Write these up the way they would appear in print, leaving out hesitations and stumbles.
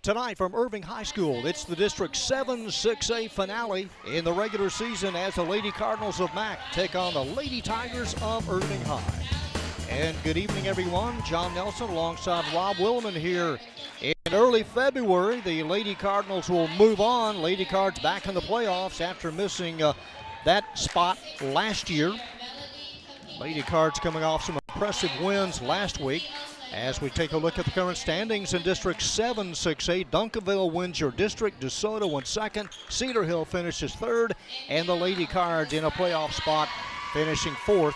Tonight from Irving High School, it's the District 7 6A finale in the regular season as the Lady Cardinals of Mac take on the Lady Tigers of Irving High. And good evening, everyone. John Nelson alongside Rob Willman here. In early February, the Lady Cardinals will move on. Lady Cards back in the playoffs after missing that spot last year. Lady Cards coming off some impressive wins last week. As we take a look at the current standings in District 7 6A, Duncanville wins your district, DeSoto in second, Cedar Hill finishes third, and the Lady Cards in a playoff spot finishing fourth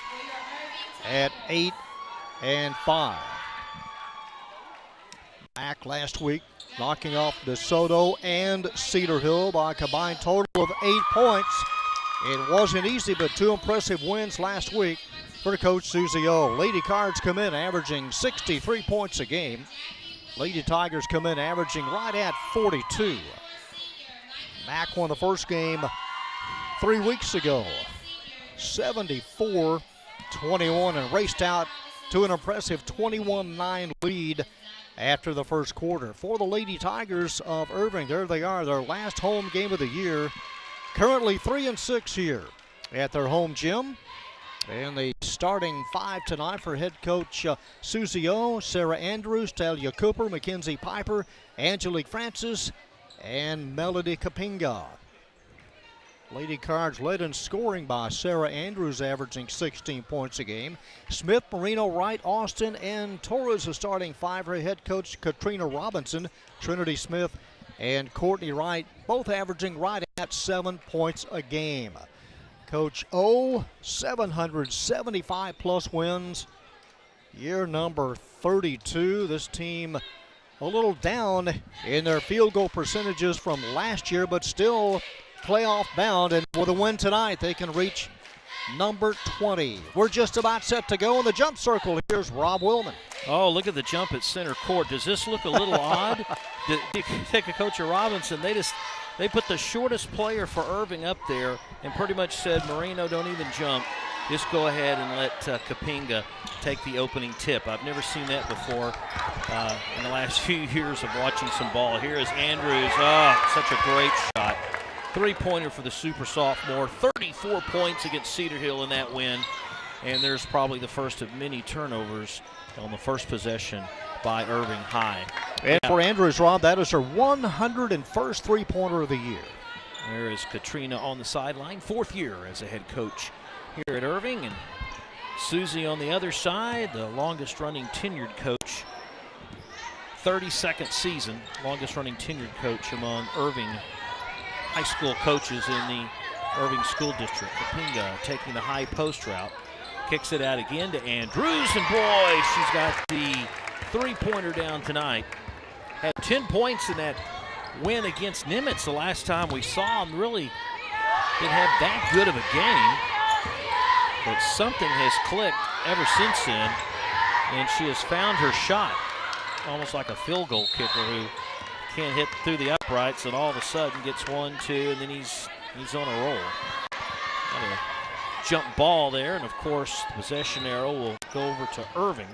at 8-5. Mac last week knocking off DeSoto and Cedar Hill by a combined total of 8 points. It wasn't easy, but two impressive wins last week for Coach Susie O. Lady Cards come in averaging 63 points a game. Lady Tigers come in averaging right at 42. Mac won the first game 3 weeks ago, 74-21, and raced out to an impressive 21-9 lead after the first quarter. For the Lady Tigers of Irving, there they are, their last home game of the year. Currently 3-6 here at their home gym. And the starting five tonight for head coach Susie O, Sarah Andrews, Talia Cooper, Mackenzie Piper, Angelique Francis, and Melody Kapinga. Lady Cards led in scoring by Sarah Andrews, averaging 16 points a game. Smith, Marino, Wright, Austin, and Torres the starting five for head coach Katrina Robinson, Trinity Smith, and Courtney Wright, both averaging right at 7 points a game. Coach O, 775 plus wins, year number 32. This team a little down in their field goal percentages from last year, but still playoff bound. And with a win tonight, they can reach number 20. We're just about set to go in the jump circle. Here's Rob Willman. Oh, look at the jump at center court. Does this look a little odd? You take a Coach Robinson, they put the shortest player for Irving up there and pretty much said, Marino, don't even jump. Just go ahead and let Kapinga take the opening tip. I've never seen that before in the last few years of watching some ball. Here is Andrews. Oh, such a great shot. Three-pointer for the super sophomore. 34 points against Cedar Hill in that win. And there's probably the first of many turnovers on the first possession by Irving High. And for Andrews, Rob, that is her 101st three-pointer of the year. There is Katrina on the sideline, fourth year as a head coach here at Irving. And Susie on the other side, the longest-running tenured coach. 32nd season, longest-running tenured coach among Irving high school coaches in the Irving School District. Kapinga taking the high post route. Kicks it out again to Andrews, and boy, she's got the three-pointer down tonight. Had 10 points in that win against Nimitz the last time we saw him. Really didn't have that good of a game, but something has clicked ever since then, and she has found her shot, almost like a field goal kicker who can't hit through the uprights and all of a sudden gets 1, 2, and then he's on a roll. Got a jump ball there, and of course the possession arrow will go over to Irving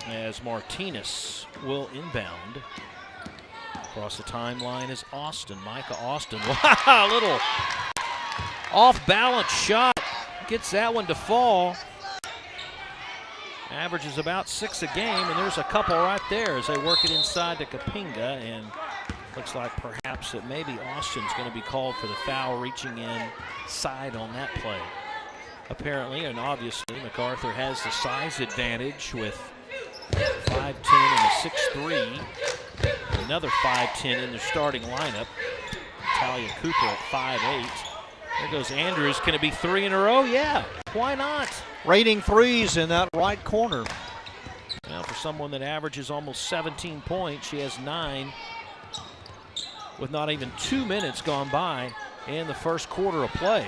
as Martinez will inbound. Across the timeline is Austin, Micah Austin. Wow, little off-balance shot. Gets that one to fall. Averages about 6 a game, and there's a couple right there as they work it inside to Kapinga, and looks like perhaps that maybe Austin's going to be called for the foul, reaching inside on that play. Apparently, and obviously, MacArthur has the size advantage with 5'10" and a 6'3". Another 5'10" in the starting lineup. Talia Cooper at 5'8". There goes Andrews. Can it be 3 in a row? Yeah, why not? Raining threes in that right corner. Well, for someone that averages almost 17 points, she has 9 with not even 2 minutes gone by in the first quarter of play.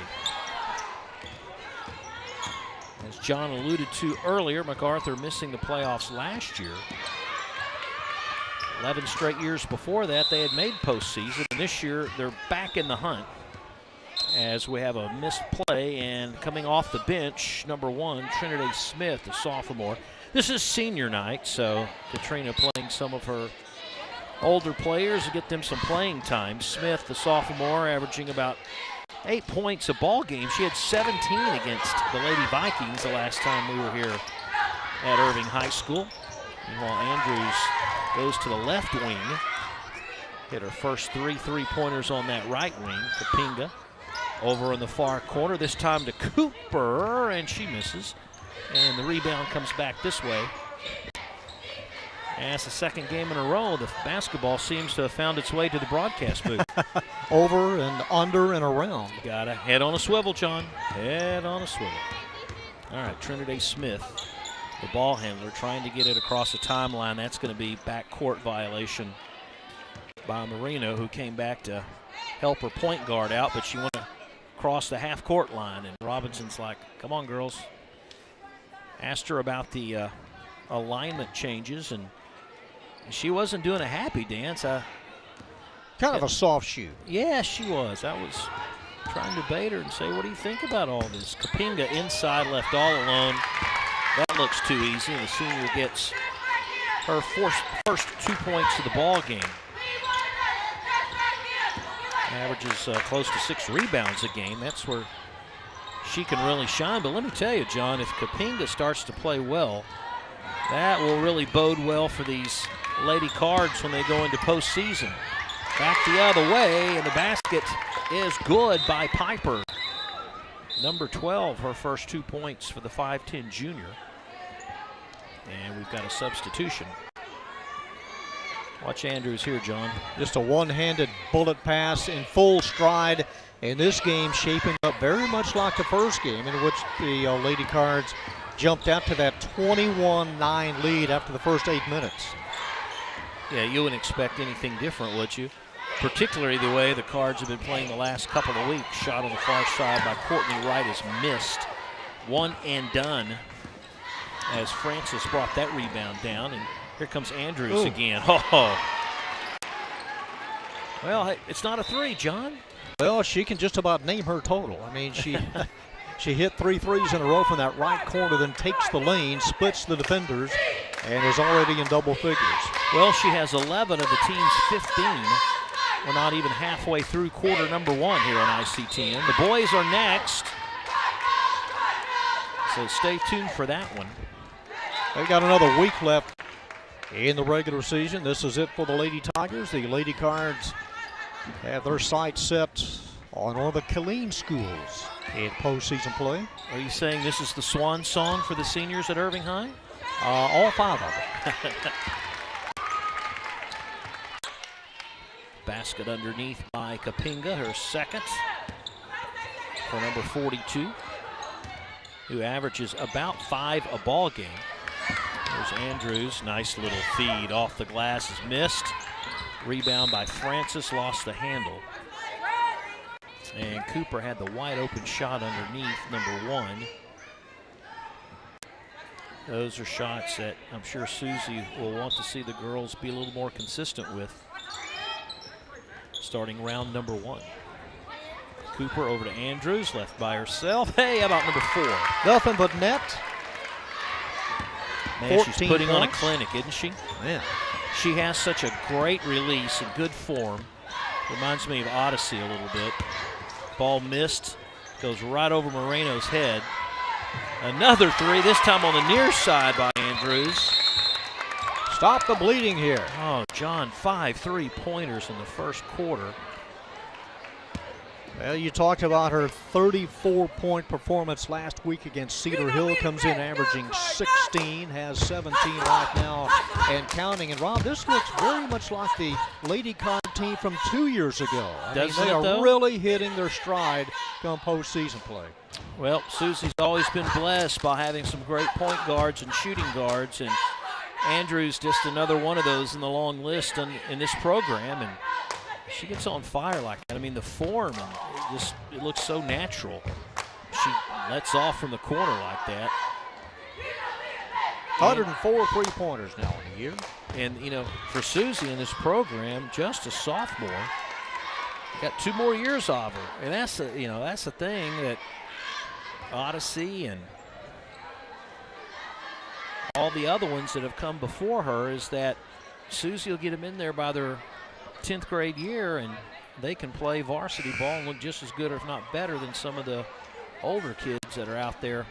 As John alluded to earlier, MacArthur missing the playoffs last year. 11 straight years before that, they had made postseason. And this year, they're back in the hunt as we have a missed play. And coming off the bench, number 1, Trinity Smith, the sophomore. This is senior night, so Katrina playing some of her older players to get them some playing time. Smith, the sophomore, averaging about 8 points a ball game. She had 17 against the Lady Vikings the last time we were here at Irving High School. Meanwhile, Andrews goes to the left wing. Hit her first 3 3-pointers on that right wing. Kapinga over in the far corner, this time to Cooper, and she misses. And the rebound comes back this way. And it's the second game in a row. The basketball seems to have found its way to the broadcast booth. Over and under and around. Gotta head on a swivel, John. Head on a swivel. All right, Trinity Smith, the ball handler, trying to get it across the timeline. That's going to be backcourt violation by Marino, who came back to help her point guard out, but she went across the half-court line, and Robinson's like, come on, girls. Asked her about the alignment changes, and she wasn't doing a happy dance. Kind of a soft shoe. Yeah, she was. I was trying to bait her and say, what do you think about all this? Kapinga inside, left all alone. That looks too easy, and the senior gets her first 2 points of the ball game. Averages close to 6 rebounds a game. That's where she can really shine. But let me tell you, John, if Kapinga starts to play well, that will really bode well for these Lady Cards when they go into postseason. Back the other way, and the basket is good by Piper. Number 12, her first 2 points for the 5'10 junior. And we've got a substitution. Watch Andrews here, John. Just a one-handed bullet pass in full stride. And this game shaping up very much like the first game, in which the Lady Cards jumped out to that 21-9 lead after the first 8 minutes. Yeah, you wouldn't expect anything different, would you? Particularly the way the Cards have been playing the last couple of weeks. Shot on the far side by Courtney Wright is missed. One and done as Francis brought that rebound down. And here comes Andrews again. Oh. Well, hey, it's not a 3, John. Well, she can just about name her total. I mean, she hit 3 threes in a row from that right corner, then takes the lane, splits the defenders, and is already in double figures. Well, she has 11 of the team's 15. We're not even halfway through quarter number 1 here on ICTN. The boys are next, so stay tuned for that one. They've got another week left in the regular season. This is it for the Lady Tigers. The Lady Cards have their sights set on one of the Killeen schools in postseason play. Are you saying this is the swan song for the seniors at Irving High? All 5 of them. Basket underneath by Kapinga, her second for number 42, who averages about 5 a ball game. There's Andrews, nice little feed off the glass, is missed. Rebound by Francis, lost the handle. And Cooper had the wide open shot underneath, number 1. Those are shots that I'm sure Susie will want to see the girls be a little more consistent with. Starting round number 1. Cooper over to Andrews, left by herself. Hey, how about number 4? Nothing but net. Man, she's putting on a clinic, isn't she? Man. She has such a great release and good form. Reminds me of Odyssey a little bit. Ball missed, goes right over Moreno's head. Another 3, this time on the near side by Andrews. Stop the bleeding here. Oh, John, 5 3-pointers in the first quarter. Well, you talked about her 34-point performance last week against Cedar Hill. Comes in averaging 16, has 17 right now and counting. And Rob, this looks very much like the Lady Card team from 2 years ago. They are really hitting their stride come postseason play. Well, Susie's always been blessed by having some great point guards and shooting guards, and Andrews just another one of those in the long list in this program, and she gets on fire like that. I mean, the form, it looks so natural. She lets off from the corner like that. 104 3-pointers now in a year. And, you know, for Susie in this program, just a sophomore, got 2 more years of her. And that's the thing that Odyssey and all the other ones that have come before her is that Susie will get them in there by their 10th grade year, and they can play varsity ball and look just as good, if not better, than some of the older kids that are out there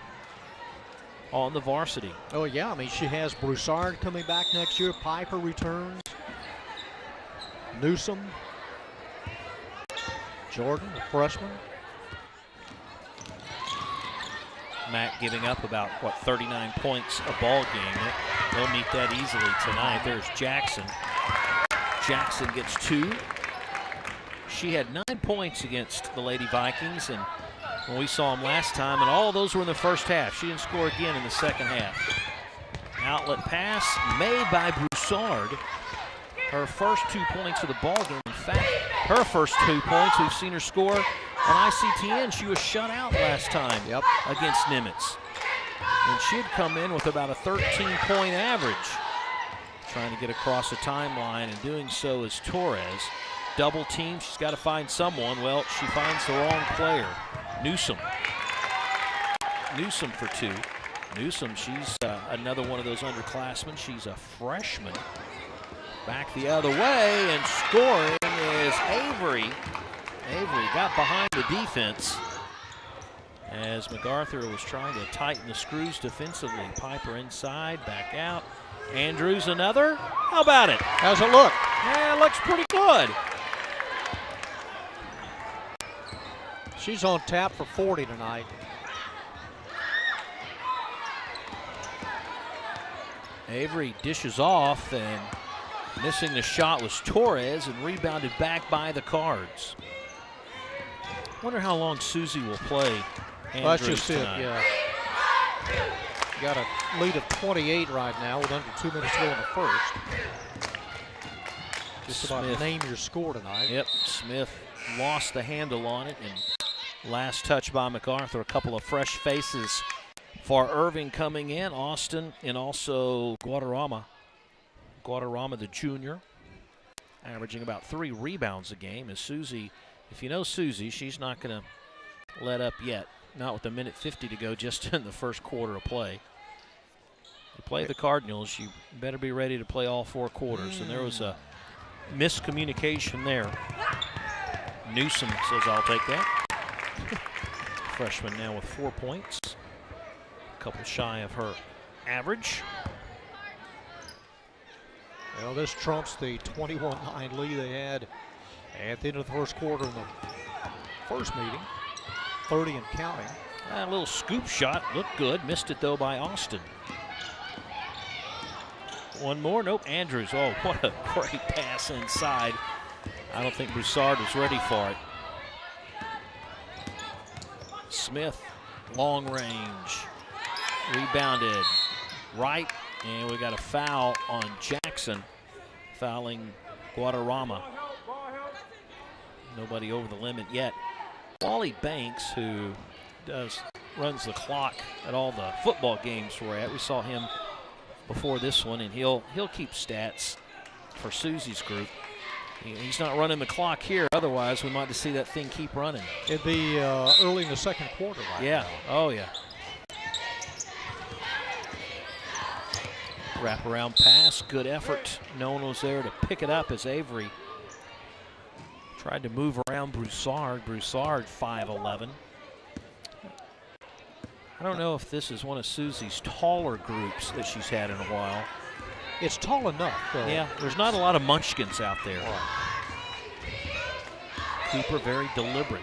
on the varsity. Oh, yeah. I mean, she has Broussard coming back next year. Piper returns. Newsom. Jordan, a freshman. Mac giving up about, 39 points a ball game. They'll meet that easily tonight. There's Jackson. Jackson gets 2. She had 9 points against the Lady Vikings, and when we saw them last time, and all of those were in the first half. She didn't score again in the second half. Outlet pass made by Broussard. Her first 2 points of the ball game. In fact, her first 2 points, we've seen her score on ICTN. She was shut out last time against Nimitz. And she had come in with about a 13-point average. Trying to get across the timeline, and doing so is Torres. Double team, she's got to find someone. Well, she finds the wrong player. Newsom. Newsom for 2. Newsom, she's another one of those underclassmen. She's a freshman. Back the other way, and scoring is Avery. Avery got behind the defense as MacArthur was trying to tighten the screws defensively. Piper inside, back out. Andrews another. How about it? How's it look? Yeah, it looks pretty good. She's on tap for 40 tonight. Avery dishes off, and missing the shot was Torres, and rebounded back by the Cards. Wonder how long Susie will play Andrews That's just tonight. it, yeah. Got a lead of 28 right now with under 2 minutes to go in the first. Just about name your score tonight. Yep, Smith lost the handle on it, and last touch by MacArthur. A couple of fresh faces for Irving coming in. Austin and also Guadarrama. Guadarrama, the junior, averaging about 3 rebounds a game. As Susie, if you know Susie, she's not going to let up yet. Not with a minute 50 to go, just in the first quarter of play. You play the Cardinals, you better be ready to play all 4 quarters. And there was a miscommunication there. Newsom says, I'll take that. Freshman now with 4 points. A couple shy of her average. Well, this trumps the 21-9 lead they had at the end of the first quarter in the first meeting. 30 and counting. A little scoop shot, looked good. Missed it though by Austin. One more, nope, Andrews. Oh, what a great pass inside. I don't think Broussard was ready for it. Smith, long range, rebounded right, and we got a foul on Jackson, fouling Guadarrama. Nobody over the limit yet. Wally Banks, who runs the clock at all the football games we're at. We saw him before this one, and he'll keep stats for Susie's group. He's not running the clock here. Otherwise, we might see that thing keep running. It'd be early in the second quarter right now. Oh, yeah. Wraparound pass, good effort. No one was there to pick it up as Avery tried to move around Broussard. Broussard 5'11". I don't know if this is one of Susie's taller groups that she's had in a while. It's tall enough, though. Yeah, there's not a lot of munchkins out there. Cooper very deliberate.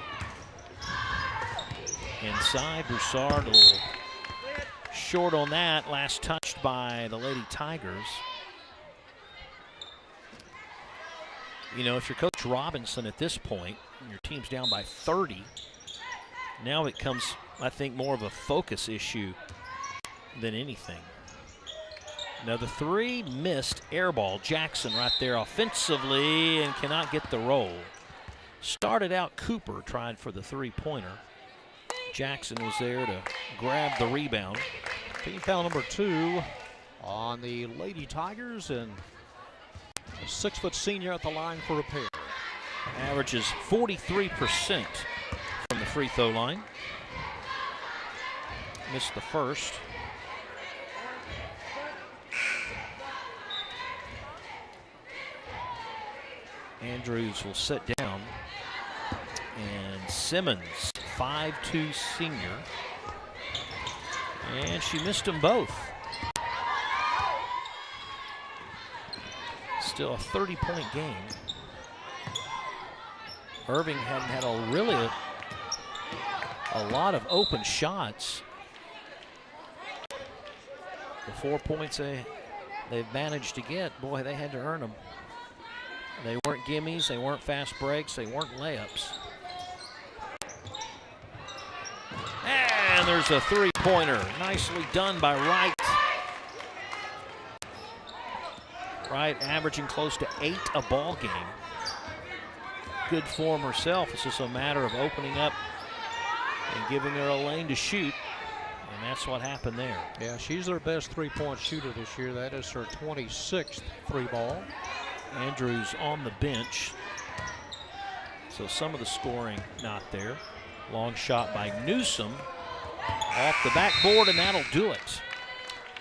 Inside, Broussard a little short on that. Last touched by the Lady Tigers. You know, if you're Coach Robinson at this point, and your team's down by 30, now it becomes, I think, more of a focus issue than anything. Another 3, missed, air ball. Jackson right there offensively and cannot get the roll. Started out Cooper, tried for the 3-pointer. Jackson was there to grab the rebound. Team foul number 2 on the Lady Tigers, and a 6-foot senior at the line for repair. Averages 43% from the free throw line. Missed the first. Andrews will sit down. And Simmons, 5'2" senior. And she missed them both. Still a 30-point game. Irving hadn't had a lot of open shots. The 4 points they've managed to get, boy, they had to earn them. They weren't gimmies, they weren't fast breaks, they weren't layups. And there's a three-pointer. Nicely done by Wright. Wright averaging close to 8 a ball game. Good form herself. It's just a matter of opening up and giving her a lane to shoot. And that's what happened there. Yeah, she's their best three-point shooter this year. That is her 26th free ball. Andrews on the bench. So some of the scoring not there. Long shot by Newsom off the backboard, and that'll do it.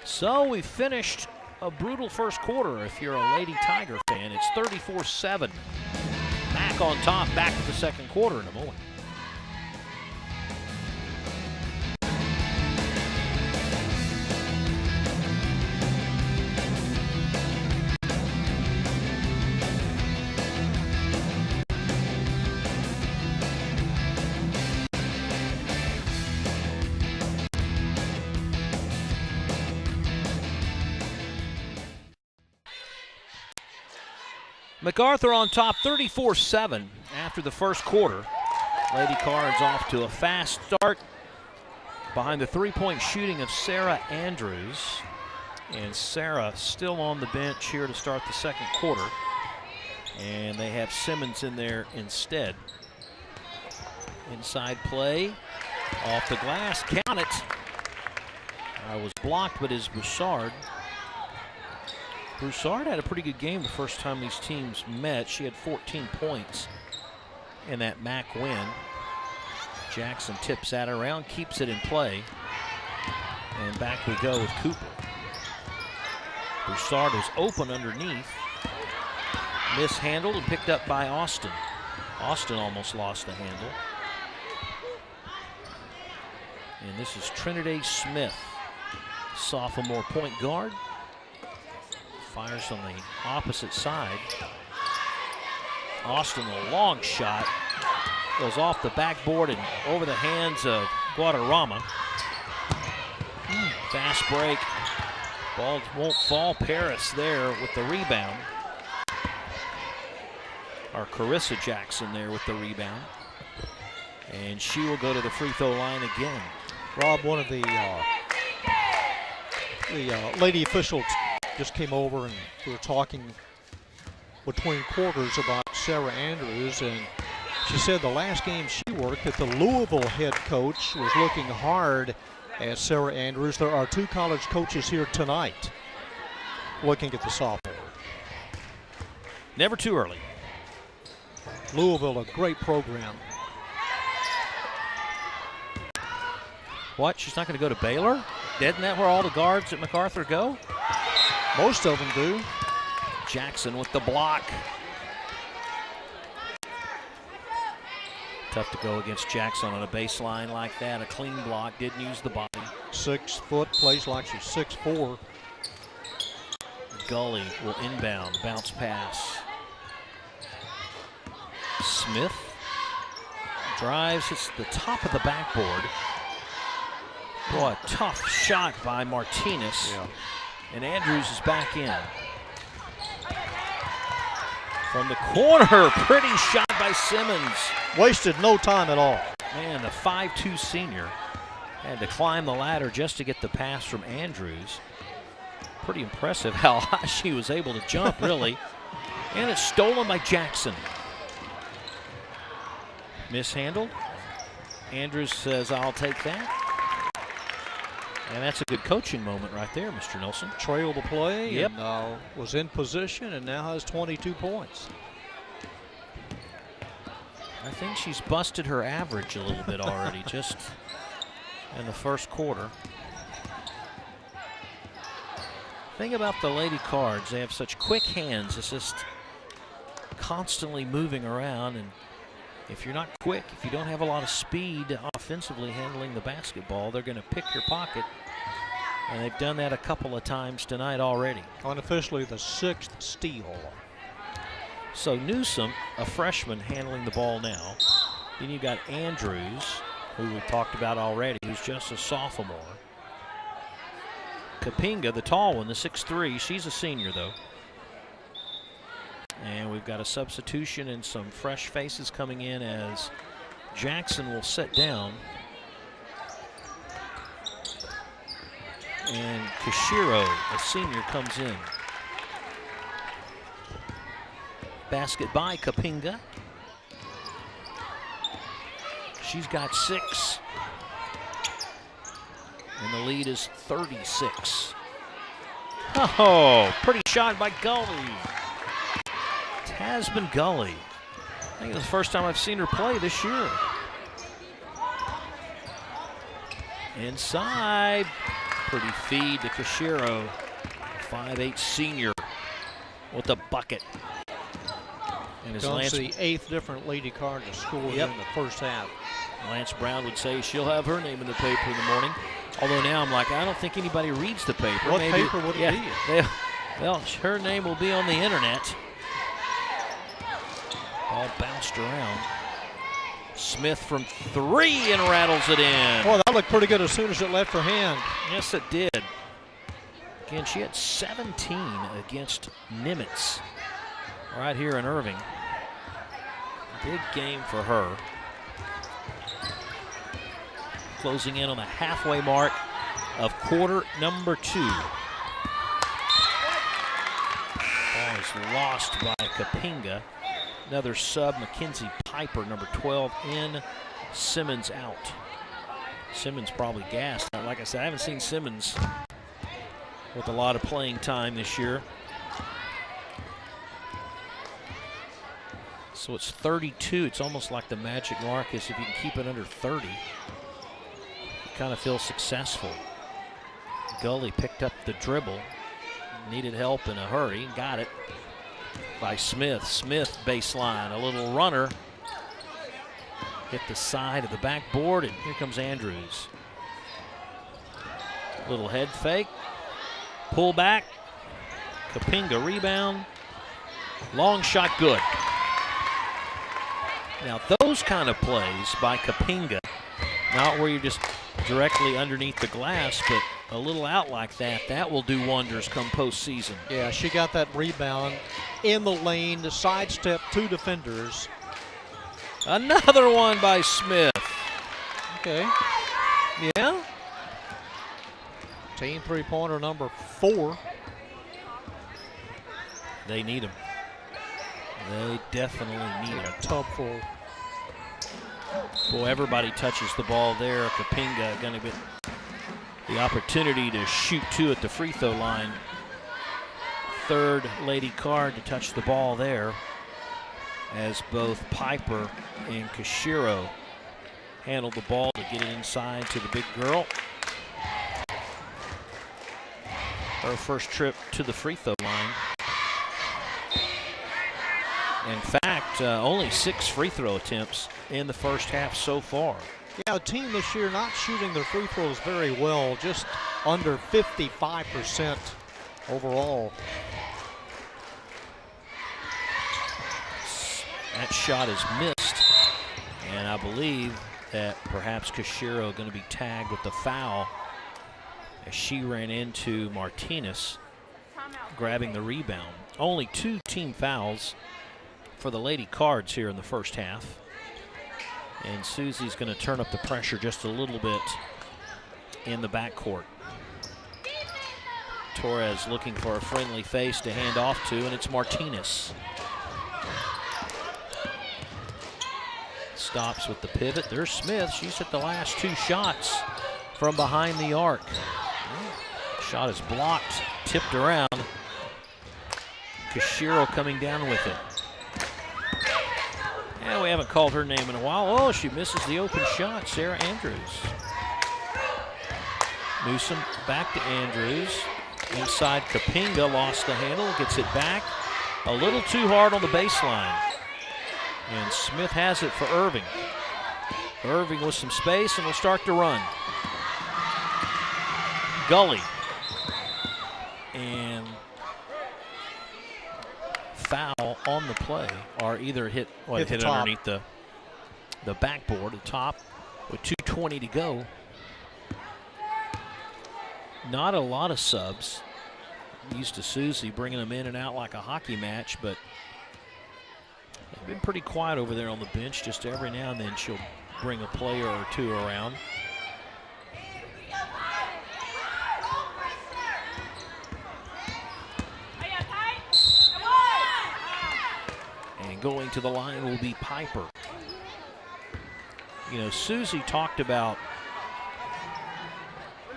So we finished a brutal first quarter. If you're a Lady Tiger fan, it's 34-7. Mac on top, back to the second quarter in a moment. MacArthur on top 34-7 after the first quarter. Lady Cards off to a fast start behind the three-point shooting of Sarah Andrews. And Sarah still on the bench here to start the second quarter. And they have Simmons in there instead. Inside play, off the glass, count it. Was blocked, but is Broussard. Broussard had a pretty good game the first time these teams met. She had 14 points in that MAC win. Jackson tips that around, keeps it in play. And back we go with Cooper. Broussard was open underneath. Mishandled and picked up by Austin. Austin almost lost the handle. And this is Trinidad Smith, sophomore point guard. Fires on the opposite side. Austin, a long shot, goes off the backboard and over the hands of Guadarrama. Fast break. Ball won't fall. Paris there with the rebound. Or Carissa Jackson there with the rebound. And she will go to the free throw line again. Rob, one of the lady officials just came over and we were talking between quarters about Sarah Andrews, and she said the last game she worked that the Louisville head coach was looking hard at Sarah Andrews. There are two college coaches here tonight looking at the sophomore. Never too early. Louisville, a great program. What, she's not going to go to Baylor? Isn't that where all the guards at MacArthur go? Most of them do. Jackson with the block. Tough to go against Jackson on a baseline like that. A clean block, didn't use the body. 6 foot, plays like she's 6'4". Gully will inbound, bounce pass. Smith drives, hits the top of the backboard. Boy, a tough shot by Martinez. Yeah. And Andrews is back in. From the corner, pretty shot by Simmons. Wasted no time at all. Man, the 5'2" senior had to climb the ladder just to get the pass from Andrews. Pretty impressive how high she was able to jump, really. And it's stolen by Jackson. Mishandled. Andrews says, I'll take that. And that's a good coaching moment right there, Mr. Nelson. Trailed the play, yep. And was in position and now has 22 points. I think she's busted her average a little bit already, just in the first quarter. Thing about the Lady Cards, they have such quick hands. It's just constantly moving around, and if you're not quick, if you don't have a lot of speed offensively handling the basketball, they're going to pick your pocket. And they've done that a couple of times tonight already. Unofficially the 6th steal. So Newsom, a freshman, handling the ball now. Then you got Andrews, who we talked about already, who's just a sophomore. Kapinga, the tall one, the 6'3", she's a senior though. And we've got a substitution and some fresh faces coming in as Jackson will sit down. And Kashiro, a senior, comes in. Basket by Kapinga. She's got 6. And the lead is 36. Oh, pretty shot by Gully. Tasman Gully. I think it's the first time I've seen her play this year. Inside. Pretty feed to Kashiro. 5'8" senior with the bucket. And as Lance, the 8th different Lady Cardinals scored in the first half. Lance Brown would say she'll have her name in the paper in the morning. Although now I'm like, I don't think anybody reads the paper. What paper would it be? Well, her name will be on the internet. Ball bounced around. Smith from 3 and rattles it in. Boy, that looked pretty good as soon as it left her hand. Yes, it did. Again, she had 17 against Nimitz right here in Irving. Big game for her. Closing in on the halfway mark of quarter number 2. Ball is lost by Kapinga. Another sub, Mackenzie Piper, number 12, in. Simmons out. Simmons probably gassed. Like I said, I haven't seen Simmons with a lot of playing time this year. So it's 32. It's almost like the magic mark is if you can keep it under 30. You kind of feel successful. Gully picked up the dribble. Needed help in a hurry. Got it by Smith. Smith baseline. A little runner. Hit the side of the backboard, and here comes Andrews. Little head fake. Pull back. Kapinga rebound. Long shot good. Now those kind of plays by Kapinga, not where you're just directly underneath the glass, but a little out like that, that will do wonders come postseason. Yeah, she got that rebound in the lane, to sidestep 2 defenders. Another one by Smith. Okay. Yeah. Team 3-pointer number 4. They need him. They definitely need him. A tub full. Boy, everybody touches the ball there. Kapinga going to get the opportunity to shoot 2 at the free throw line. Third Lady Card to touch the ball there, as both Piper and Kashiro handled the ball to get it inside to the big girl. Her first trip to the free throw line. In fact, only 6 free throw attempts in the first half so far. Yeah, the team this year not shooting their free throws very well, just under 55% overall. That shot is missed, and I believe that perhaps Kashiro going to be tagged with the foul as she ran into Martinez, grabbing the rebound. Only 2 team fouls for the Lady Cards here in the first half. And Susie's going to turn up the pressure just a little bit in the backcourt. Torres looking for a friendly face to hand off to, and it's Martinez. Stops with the pivot. There's Smith. She's hit the last 2 shots from behind the arc. Shot is blocked, tipped around. Kashiro coming down with it. And we haven't called her name in a while. Oh, she misses the open shot, Sarah Andrews. Newsom back to Andrews. Inside Kapinga, lost the handle, gets it back. a little too hard on the baseline. And Smith has it for Irving. Irving with some space and will start to run. Gully. And foul on the play, or either hit underneath the backboard, the top, with 2:20 to go. Not a lot of subs. Used to Susie bringing them in and out like a hockey match, but they've been pretty quiet over there on the bench. Just every now and then she'll bring a player or two around. And going to the line will be Piper. You know, Susie talked about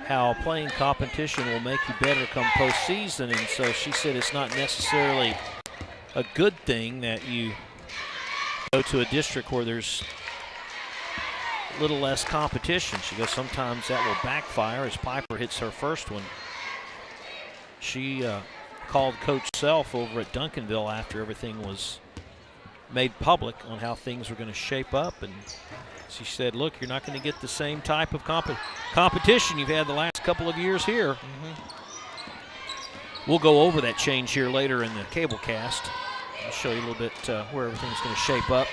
how playing competition will make you better come postseason, and so she said it's not necessarily a good thing that you go to a district where there's a little less competition. She goes, sometimes that will backfire, as Piper hits her first one. She called Coach Self over at Duncanville after everything was made public on how things were going to shape up, and she said, look, you're not going to get the same type of competition you've had the last couple of years here. We'll go over that change here later in the cable cast. I'll show you a little bit where everything's going to shape up.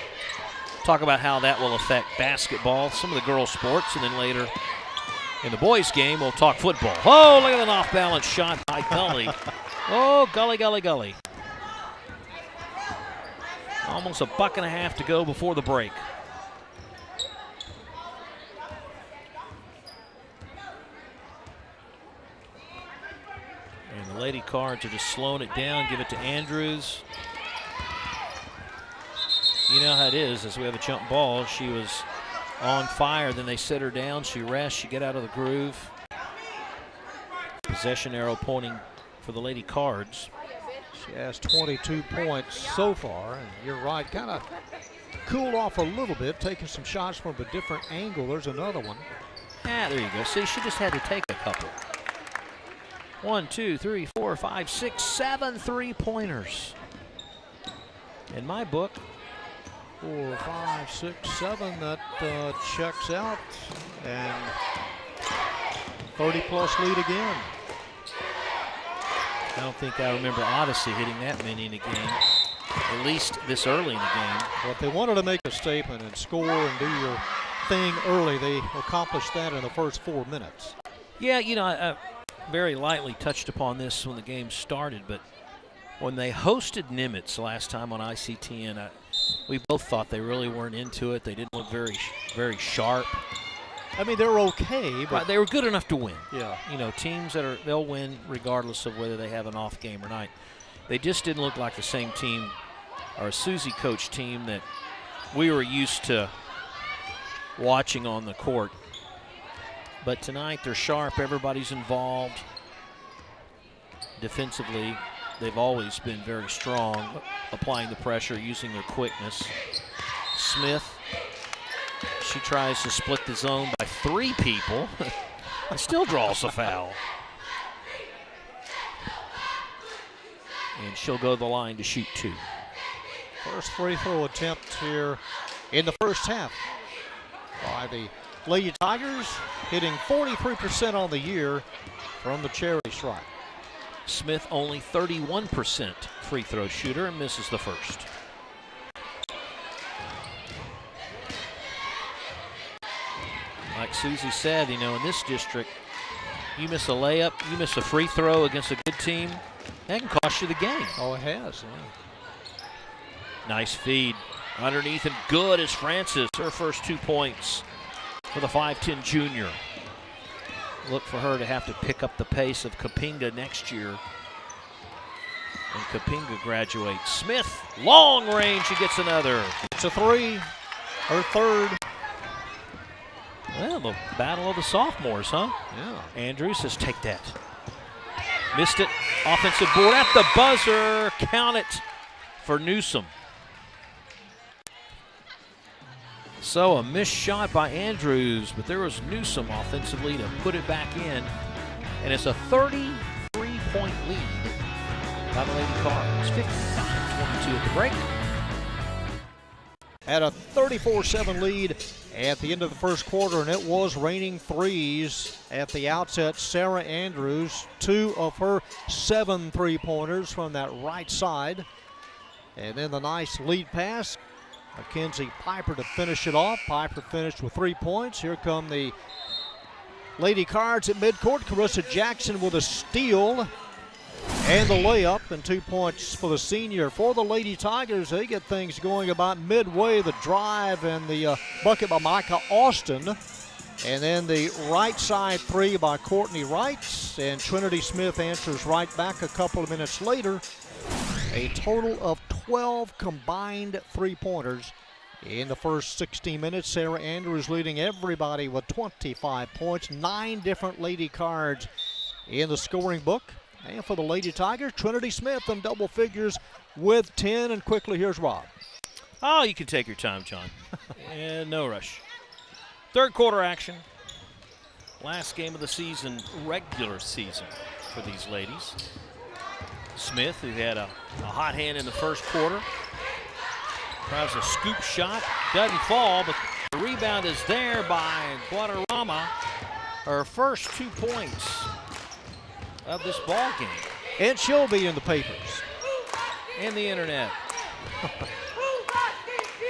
Talk about how that will affect basketball, some of the girls' sports, and then later in the boys' game, we'll talk football. Oh, look at an off-balance shot by Gully. Oh, Gully, Gully, Gully. Almost a buck and a half to go before the break. And the Lady Cards are just slowing it down, give it to Andrews. You know how it is, as we have a jump ball, she was on fire, then they set her down, she rests, she get out of the groove. Possession arrow pointing for the Lady Cards. She has 22 points so far, and you're right, kind of cooled off a little bit, taking some shots from a different angle. There's another one. Ah, there you go. See, she just had to take a couple. 1, 2, 3, 4, 5, 6, 7 three-pointers. In my book, 4, 5, 6, 7, that checks out, and 30-plus lead again. I don't think I remember Odyssey hitting that many in a game, at least this early in the game. Well, if they wanted to make a statement and score and do your thing early, they accomplished that in the first 4 minutes. Yeah, you know, I very lightly touched upon this when the game started, but when they hosted Nimitz last time on ICTN, we both thought they really weren't into it. They didn't look very, very sharp. I mean, they're okay, but they were good enough to win. Yeah. You know, teams they'll win regardless of whether they have an off game or not. They just didn't look like the same team, or a Susie coach team, that we were used to watching on the court. But tonight they're sharp, everybody's involved. Defensively, they've always been very strong, applying the pressure, using their quickness. Smith, she tries to split the zone by 3 people and still draws a foul. And she'll go to the line to shoot 2. First free throw attempt here in the first half by the Lady Tigers, hitting 43% on the year from the charity stripe. Smith only 31% free throw shooter and misses the first. Like Susie said, you know, in this district, you miss a layup, you miss a free throw against a good team, that can cost you the game. Oh, it has. Yeah. Nice feed underneath, and good as Francis, her first 2 points for the 5'10 junior. Look for her to have to pick up the pace of Kapinga next year. And Kapinga graduates. Smith, long range, she gets another. It's a 3, her third. Well, the battle of the sophomores, huh? Yeah. Andrews says, take that. Missed it. Offensive board at the buzzer. Count it for Newsom. So a missed shot by Andrews, but there was Newsom offensively to put it back in. And it's a 33-point lead by the Lady Cards. 55-22 at the break. Had a 34-7 lead at the end of the first quarter, and it was raining threes at the outset. Sarah Andrews, 2 of her 7 3-pointers from that right side. And then the nice lead pass, Mackenzie Piper to finish it off. Piper finished with 3 points. Here come the Lady Cards at midcourt. Carissa Jackson with a steal and the layup, and 2 points for the senior. For the Lady Tigers, they get things going about midway. The drive and the bucket by Micah Austin. And then the right side 3 by Courtney Wright. And Trinity Smith answers right back a couple of minutes later. A total of 12 combined 3-pointers in the first 16 minutes. Sarah Andrews leading everybody with 25 points. 9 different Lady Cards in the scoring book. And for the Lady Tigers, Trinity Smith in double figures with 10. And quickly, here's Rob. Oh, you can take your time, John. And no rush. Third quarter action. Last game of the season, regular season for these ladies. Smith, who had a hot hand in the first quarter, tries a scoop shot. Doesn't fall, but the rebound is there by Guadarrama. Her first 2 points of this ball game. And she'll be in the papers. And the internet.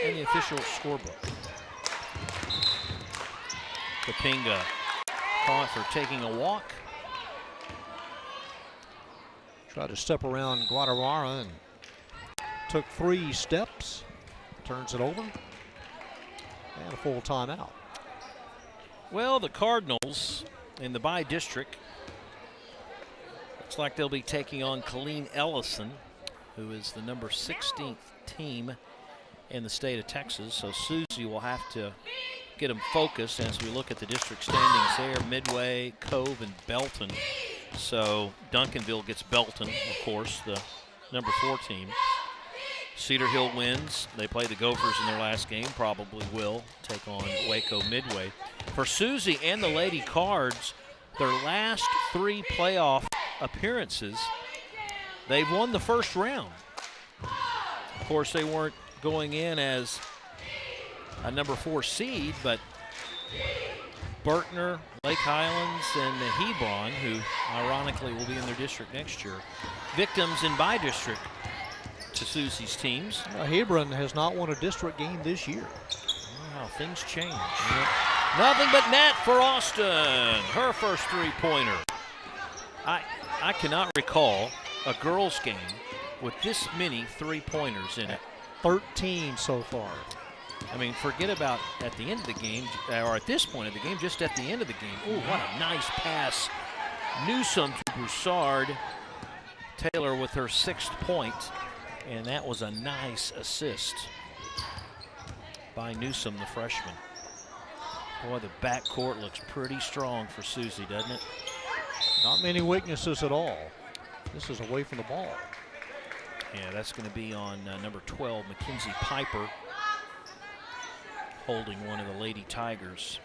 And the official scorebook. Kapinga caught for taking a walk. Tried to step around Guadarrama and took 3 steps. Turns it over. And a full timeout. Well, the Cardinals in the by-district, looks like they'll be taking on Colleen Ellison, who is the number 16th team in the state of Texas. So Susie will have to get them focused as we look at the district standings there. Midway, Cove, and Belton. So Duncanville gets Belton, of course, the number 4 team. Cedar Hill wins. They play the Gophers in their last game, probably will take on Waco Midway. For Susie and the Lady Cards, their last 3 playoff appearances, they've won the first round. Of course, they weren't going in as a number 4 seed, but Berkner, Lake Highlands, and Hebron, who ironically will be in their district next year, victims in by-district to Susie's teams. Hebron has not won a district game this year. Wow, things change. Yep. Nothing but net for Austin. Her first 3-pointer. I cannot recall a girls' game with this many 3-pointers in it. 13 so far. I mean, forget about at the end of the game, or at this point of the game, just at the end of the game. Ooh, what a nice pass. Newsome to Broussard. Taylor with her 6th point, and that was a nice assist by Newsome, the freshman. Boy, the backcourt looks pretty strong for Susie, doesn't it? Not many weaknesses at all. This is away from the ball. Yeah, that's going to be on number 12, Mackenzie Piper, holding one of the Lady Tigers.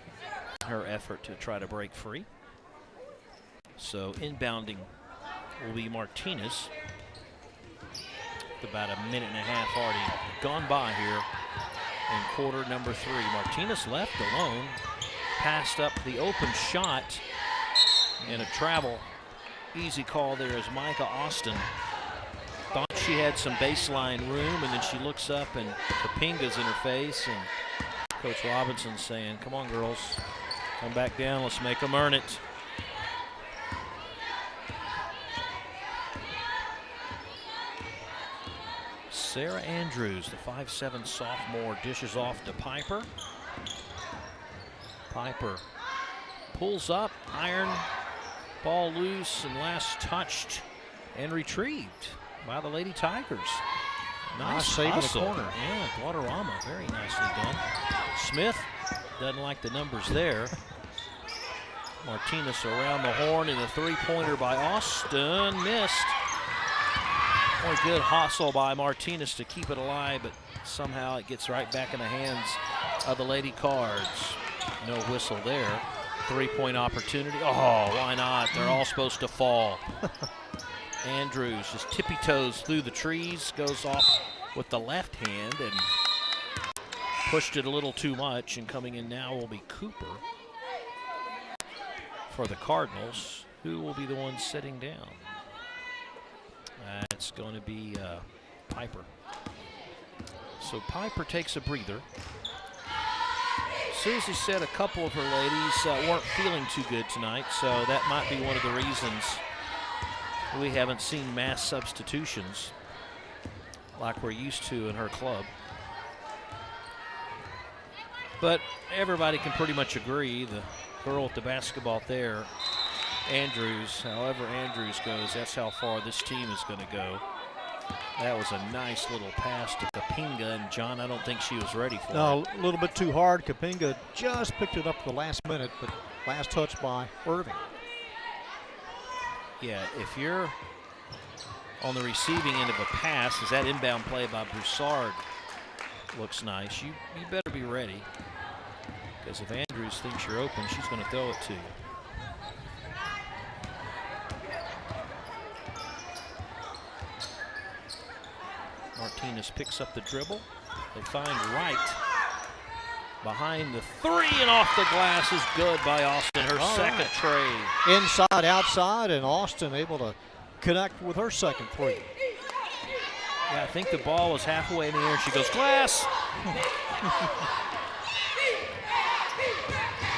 Her effort to try to break free. So inbounding will be Martinez. About a minute and a half already gone by here in quarter number 3. Martinez left alone, passed up the open shot, and a travel. Easy call there is Micah Austin. Thought she had some baseline room, and then she looks up and Kapinga's in her face, and Coach Robinson saying, come on girls, come back down, let's make them earn it. Sarah Andrews, the 5'7" sophomore, dishes off to Piper. Piper pulls up, iron, ball loose, and last touched and retrieved by the Lady Tigers. Nice save in the corner. Yeah, Guadarrama, very nicely done. Smith doesn't like the numbers there. Martinez around the horn, and the 3-pointer by Austin missed. Boy, good hustle by Martinez to keep it alive, but somehow it gets right back in the hands of the Lady Cards. No whistle there. 3-point opportunity. Oh, why not? They're all supposed to fall. Andrews just tippy toes through the trees, goes off with the left hand and pushed it a little too much. And coming in now will be Cooper for the Cardinals, who will be the one sitting down. It's going to be Piper. So Piper takes a breather. Susie said a couple of her ladies weren't feeling too good tonight, so that might be one of the reasons we haven't seen mass substitutions like we're used to in her club. But everybody can pretty much agree, the girl with the basketball there, Andrews, however Andrews goes, that's how far this team is going to go. That was a nice little pass to Kapinga, and John, I don't think she was ready for it. No, a little bit too hard. Kapinga just picked it up at the last minute, but last touch by Irving. Yeah, if you're on the receiving end of a pass, as that inbound play by Broussard looks nice, you better be ready. Because if Andrews thinks you're open, she's going to throw it to you. Martinez picks up the dribble. They find Wright behind the three, and off the glass is good by Austin, her second trade. Inside, outside, and Austin able to connect with her second three. Yeah, I think the ball was halfway in the air. She goes, glass.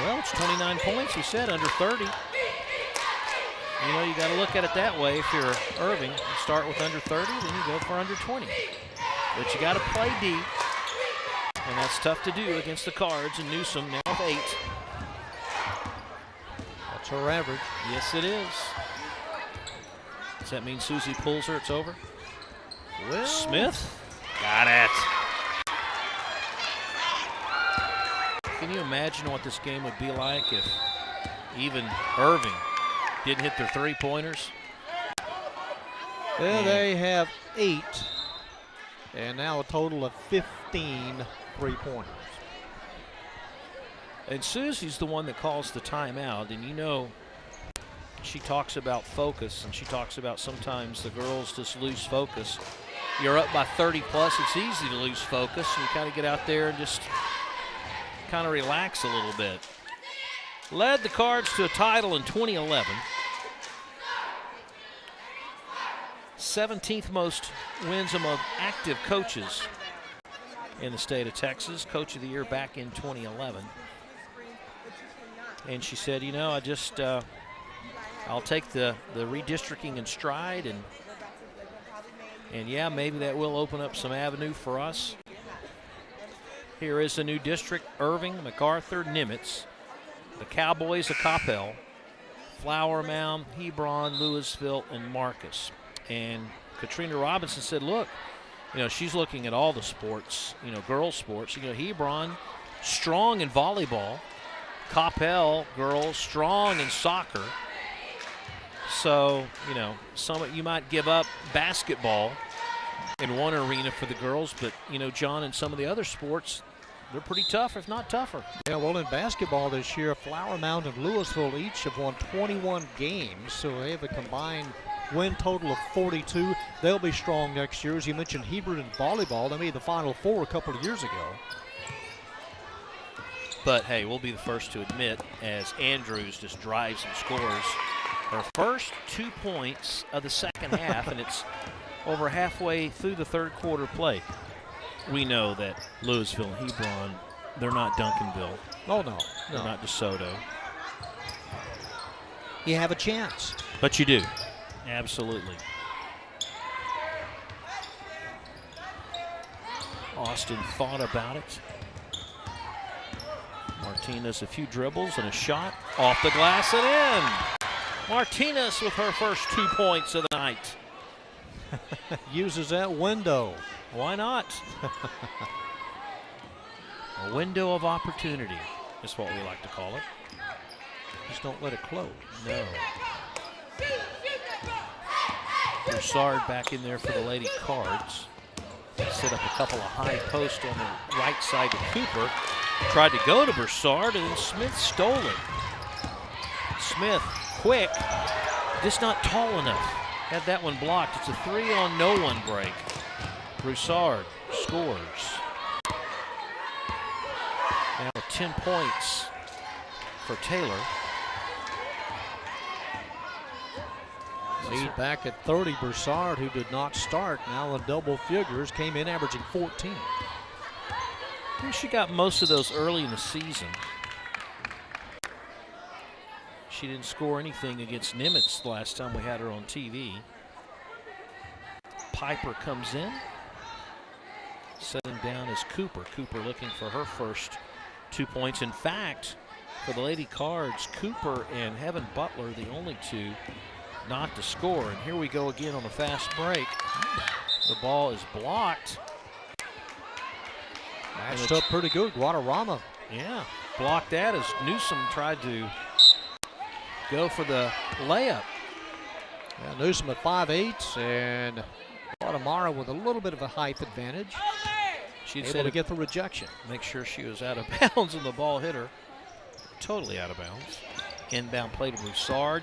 Well, it's 29 points, we said, under 30. You know, you got to look at it that way. If you're Irving, you start with under 30, then you go for under 20. But you got to play D, and that's tough to do against the Cards. And Newsom now with 8. That's her average. Yes, it is. Does that mean Susie pulls her? It's over. Well, Smith got it. Can you imagine what this game would be like if even Irving didn't hit their three-pointers? Well, they have 8, and now a total of 15 three-pointers. And Susie's the one that calls the timeout, and you know she talks about focus, and she talks about sometimes the girls just lose focus. You're up by 30 plus, it's easy to lose focus, and you kind of get out there and just kind of relax a little bit. Led the Cards to a title in 2011. 17th most wins among active coaches in the state of Texas. Coach of the Year back in 2011. And she said, you know, I'll take the redistricting in stride, and yeah, maybe that will open up some avenue for us. Here is a new district: Irving, MacArthur, Nimitz, the Cowboys of Coppell, Flower Mound, Hebron, Louisville, and Marcus. And Katrina Robinson said, look, you know, she's looking at all the sports, you know, girls sports. You know, Hebron, strong in volleyball. Coppell, girls, strong in soccer. So, you know, you might give up basketball in one arena for the girls, but, you know, John, in some of the other sports, they're pretty tough, if not tougher. Yeah, well, in basketball this year, Flower Mound and Louisville each have won 21 games, so they have a combined win total of 42. They'll be strong next year. As you mentioned, Hebron in volleyball, they made the Final Four a couple of years ago. But, hey, we'll be the first to admit, as Andrews just drives and scores her first 2 points of the second half, and it's over halfway through the third quarter play. We know that Louisville and Hebron, they're not Duncanville. Oh, no. They're not DeSoto. You have a chance. But you do. Absolutely. Austin thought about it. Martinez, a few dribbles and a shot off the glass and in. Martinez with her first 2 points of the night. Uses that window. Why not? A window of opportunity is what we like to call it. Just don't let it close. No. Broussard back in there for the Lady Cards. Set up a couple of high posts on the right side to Cooper. Tried to go to Broussard, and then Smith stole it. Smith, quick, just not tall enough. had that one blocked. It's a 3-on-no-one break. Broussard scores. Now 10 points for Taylor. Lead back at 30. Broussard, who did not start, now in double figures, came in averaging 14. I think she got most of those early in the season. She didn't score anything against Nimitz the last time we had her on TV. Piper comes in. Setting down is Cooper. Cooper looking for her first 2 points. In fact, for the Lady Cards, Cooper and Heaven Butler, the only two not to score. And here we go again on the fast break. The ball is blocked. Matched up pretty good. Guadarrama. Yeah, blocked that as Newsom tried to go for the layup. Yeah, Newsom at 5'8", and Guatemala with a little bit of a height advantage. She'd able to get the rejection. Make sure she was out of bounds, and the ball hit her. Totally out of bounds. Inbound play to Broussard.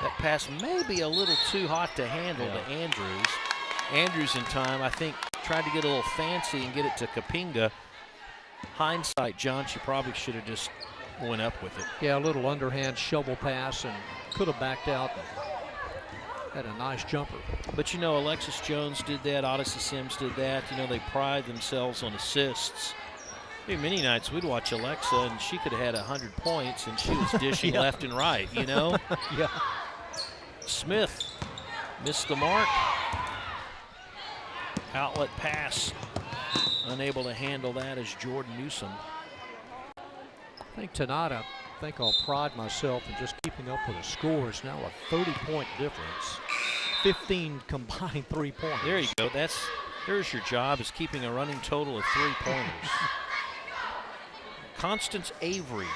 That pass may be a little too hot to handle to Andrews. Andrews in time, I think, tried to get a little fancy and get it to Kapinga. Hindsight, John, she probably should have just went up with it. Yeah, a little underhand shovel pass and could have backed out. Had a nice jumper. But you know, Alexis Jones did that, Odyssey Sims did that. You know, they pride themselves on assists. Many nights we'd watch Alexa and she could have had 100 points and she was dishing left and right, you know? Yeah. Smith missed the mark. Outlet pass. Unable to handle that is Jordan Newsom. I think tonight, I think I'll pride myself in just keeping up with the scores. Now a 30-point difference. 15 combined 3 points. There you go. There's your job, is keeping a running total of 3-pointers. Constance Avery.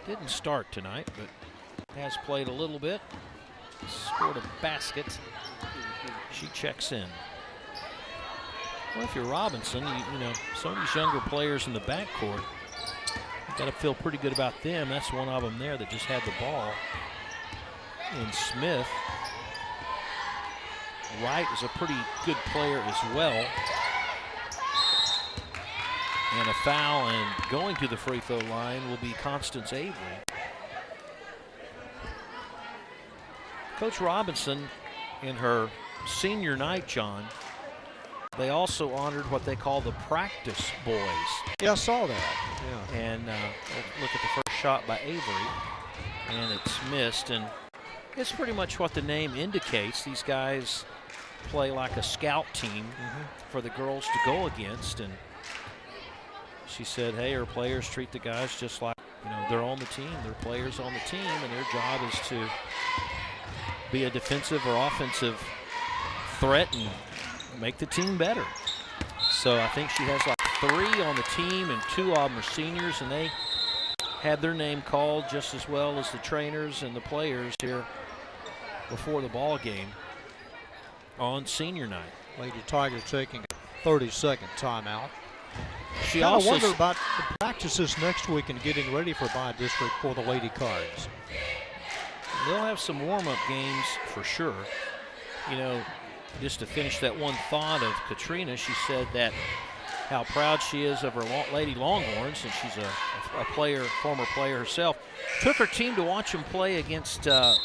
Didn't start tonight, but has played a little bit. Scored a basket. She checks in. Well, if you're Robinson, you know, some of these younger players in the backcourt, you got to feel pretty good about them. That's one of them there that just had the ball. And Smith. Wright is a pretty good player as well. And a foul, and going to the free throw line will be Constance Avery. Coach Robinson, in her senior night, John, they also honored what they call the practice boys. Yeah, I saw that. Yeah. And look at the first shot by Avery, and it's missed. And it's pretty much what the name indicates. These guys play like a scout team for the girls to go against. And she said, hey, her players treat the guys just like, you know, they're on the team. They're players on the team, and their job is to be a defensive or offensive threat and make the team better. So I think she has like 3 on the team, and 2 of them are seniors, and they had their name called just as well as the trainers and the players here before the ball game on senior night. Lady Tigers taking a 30-second timeout. She I also wonder about the practices next week and getting ready for bi-district for the Lady Cards. They'll have some warm-up games for sure. You know, just to finish that one thought of Katrina, she said that how proud she is of her Lady Longhorns, and she's a player, former player herself. Took her team to watch them play against the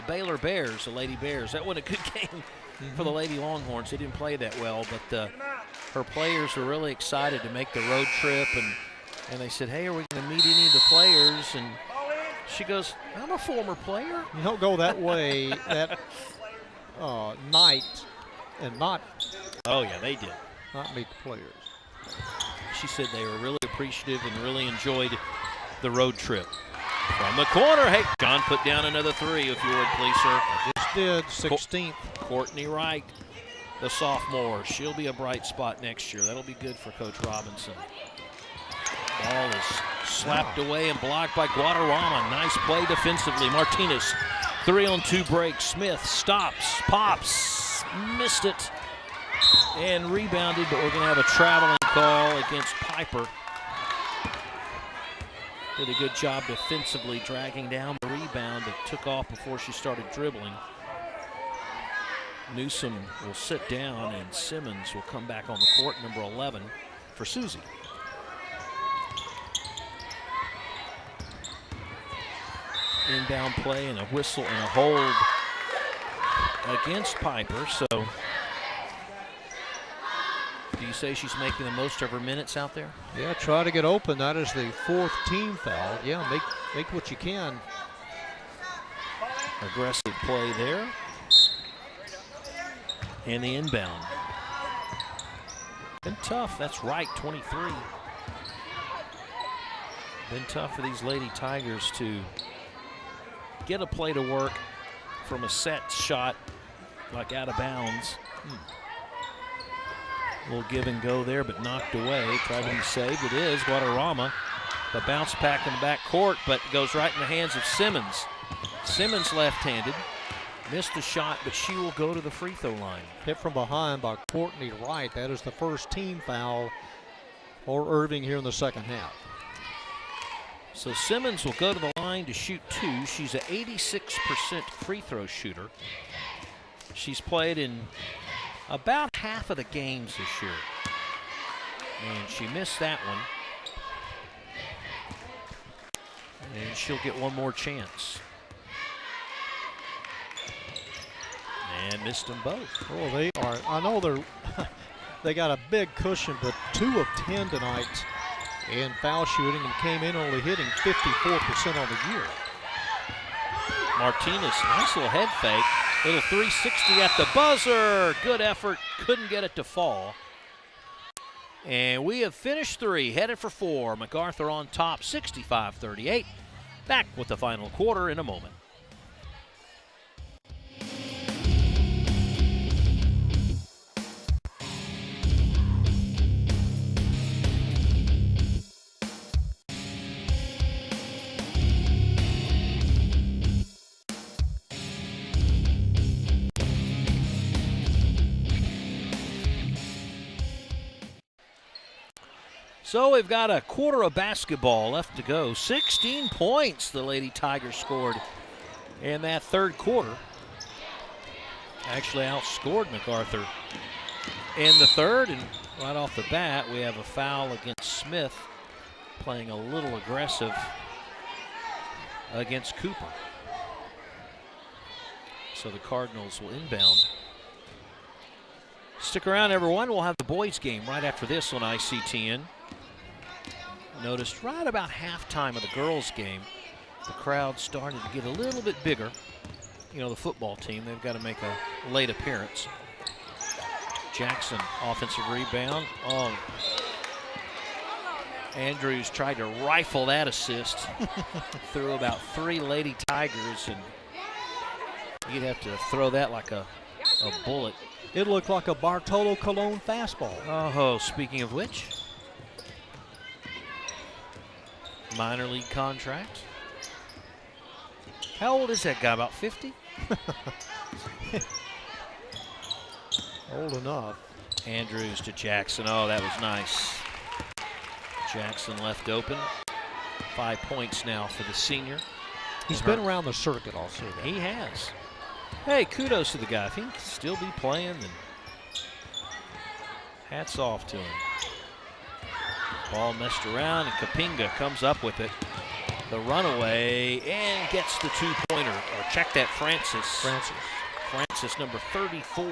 Baylor Bears, the Lady Bears. That wasn't a good game for the Lady Longhorns. They didn't play that well, but her players were really excited to make the road trip, and they said, hey, are we going to meet any of the players? And she goes, I'm a former player. You don't go that way that night and not. Oh, yeah, they did. Not meet the players. She said they were really appreciative and really enjoyed the road trip. From the corner, hey, John, put down another 3 if you would, please, sir. I just did, 16th. Courtney Wright, the sophomore. She'll be a bright spot next year. That'll be good for Coach Robinson. Ball is slapped away and blocked by Guadarrama. Nice play defensively. Martinez, 3-on-2 break. Smith stops, pops, missed it, and rebounded, but we're going to have a traveling call against Piper. Did a good job defensively dragging down the rebound. rebound that took off before she started dribbling. Newsom will sit down, and Simmons will come back on the court, number 11, for Susie. Inbound play and a whistle and a hold against Piper. So do you say she's making the most of her minutes out there? Yeah, try to get open. That is the 4th team foul. Yeah, make what you can. Aggressive play there. And the inbound. Been tough, that's right, 23. Been tough for these Lady Tigers to get a play to work from a set shot, like out of bounds. A little give and go there, but knocked away. Tried to be saved. It is Guadarrama. The bounce back in the back court, but goes right in the hands of Simmons. Simmons left-handed. Missed the shot, but she will go to the free throw line. Hit from behind by Courtney Wright. That is the first team foul for Irving here in the second half. So Simmons will go to the line to shoot 2. She's an 86% free throw shooter. She's played in about half of the games this year. And she missed that one. And she'll get one more chance. And missed them both. Oh, they are. I know they got a big cushion, but 2 of 10 tonight in foul shooting, and came in only hitting 54% on the year. Martinez, nice little head fake. Little 360 at the buzzer. Good effort. Couldn't get it to fall. And we have finished 3, headed for 4. MacArthur on top, 65-38. Back with the final quarter in a moment. So we've got a quarter of basketball left to go. 16 points the Lady Tigers scored in that third quarter. Actually outscored MacArthur in the third, and right off the bat we have a foul against Smith, playing a little aggressive against Cooper. So the Cardinals will inbound. Stick around, everyone. We'll have the boys game right after this on ICTN. Noticed right about halftime of the girls game, the crowd started to get a little bit bigger. You know, the football team, they've got to make a late appearance. Jackson, offensive rebound. Oh, Andrews tried to rifle that assist through about 3 Lady Tigers, and you'd have to throw that like a bullet. It looked like a Bartolo Colon fastball. Oh, speaking of which, minor league contract. How old is that guy? About 50? Old enough. Andrews to Jackson. Oh, that was nice. Jackson left open. 5 points now for the senior. He's been around the circuit, I'll say that. He has. Hey, kudos to the guy. If he can still be playing, then hats off to him. Ball messed around, and Kapinga comes up with it. The runaway, and gets the 2-pointer. Or check that, Francis, number 34.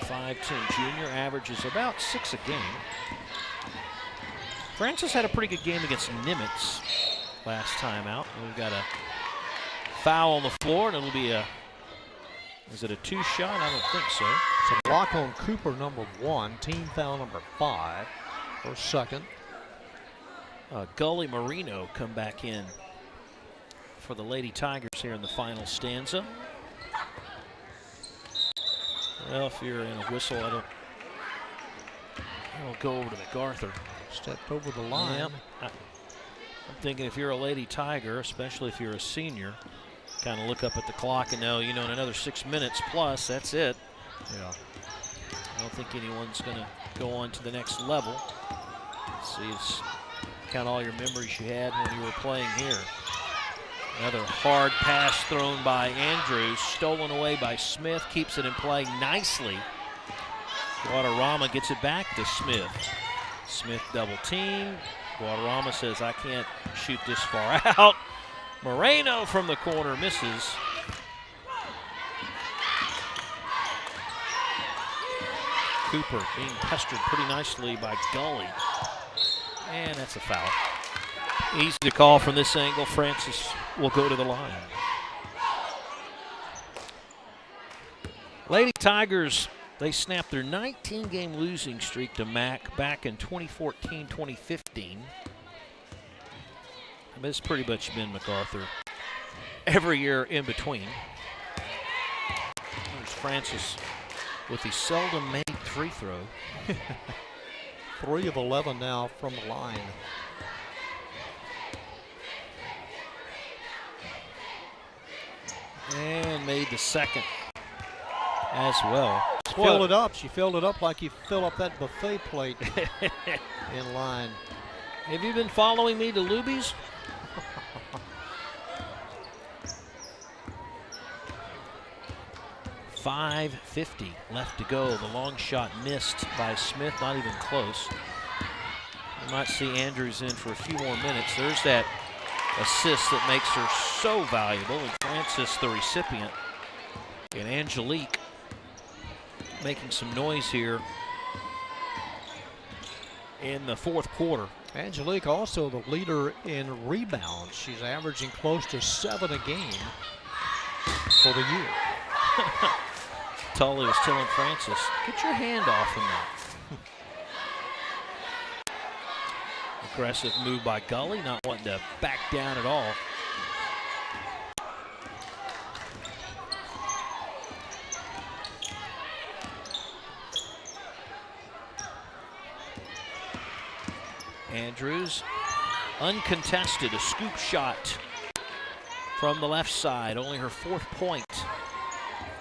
5'10" junior, averages about 6 a game. Francis had a pretty good game against Nimitz last time out. We've got a foul on the floor, and it'll be is it a 2-shot? I don't think so. It's a block on Cooper, number 1. Team foul number 5 for second. Gully Marino come back in for the Lady Tigers here in the final stanza. Well, if you're in a whistle, I don't go over to MacArthur. Stepped over the line. Yeah, I'm thinking if you're a Lady Tiger, especially if you're a senior, kind of look up at the clock and know, in another 6 minutes plus, that's it. Yeah. I don't think anyone's going to go on to the next level. Let's see, count all your memories you had when you were playing here. Another hard pass thrown by Andrews, stolen away by Smith, keeps it in play nicely. Guadarrama gets it back to Smith. Smith double team. Guadarrama says, I can't shoot this far out. Moreno from the corner misses. Cooper being pestered pretty nicely by Gully. And that's a foul. Easy to call from this angle. Francis will go to the line. Lady Tigers, they snapped their 19-game losing streak to MAC back in 2014-2015. I mean, it's pretty much been MacArthur every year in between. There's Francis with the seldom made free throw. 3 of 11 now from the line. And made the second as well. Filled it up. She filled it up like you fill up that buffet plate in line. Have you been following me to Luby's? .550 left to go. The long shot missed by Smith, not even close. We might see Andrews in for a few more minutes. There's that assist that makes her so valuable, and Francis the recipient. And Angelique making some noise here in the fourth quarter. Angelique also the leader in rebounds. She's averaging close to 7 a game for the year. Tully was telling Francis, get your hand off him now. Aggressive move by Gully, not wanting to back down at all. Andrews, uncontested, a scoop shot from the left side, only her 4th point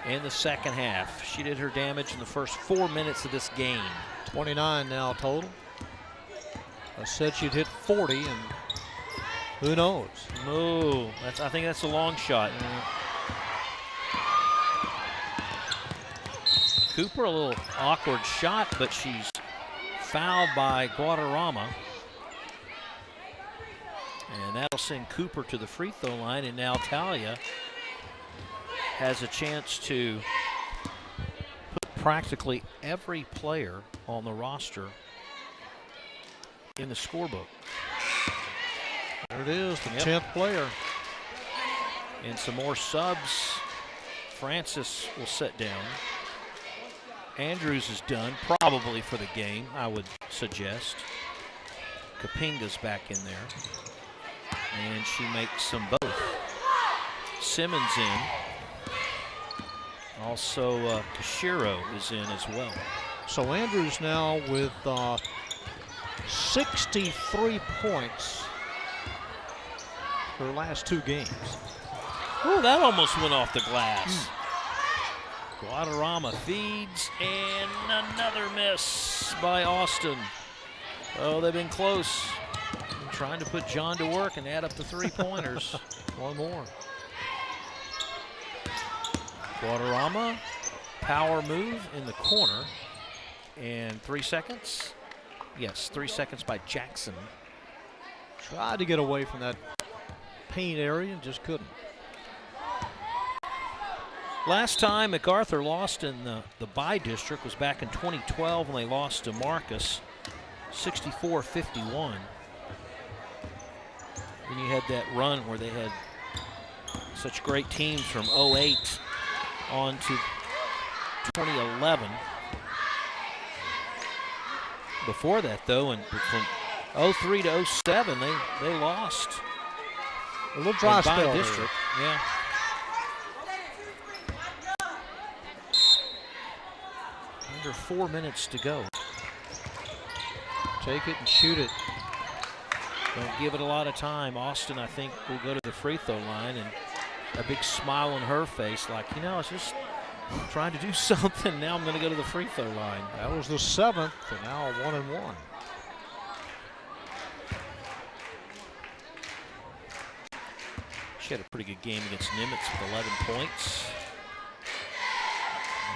in the second half. She did her damage in the first 4 minutes of this game. 29 now total. I said she'd hit 40, and who knows? No, I think that's a long shot. Cooper, a little awkward shot, but she's fouled by Guadarrama. And that'll send Cooper to the free throw line, and now Talia has a chance to put practically every player on the roster in the scorebook. There it is, the 10th player. And some more subs. Francis will sit down. Andrews is done, probably for the game, I would suggest. Kapinga's back in there. And she makes them both. Simmons in. Also, Kashiro is in as well. So Andrews now with 63 points her last 2 games. Oh, that almost went off the glass. Guadarrama feeds, and another miss by Austin. Oh, they've been close. Been trying to put John to work and add up the 3-pointers. One more. Guadarrama, power move in the corner. And 3 seconds. Yes, 3 seconds by Jackson. Tried to get away from that paint area and just couldn't. Last time MacArthur lost in the bye district was back in 2012 when they lost to Marcus, 64-51. Then you had that run where they had such great teams from 08 on to 2011. Before that, though, and from 03 to 07, they lost. A little dry in spell bye district. Yeah. Under 4 minutes to go. Take it and shoot it. Don't give it a lot of time. Austin, I think, will go to the free throw line, and a big smile on her face like, you know, it's just trying to do something. Now I'm going to go to the free throw line. That was the 7th, and now 1-1. She had a pretty good game against Nimitz with 11 points.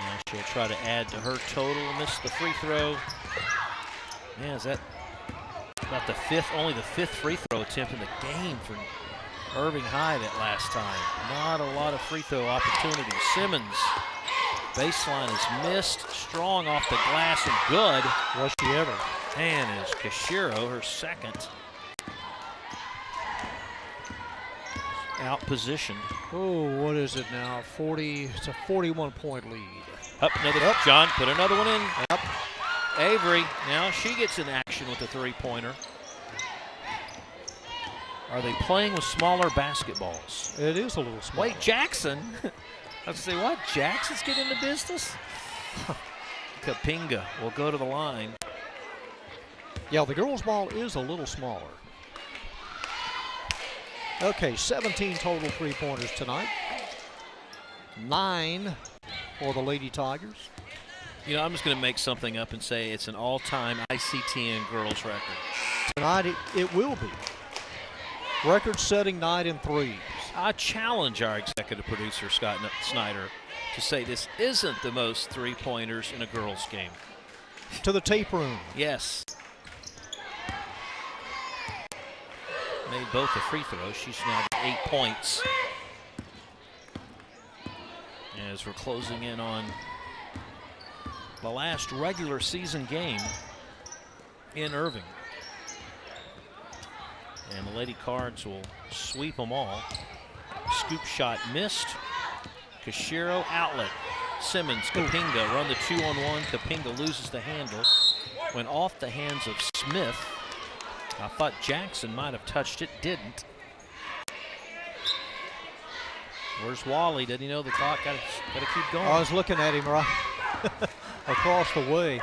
Now she'll try to add to her total. Missed the free throw. Man, is that about the fifth, only the fifth free throw attempt in the game for Irving High that last time. Not a lot of free throw opportunities. Simmons, baseline is missed. Strong off the glass and good. Was she ever? And is Kashiro, her second. Out positioned. Oh, what is it now? 40. It's a 41-point lead. Up another. Yep. John put another one in. Yep. Avery, now she gets in action with the three-pointer. Are they playing with smaller basketballs? It is a little small. Wait, Jackson. I was say, what? Jackson's getting into business? Kapinga will go to the line. Yeah, the girls' ball is a little smaller. Okay, 17 total three-pointers tonight. 9 for the Lady Tigers. You know, I'm just going to make something up and say it's an all-time ICTN girls record. Tonight it will be. Record-setting night in threes. I challenge our executive producer, Scott Snyder, to say this isn't the most three-pointers in a girls' game. To the tape room. Yes. Made both the free throws. She's now at 8 points. As we're closing in on the last regular season game in Irving. And the Lady Cards will sweep them all. Scoop shot missed. Kashiro outlet. Simmons, Kapinga run the 2-on-1. Kapinga loses the handle. Went off the hands of Smith. I thought Jackson might have touched it, didn't. Where's Wally? Didn't he know the clock? Got to keep going. I was looking at him right across the way.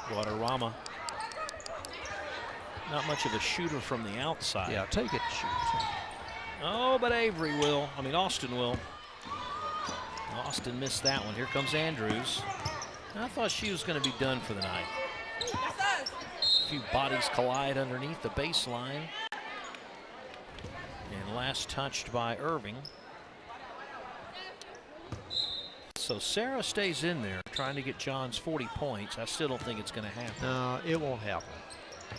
Guadarrama. Not much of a shooter from the outside. Yeah, take it, shoot. Oh, but Avery will. I mean, Austin will. Austin missed that one. Here comes Andrews. I thought she was going to be done for the night. A few bodies collide underneath the baseline. And last touched by Irving. So Sarah stays in there trying to get John's 40 points. I still don't think it's going to happen. No, it won't happen.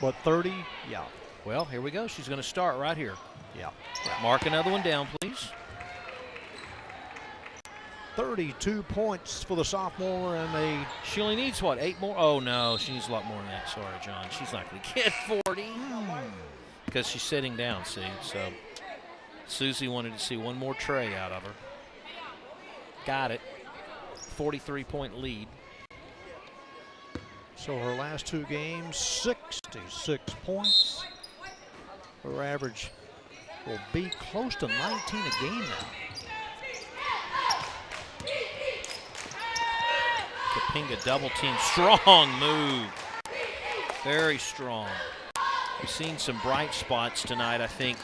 But 30, yeah. Well, here we go. She's going to start right here. Yeah. Mark another one down, please. 32 points for the sophomore, and she only needs what, 8 more? Oh no, she needs a lot more than that. Sorry, John. She's not going to get 40 because she's sitting down. See, so Susie wanted to see one more tray out of her. Got it. 43-point lead. So her last 2 games, 66 points. Her average will be close to 19 a game now. Kapinga double team. Strong move. Very strong. We've seen some bright spots tonight, I think,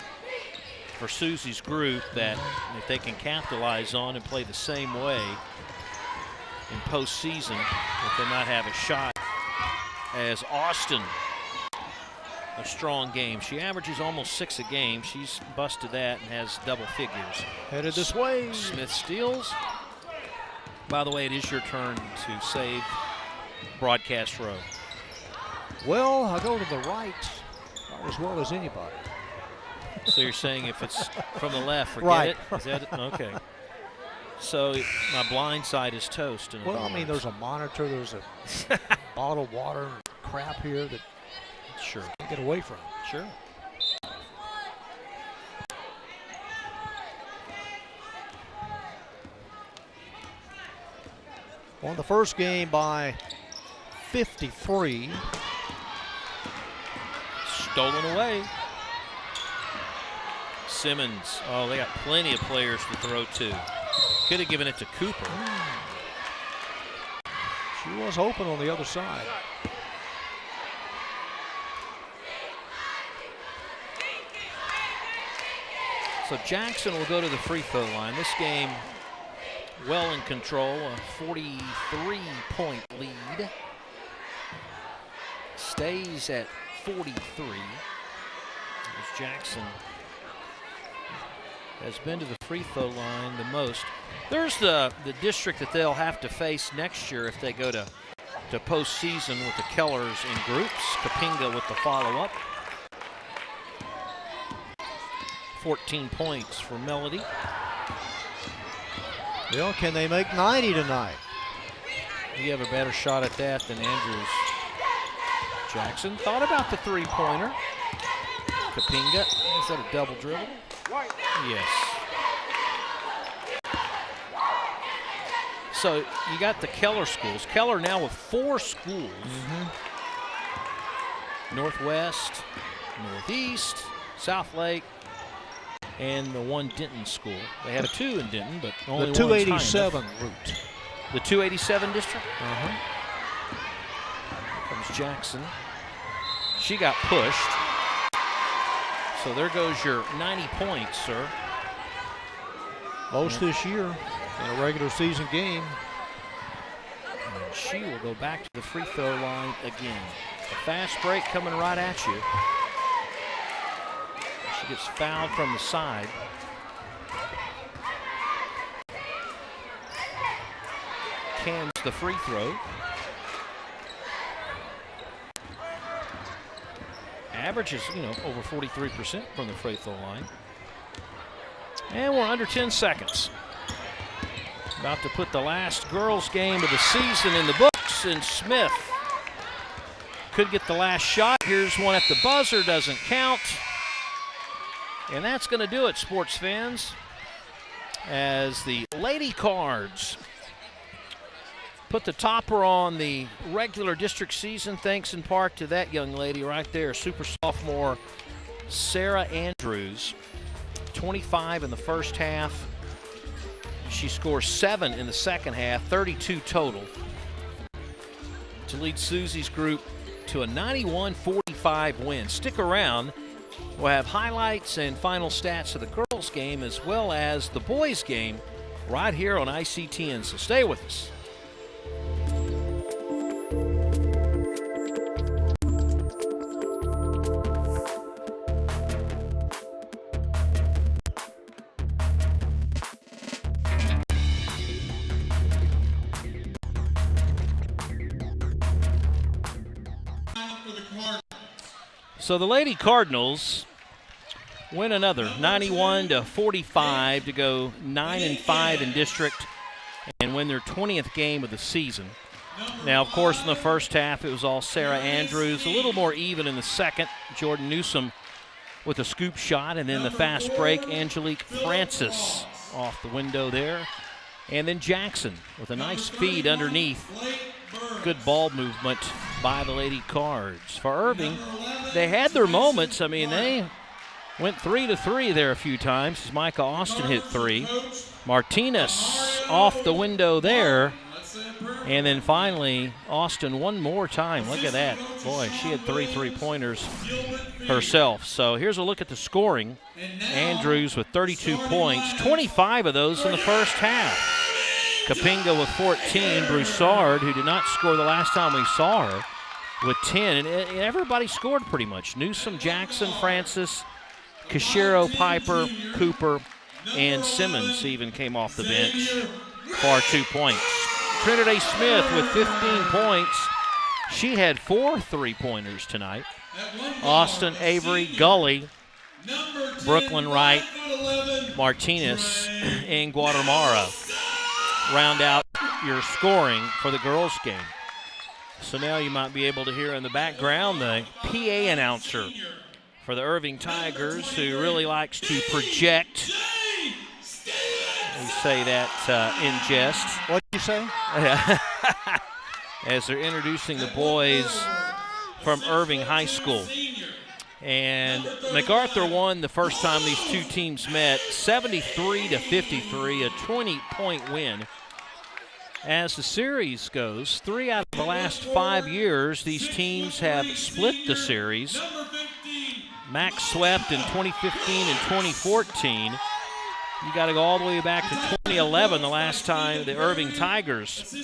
for Susie's group that if they can capitalize on and play the same way in postseason, that they might have a shot. As Austin, a strong game. She averages almost 6 a game. She's busted that and has double figures. Headed this way. Smith steals. By the way, it is your turn to save broadcast row. Well, I'll go to the right as well as anybody. So you're saying if it's from the left, forget right. it? Is that it? Okay. So my blind side is toast. Well, I mean, there's a monitor, there's a bottle of water and crap here that sure can't get away from. Sure. Won the first game by 53. Stolen away. Simmons. Oh, they got plenty of players to throw to. Could have given it to Cooper. She was open on the other side. So Jackson will go to the free throw line. This game well in control, a 43-point lead. stays at 43. As Jackson has been to the free throw line the most. There's the district that they'll have to face next year if they go to postseason with the Kellers in groups. Kapinga with the follow-up. 14 points for Melody. Well, can they make 90 tonight? You have a better shot at that than Andrews. Jackson thought about the three-pointer. Kapinga, is that a double dribble? Yes. So you got the Keller schools. Keller now with 4 schools. Northwest, Northeast, South Lake, and the one Denton school. They had a 2 in Denton, but only the 287 route. The 287 district? Uh-huh. Here comes Jackson. She got pushed. So there goes your 90 points, sir. Most this year in a regular season game. And she will go back to the free throw line again. A fast break coming right at you. She gets fouled from the side. Cans the free throw. Averages, over 43% from the free throw line. And we're under 10 seconds. About to put the last girls' game of the season in the books, and Smith could get the last shot. Here's one at the buzzer, doesn't count. And that's going to do it, sports fans, as the Lady Cards put the topper on the regular district season, thanks in part to that young lady right there, super sophomore Sarah Andrews. 25 in the first half. She scores 7 in the second half, 32 total, to lead Susie's group to a 91-45 win. Stick around. We'll have highlights and final stats of the girls' game as well as the boys' game right here on ICTN, so stay with us. So the Lady Cardinals win another 91-45 to go 9-5 in district and win their 20th game of the season. Now, of course, in the first half, it was all Sarah Andrews. A little more even in the second. Jordan Newsom with a scoop shot, and then the fast break, Angelique Francis off the window there. And then Jackson with a nice feed underneath. Good ball movement by the Lady Cards. For Irving, they had their moments. I mean, they went 3-3 there a few times as Micah Austin hit 3. Martinez off the window there. And then finally, Austin one more time. Look at that. Boy, she had 3 3-pointers herself. So here's a look at the scoring. Andrews with 32 points, 25 of those in the first half. Kapinga with 14. Broussard, who did not score the last time we saw her, with 10. And everybody scored pretty much. Newsom, Jackson, Francis, Cashero, Piper, Cooper, and Simmons even came off the bench for 2 points. Trinity Smith with 15 points. She had 4 3-pointers tonight. Austin, Avery, Gully, Brooklyn Wright, Martinez, and Guatemala round out your scoring for the girls' game. So now you might be able to hear in the background the PA announcer for the Irving Tigers, who really likes to project. We say that in jest. What'd you say? As they're introducing the boys from Irving High School. And MacArthur won the first time these two teams met, 73-53, a 20-point win. As the series goes, 3 out of the last 5 years, these teams have split the series. Mac swept in 2015 and 2014. You got to go all the way back to 2011, the last time the Irving Tigers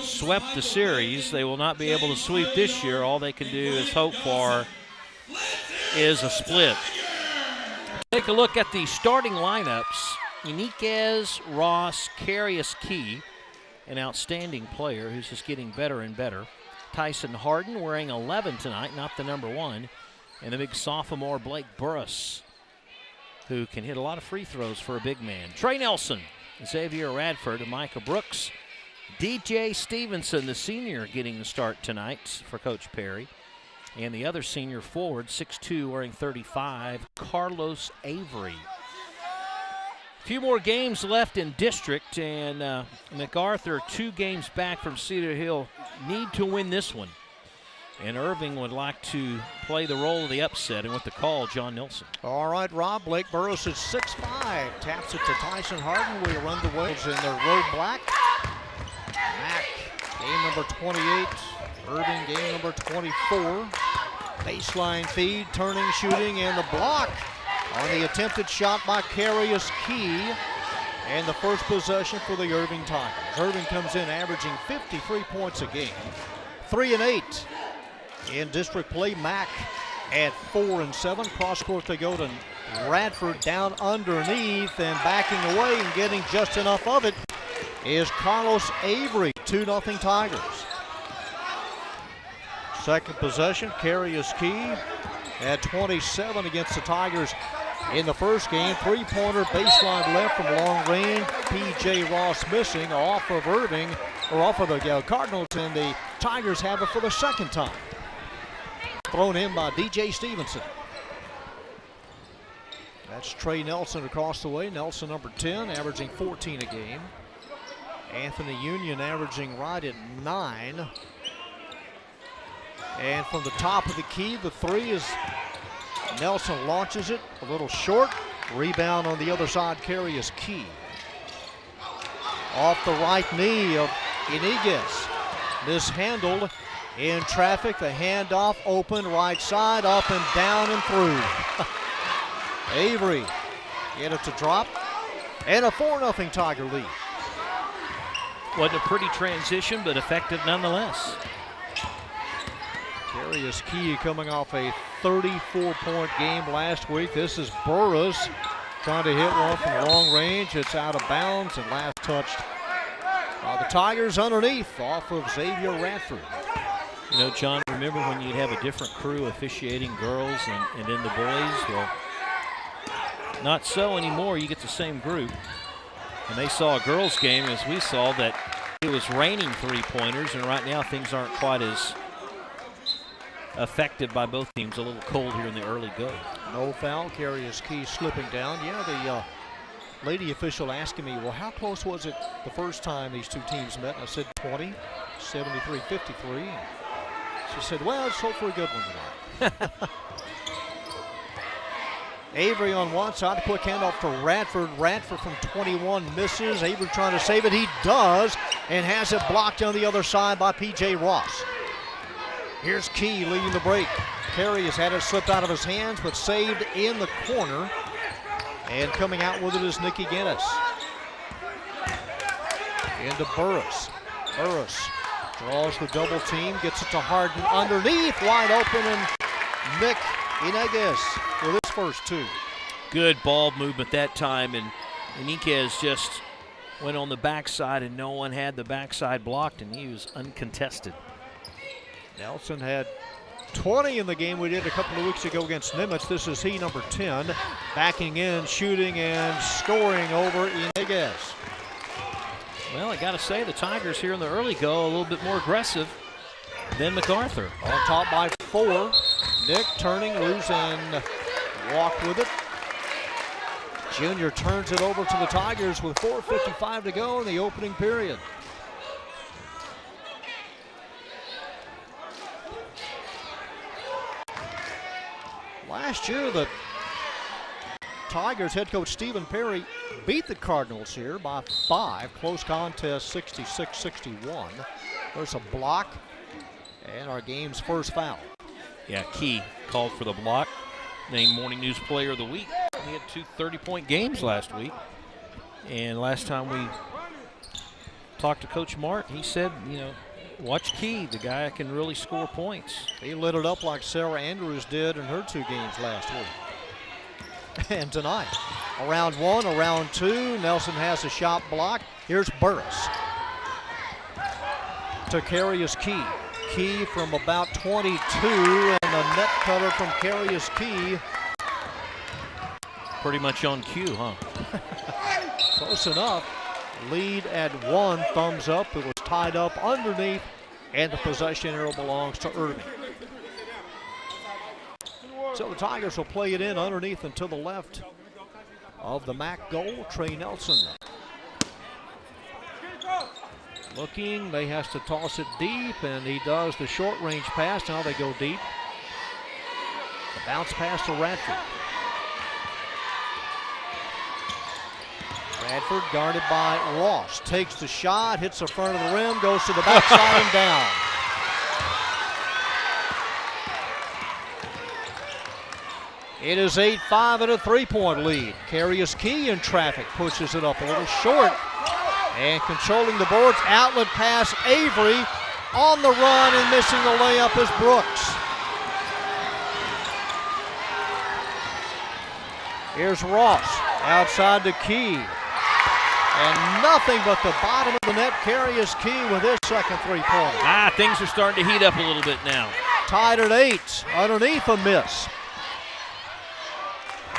swept the series. They will not be able to sweep this year. All they can do is hope for is a split. Take a look at the starting lineups. Inquez, Ross, Carius Key, an outstanding player who's just getting better and better. Tyson Harden wearing 11 tonight, not the number 1. And the big sophomore Blake Burris, who can hit a lot of free throws for a big man. Trey Nelson, Xavier Radford, and Micah Brooks. DJ Stevenson, the senior, getting the start tonight for Coach Perry. And the other senior forward, 6'2", wearing 35, Carlos Avery. A few more games left in district, and MacArthur, 2 games back from Cedar Hill, need to win this one. And Irving would like to play the role of the upset, and with the call, John Nilsson. All right, Rob. Blake Burrows is 6'5", taps it to Tyson Harden. We run the waves in their road black. Mac, game number 28. Irving, game number 24. Baseline feed, turning, shooting, and the block on the attempted shot by Carius Key. And the first possession for the Irving Tigers. Irving comes in averaging 53 points a game. 3 and 8 in district play. Mac at 4 and 7. Cross court they go to Radford down underneath, and backing away and getting just enough of it is Carlos Avery. 2-0 Tigers. Second possession, Carius Key at 27 against the Tigers in the first game. 3-pointer baseline left from long range. P.J. Ross missing off of Irving, or off of the Cardinals, and the Tigers have it for the second time. Thrown in by DJ Stevenson. That's Trey Nelson across the way. Nelson, number 10, averaging 14 a game. Anthony Union averaging right at 9. And from the top of the key, the 3 is Nelson launches it a little short. Rebound on the other side, Carius Key. Off the right knee of Iniguez. Mishandled in traffic. The handoff open, right side, up and down and through. Avery get it to drop. And a 4-0 Tiger lead. Wasn't a pretty transition, but effective nonetheless. Carius Key coming off a 34-point game last week. This is Burris trying to hit one from long range. It's out of bounds and last touched by the Tigers underneath off of Xavier Radford. You know, John, remember when you'd have a different crew officiating girls and then the boys? Well, not so anymore. You get the same group. And they saw a girls' game, as we saw, that it was raining 3-pointers, and right now things aren't quite as affected by both teams. A little cold here in the early go. No foul. Carius Key slipping down. Yeah, the lady official asking me, well, how close was it the first time these two teams met? And I said 20, 73-53. She said, well, let's hope for a good one tonight. Avery on one side, a quick handoff to Radford. Radford from 21 misses. Avery trying to save it. He does, and has it blocked on the other side by P.J. Ross. Here's Key leading the break. Carey has had it slipped out of his hands, but saved in the corner. And coming out with it is Nikki Guinness. Into Burris. Burris draws the double team, gets it to Harden underneath, wide open, and Nick Iniguez with his first 2. Good ball movement that time, and Iniguez just went on the backside, and no one had the backside blocked, and he was uncontested. Nelson had 20 in the game we did a couple of weeks ago against Nimitz. This is he, number 10, backing in, shooting, and scoring over Iniguez. Well, I got to say, the Tigers here in the early go a little bit more aggressive than MacArthur. On top by 4. Nick turning loose and walked with it. Junior turns it over to the Tigers with 4:55 to go in the opening period. Last year, the Tigers head coach Stephen Perry beat the Cardinals here by 5. Close contest, 66-61. There's a block and our game's first foul. Yeah, Key called for the block. Named Morning News Player of the Week. He had 2 30-point games last week. And last time we talked to Coach Martin, he said, you know, watch Key, the guy can really score points. He lit it up like Sarah Andrews did in her 2 games last week. And tonight, around 1, around 2, Nelson has a shot block. Here's Burris to Carius Key. Key from about 22, and a net cutter from Carius Key. Pretty much on cue, huh? Close enough. Lead at 1, thumbs up. It was tied up underneath, and the possession arrow belongs to Irving. So the Tigers will play it in underneath and to the left of the MAC goal. Trey Nelson looking, they has to toss it deep, and he does the short range pass. Now they go deep. The bounce pass to Radford. Radford guarded by Ross. Takes the shot, hits the front of the rim, goes to the backside and down. It is 8-5 and a 3-point lead. Carius Key in traffic, pushes it up a little short. And controlling the boards, outlet pass, Avery on the run, and missing the layup is Brooks. Here's Ross, outside to Key. And nothing but the bottom of the net. Carius Key with his second 3-pointer. Things are starting to heat up a little bit now. Tied at 8, underneath a miss.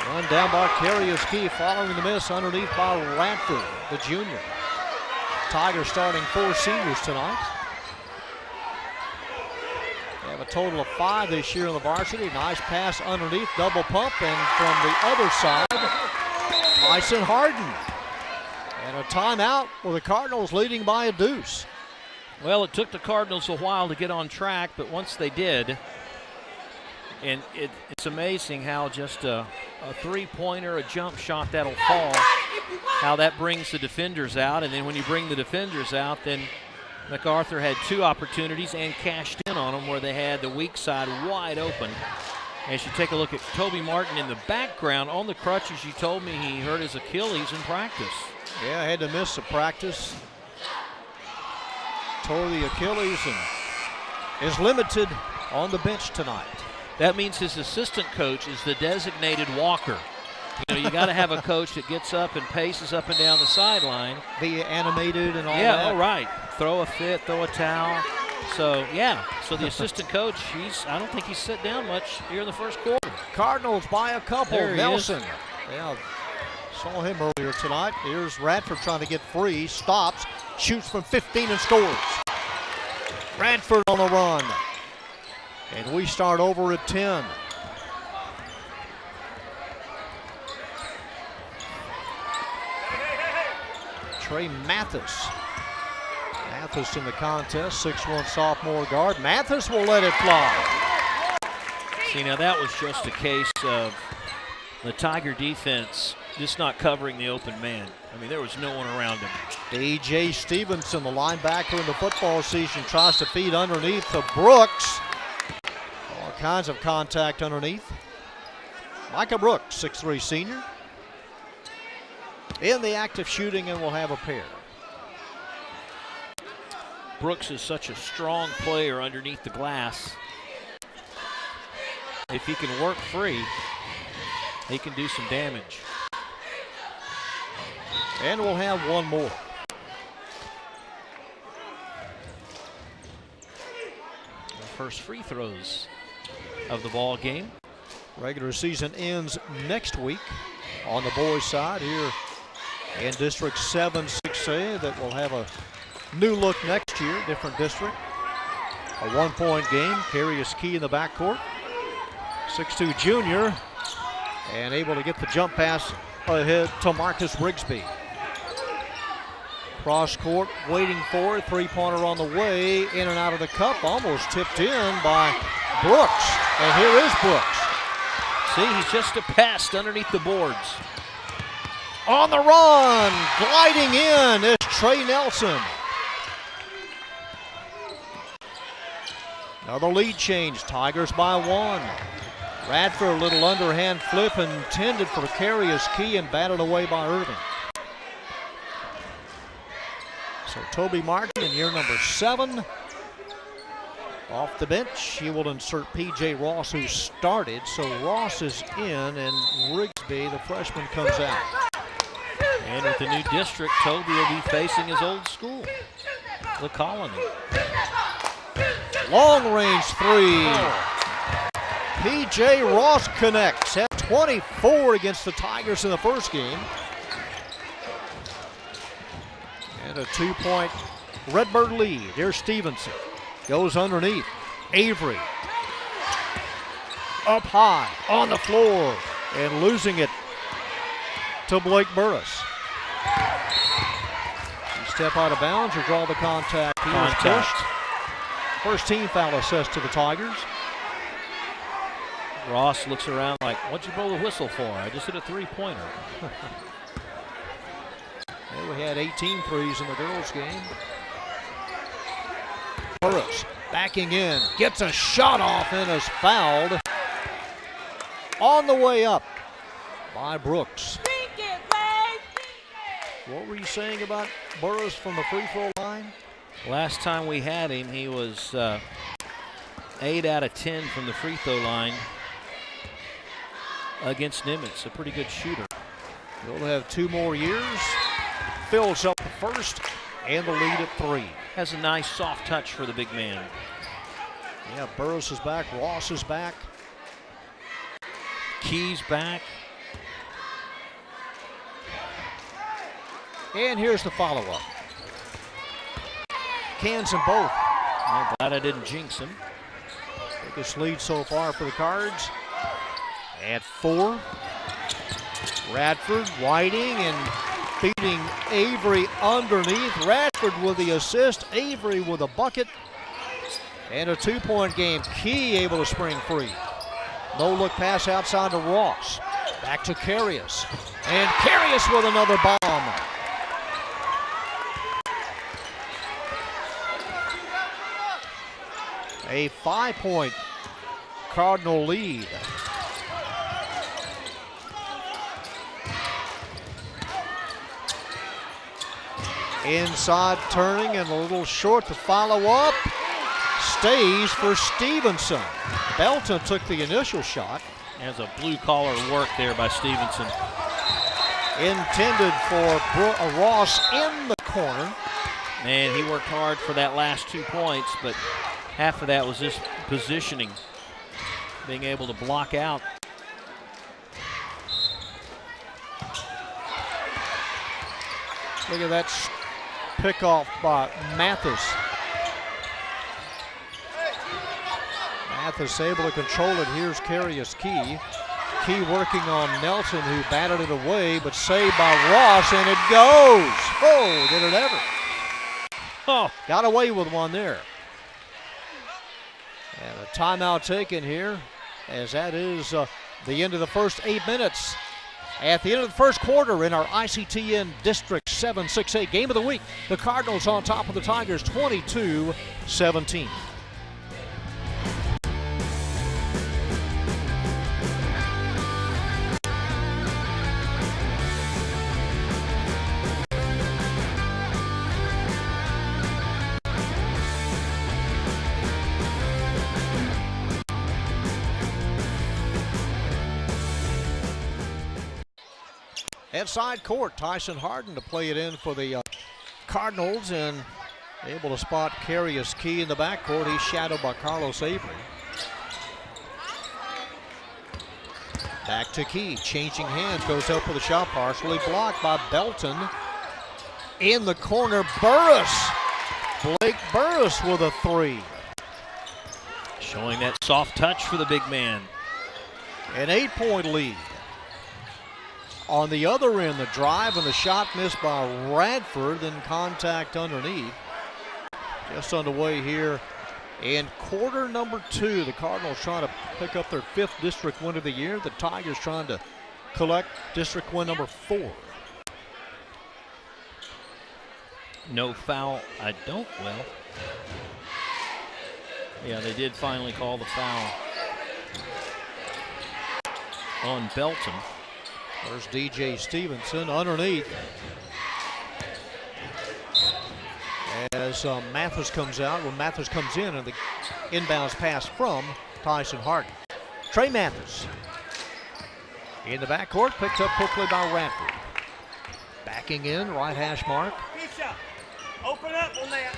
Run down by Carius Key, following the miss underneath by Radford, the junior. Tigers starting 4 seniors tonight. They have a total of 5 this year in the varsity. Nice pass underneath, double pump, and from the other side, Tyson Harden. And a timeout with the Cardinals leading by a deuce. Well, it took the Cardinals a while to get on track, but once they did, and it's amazing how just a 3-pointer, a jump shot that'll fall, how that brings the defenders out. And then when you bring the defenders out, then MacArthur had 2 opportunities and cashed in on them where they had the weak side wide open. As you take a look at Toby Martin in the background on the crutches, you told me he hurt his Achilles in practice. Yeah, had to miss the practice. Tore the Achilles and is limited on the bench tonight. That means his assistant coach is the designated walker. You know, you got to have a coach that gets up and paces up and down the sideline. Be animated and all that. Yeah, all right. Throw a fit, throw a towel. So, yeah. So the assistant coach, I don't think he's sit down much here in the first quarter. Cardinals by a couple. There he Nelson. is. Yeah, saw him earlier tonight. Here's Radford trying to get free. Stops, shoots from 15 and scores. Radford on the run. And we start over at 10. Trey Mathis. Mathis in the contest, 6'1" sophomore guard. Mathis will let it fly. See, now that was just a case of the Tiger defense just not covering the open man. I mean, there was no one around him. DJ Stevenson, the linebacker in the football season, tries to feed underneath to Brooks. All kinds of contact underneath. Micah Brooks, 6'3" senior, in the act of shooting, and will have a pair. Brooks is such a strong player underneath the glass. If he can work free, he can do some damage. And we'll have one more. The first free throws of the ball game. Regular season ends next week on the boys' side here in District 7 6A. That will have a new look next year, different district. A 1-point game. Carius Key in the backcourt. 6'2" junior, and able to get the jump pass ahead to Marcus Rigsby. Cross court, waiting for it. 3-pointer on the way, in and out of the cup, almost tipped in by Brooks. And here is Brooks. See, he's just a pest underneath the boards. On the run, gliding in is Trey Nelson. Another lead change, Tigers by 1. Radford, a little underhand flip intended for Carius Key and batted away by Irving. So Toby Martin in year number 7. Off the bench, he will insert P.J. Ross, who started. So Ross is in, and Rigsby, the freshman, comes out. And with the new district, Toby will be facing his old school, the Colony. Long range 3. P.J. Ross connects. Had 24 against the Tigers in the first game. And a 2-point Redbird lead. Here's Stevenson. Goes underneath. Avery. Up high. On the floor. And losing it to Blake Burris. He step out of bounds or draw the contact. He was pushed. First team foul assessed to the Tigers. Ross looks around like, what'd you blow the whistle for? I just hit a 3-pointer. Yeah, we had 18 threes in the girls' game. Burris backing in, gets a shot off and is fouled. On the way up by Brooks. What were you saying about Burris from the free throw line? Last time we had him, he was 8 out of 10 from the free throw line against Nimitz, a pretty good shooter. He'll have 2 more years. Fills up the first and the lead at 3. Has a nice soft touch for the big man. Yeah, Burris is back, Ross is back. Key's back. And here's the follow-up. Cans them both. I'm glad I didn't jinx him. Biggest lead so far for the Cards. At 4. Radford, Whiting, and feeding Avery underneath. Radford with the assist. Avery with a bucket. And a 2-point game. Key able to spring free. No-look pass outside to Ross. Back to Carius. And Carius with another bomb. A 5-point Cardinal lead. Inside turning and a little short to follow up. Stays for Stevenson. Belton took the initial shot. There's a blue-collar work there by Stevenson. Intended for Ross in the corner. Man, he worked hard for that last 2 points, but half of that was just positioning, being able to block out. Look at that pickoff by Mathis. Mathis able to control it. Here's Carius Key. Key working on Nelson, who batted it away, but saved by Ross, and it goes. Oh, did it ever. Oh, got away with one there. And a timeout taken here, as that is the end of the first 8 minutes. At the end of the first quarter in our ICTN District 7-6A game of the week, the Cardinals on top of the Tigers 22-17. Inside court, Tyson Harden to play it in for the Cardinals, and able to spot Carius Key in the backcourt. He's shadowed by Carlos Avery. Back to Key, changing hands, goes up with a shot, partially blocked by Belton. In the corner, Burris. Blake Burris with a 3. Showing that soft touch for the big man. An 8-point lead. On the other end, the drive and the shot missed by Radford, then contact underneath. Just underway here in quarter number 2. The Cardinals trying to pick up their 5th district win of the year. The Tigers trying to collect district win number 4. No foul. Yeah, they did finally call the foul on Belton. There's DJ Stevenson underneath. as Mathis comes out. When Mathis comes in, and the inbounds pass from Tyson Harden. Trey Mathis in the backcourt, picked up quickly by Radford. Backing in, right hash mark. Open up on that.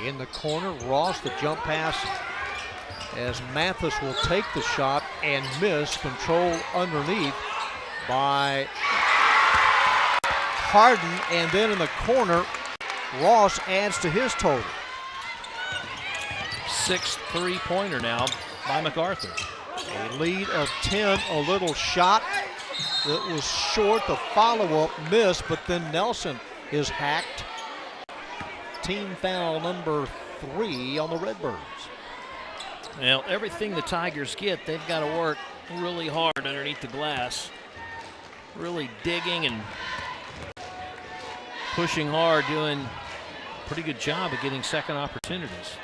In the corner, Ross, the jump pass as Mathis will take the shot and miss. Control underneath by Harden, and then in the corner, Ross adds to his total. 6th three-pointer now by MacArthur. A lead of 10, a little shot that was short. The follow-up missed, but then Nelson is hacked. Team foul number 3 on the Redbirds. Well, everything the Tigers get, they've got to work really hard underneath the glass. Really digging and pushing hard, doing a pretty good job of getting second opportunities.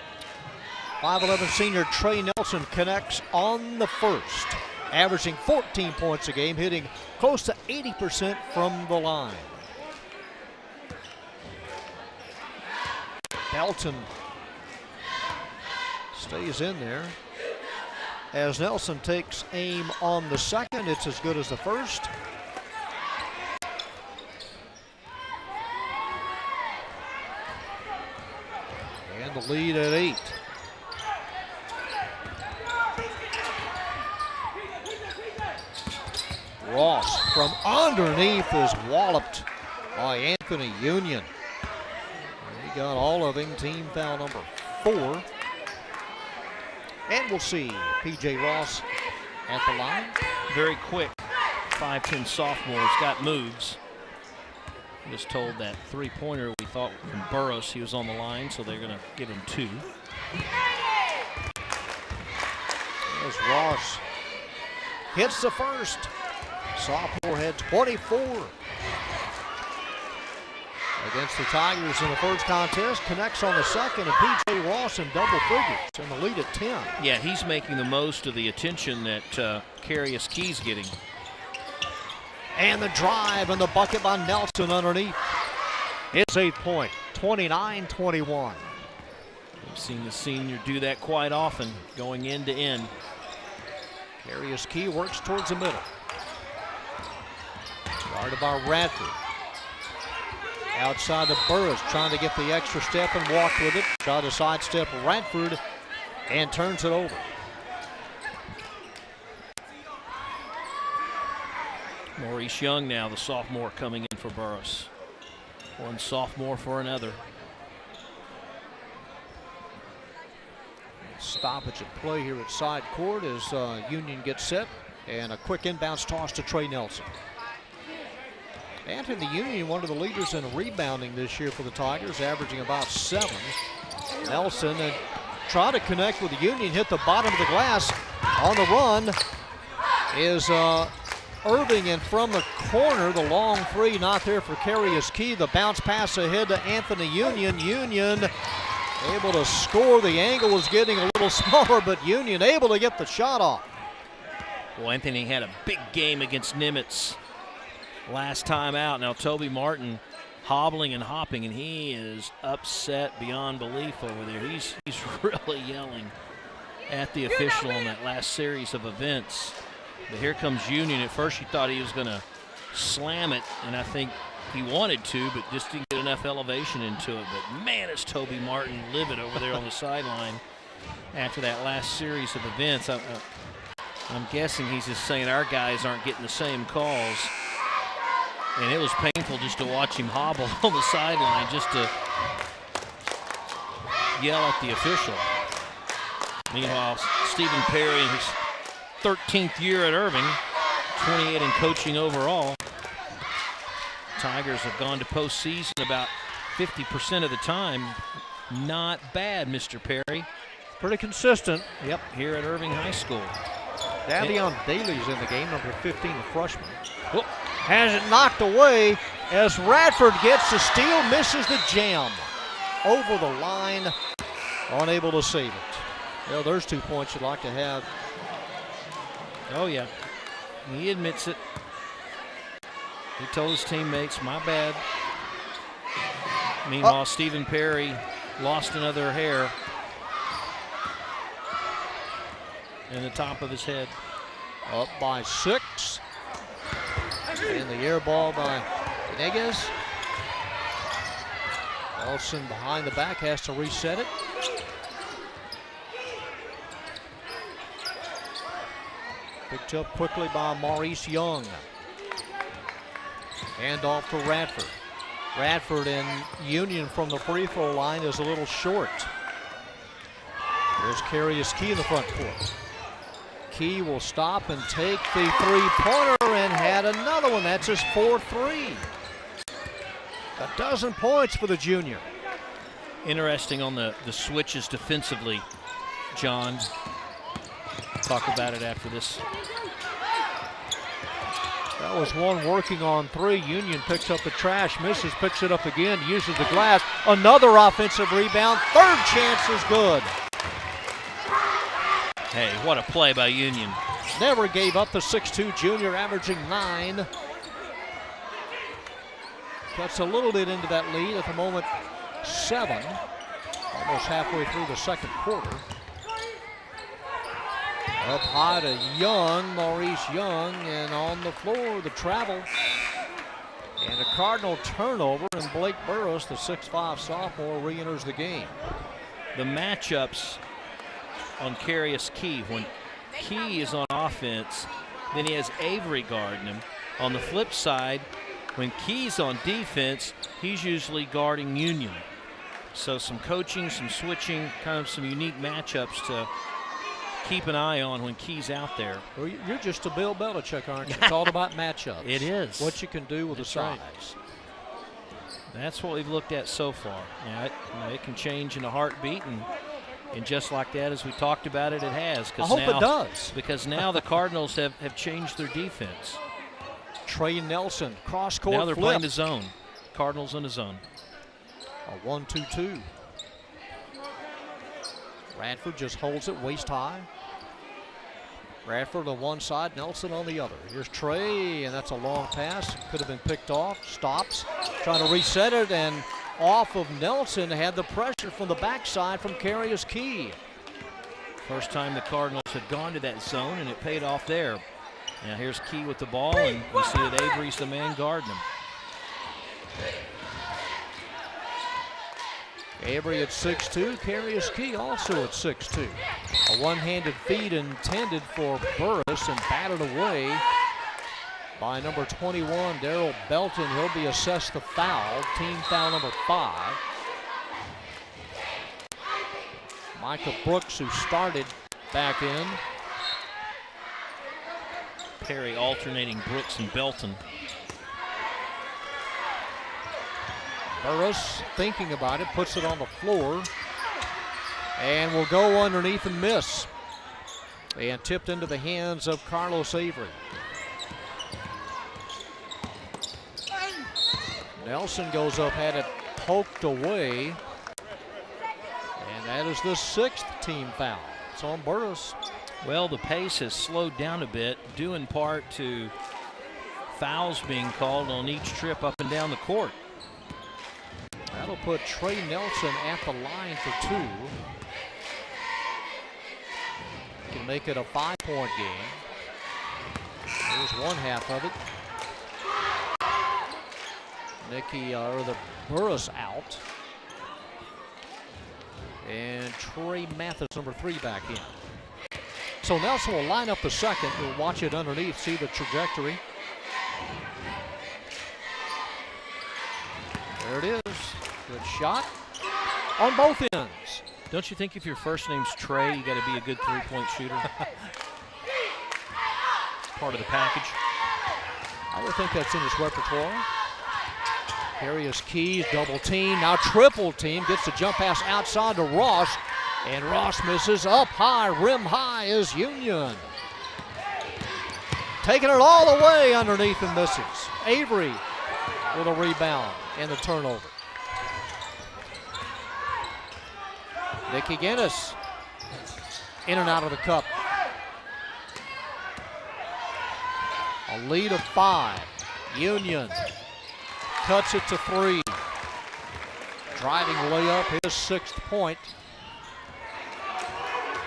5'11 senior Trey Nelson connects on the first, averaging 14 points a game, hitting close to 80% from the line. Belton stays in there. As Nelson takes aim on the second, it's as good as the first. And the lead at 8. Ross from underneath is walloped by Anthony Union. He got all of him, team foul number 4. And we'll see P.J. Ross at the line. Very quick, 5'10 sophomore. He's got moves. Just told that three-pointer we thought from Burris, he was on the line, so they're going to give him 2. As Ross hits the first. Sophomore had 24 against the Tigers in the first contest. Connects on the second, and P.J. Ross in double figures in the lead at 10. Yeah, he's making the most of the attention that Carius Key's getting. And the drive and the bucket by Nelson underneath. It's 8 point, 29-21. We've seen the senior do that quite often, going end to end. Carius Key works towards the middle. Guarded by Radford. Outside to Burris, trying to get the extra step and walk with it. Try to sidestep Radford and turns it over. Maurice Young now, the sophomore, coming in for Burris. One sophomore for another. Stoppage at play here at side court as Union gets set. And a quick inbounds toss to Trey Nelson. Anthony Union, one of the leaders in rebounding this year for the Tigers, averaging about 7. Nelson and try to connect with the Union, hit the bottom of the glass. On the run is Irving, and from the corner, the long three not there for Carius Key. The bounce pass ahead to Anthony Union. Union able to score. The angle was getting a little smaller, but Union able to get the shot off. Well, Anthony had a big game against Nimitz last time out. Now Toby Martin hobbling and hopping, and he is upset beyond belief over there. He's really yelling at the official on that last series of events. But here comes Union. At first you thought he was going to slam it, and I think he wanted to, but just didn't get enough elevation into it. But man, is Toby Martin livid over there on the sideline after that last series of events. I'm guessing he's just saying our guys aren't getting the same calls. And it was painful just to watch him hobble on the sideline just to yell at the official. Meanwhile, Stephen Perry in his 13th year at Irving, 28 in coaching overall. Tigers have gone to postseason about 50% of the time. Not bad, Mr. Perry. Pretty consistent. Yep, here at Irving High School. Davion Daly's in the game, number 15, the freshman. Whoop. Has it knocked away as Radford gets the steal, misses the jam. Over the line, unable to save it. Well, there's 2 points you'd like to have. Oh, yeah. He admits it. He told his teammates, my bad. Meanwhile, Stephen Perry lost another hair in the top of his head. Up by 6. And the air ball by Venegas. Nelson behind the back has to reset it. Picked up quickly by Maurice Young. Hand off to Radford. Radford in Union from the free throw line is a little short. There's Carius Key in the front court. Key will stop and take the three-pointer and had another one. That's his 4-3. A dozen points for the junior. Interesting on the switches defensively, John. Talk about it after this. That was one working on 3. Union picks up the trash, misses, picks it up again, uses the glass. Another offensive rebound. Third chance is good. Hey, what a play by Union. Never gave up the 6'2 junior, averaging 9. Cuts a little bit into that lead at the moment, 7. Almost halfway through the second quarter. Up high to Young, Maurice Young, and on the floor, the travel. And a Cardinal turnover, and Blake Burris, the 6'5 sophomore, re-enters the game. The matchups on Carius Key, when Key is on offense, then he has Avery guarding him. On the flip side, when Key's on defense, he's usually guarding Union. So some coaching, some switching, kind of some unique matchups to keep an eye on when Key's out there. Well, you're just a Bill Belichick, aren't you? It's all about matchups. It is. What you can do with the size. Right. That's what we've looked at so far. Now, it can change in a heartbeat, and just like that, as we talked about it, it has. I hope it does. Because now the Cardinals have changed their defense. Trey Nelson, cross-court Now they're flip. playing the zone. Cardinals in the zone. A 1-2-2. Radford just holds it waist high. Radford on one side, Nelson on the other. Here's Trey, and that's a long pass. Could have been picked off. Stops, trying to reset it, and off of Nelson. Had the pressure from the backside from Carius Key. First time the Cardinals had gone to that zone, and it paid off there. Now here's Key with the ball, and you see that Avery's the man guarding him. Avery at 6'2", Carius Key also at 6'2". A one-handed feed intended for Burris and batted away by number 21, Darrell Belton. He'll be assessed the foul, team foul number 5. Micah Brooks, who started, back in. Perry alternating Brooks and Belton. Burris thinking about it, puts it on the floor, and will go underneath and miss. And tipped into the hands of Carlos Avery. Nelson goes up, had it poked away, and that is the 6th team foul. It's on Burris. Well, the pace has slowed down a bit, due in part to fouls being called on each trip up and down the court. That'll put Trey Nelson at the line for 2. Can make it a 5-point game. Here's one half of it. The Burris out. And Trey Mathis, number 3, back in. So Nelson will line up the second. We'll watch it underneath, see the trajectory. There it is. Good shot on both ends. Don't you think if your first name's Trey, you got to be a good three-point shooter? Part of the package. I would think that's in his repertoire. Carius Keys, double team, now triple team. Gets the jump pass outside to Ross, and Ross misses. Up high, rim high is Union. Taking it all the way underneath and misses. Avery with a rebound and the turnover. Nicky Guinness in and out of the cup. A lead of 5. Union cuts it to 3. Driving layup, his 6th point.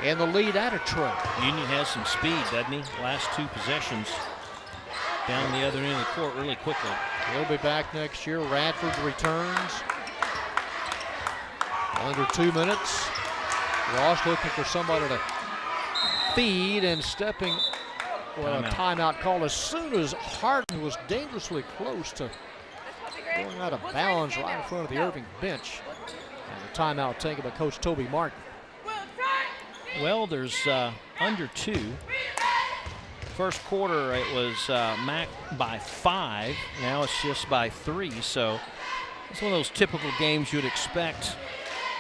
And the lead at a tray. Union has some speed, doesn't he? Last 2 possessions down the other end of the court really quickly. He'll be back next year. Radford returns. Under 2 minutes. Ross looking for somebody to feed and stepping. Well, a timeout call as soon as Harden was dangerously close to going out of bounds right in front of the Irving bench. And the timeout taken by Coach Toby Martin. Well, there's under 2. First quarter, it was Mac by 5. Now it's just by 3. So it's one of those typical games you'd expect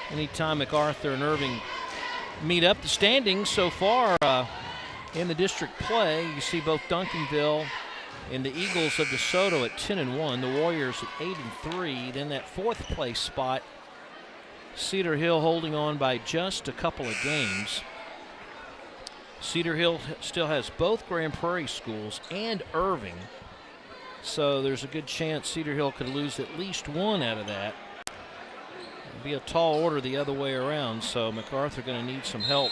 anytime MacArthur and Irving meet up. The standings so far in the district play, you see both Duncanville and the Eagles of DeSoto at 10-1, the Warriors at 8-3. Then that 4th place spot, Cedar Hill holding on by just a couple of games. Cedar Hill still has both Grand Prairie schools and Irving, so there's a good chance Cedar Hill could lose at least one out of that. It'd be a tall order the other way around, so MacArthur going to need some help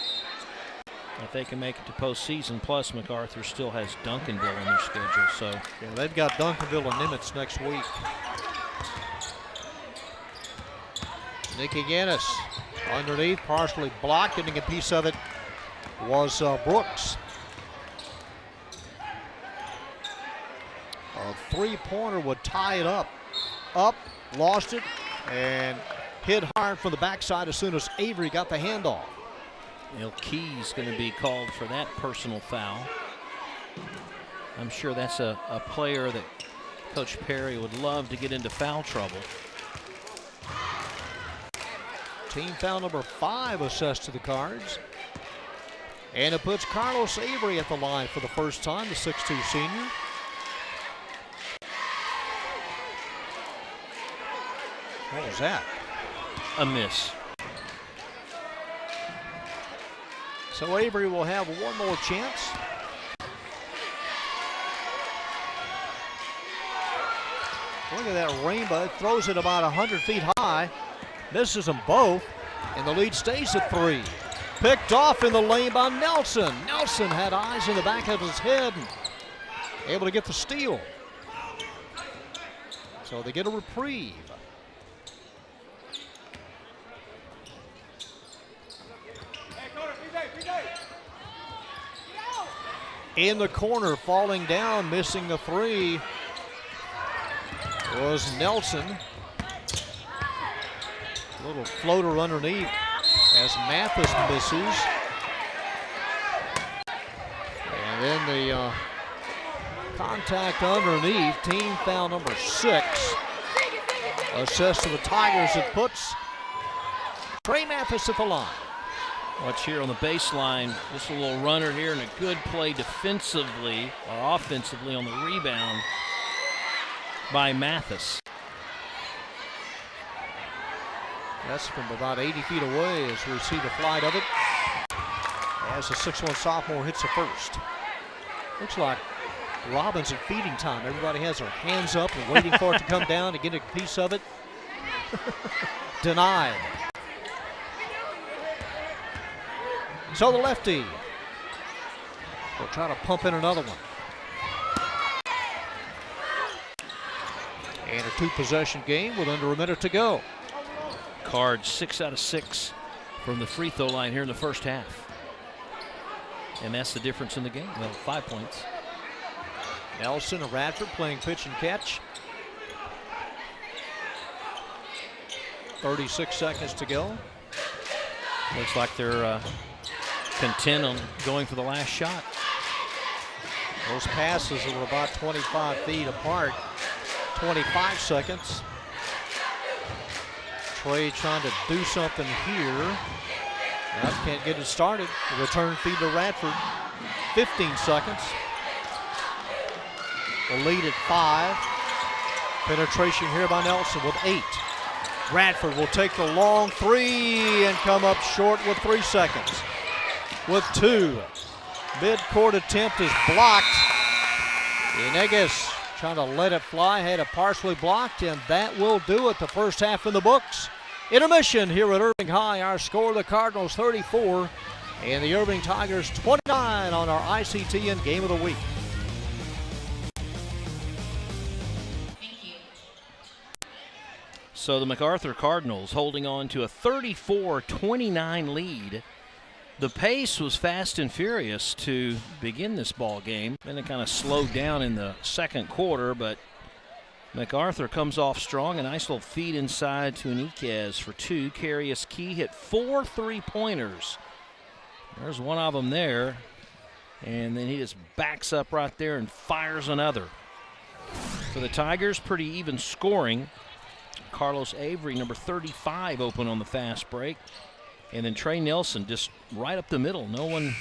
if they can make it to postseason. Plus, MacArthur still has Duncanville on their schedule, so yeah, they've got Duncanville and Nimitz next week. Nikki Gannis underneath, partially blocked, getting a piece of it was Brooks. A 3-pointer would tie it up. Lost it, and hit hard from the backside as soon as Avery got the handoff. Key's going to be called for that personal foul. I'm sure that's a player that Coach Perry would love to get into foul trouble. Team foul number 5 assessed to the Cards. And it puts Carlos Avery at the line for the first time, the 6'2 senior. What was that? A miss. So Avery will have one more chance. Look at that rainbow. It throws it about 100 feet high. Misses them both, and the lead stays at 3. Picked off in the lane by Nelson. Nelson had eyes in the back of his head and able to get the steal. So they get a reprieve. In the corner, falling down, missing the 3 was Nelson. Little floater underneath as Mathis misses. And then the contact underneath, team foul number 6. Assessed to the Tigers. It puts Trey Mathis at the line. Watch here on the baseline, just a little runner here and a good play defensively or offensively on the rebound by Mathis. That's from about 80 feet away as we see the flight of it. As the 6'1 sophomore hits the first. Looks like Robbins at feeding time. Everybody has their hands up and waiting for it to come down to get a piece of it. Denied. So the lefty will try to pump in another one. And a 2-possession game with under a minute to go. Cards 6 out of 6 from the free throw line here in the first half. And that's the difference in the game. Well, 5 points. Nelson and Radford playing pitch and catch. 36 seconds to go. Looks like they're content on going for the last shot. Those passes are about 25 feet apart. 25 seconds. Trey trying to do something here. That can't get it started. The return feed to Radford. 15 seconds. The lead at 5. Penetration here by Nelson with 8. Radford will take the long 3 and come up short with 3 seconds. With 2. Mid-court attempt is blocked. Inegas trying to let it fly, had it partially blocked, and that will do it. The first half in the books. Intermission here at Irving High. Our score, the Cardinals 34 and the Irving Tigers 29 on our ICTN Game of the Week. So the MacArthur Cardinals holding on to a 34-29 lead. The pace was fast and furious to begin this ball game. Then it kind of slowed down in the second quarter, but MacArthur comes off strong. A nice little feed inside to Inquez for two. Carius Key hit 4 3-pointers. There's one of them there. And then he just backs up right there and fires another. For the Tigers, pretty even scoring. Carlos Avery, number 35, open on the fast break. And then Trey Nelson just right up the middle. No one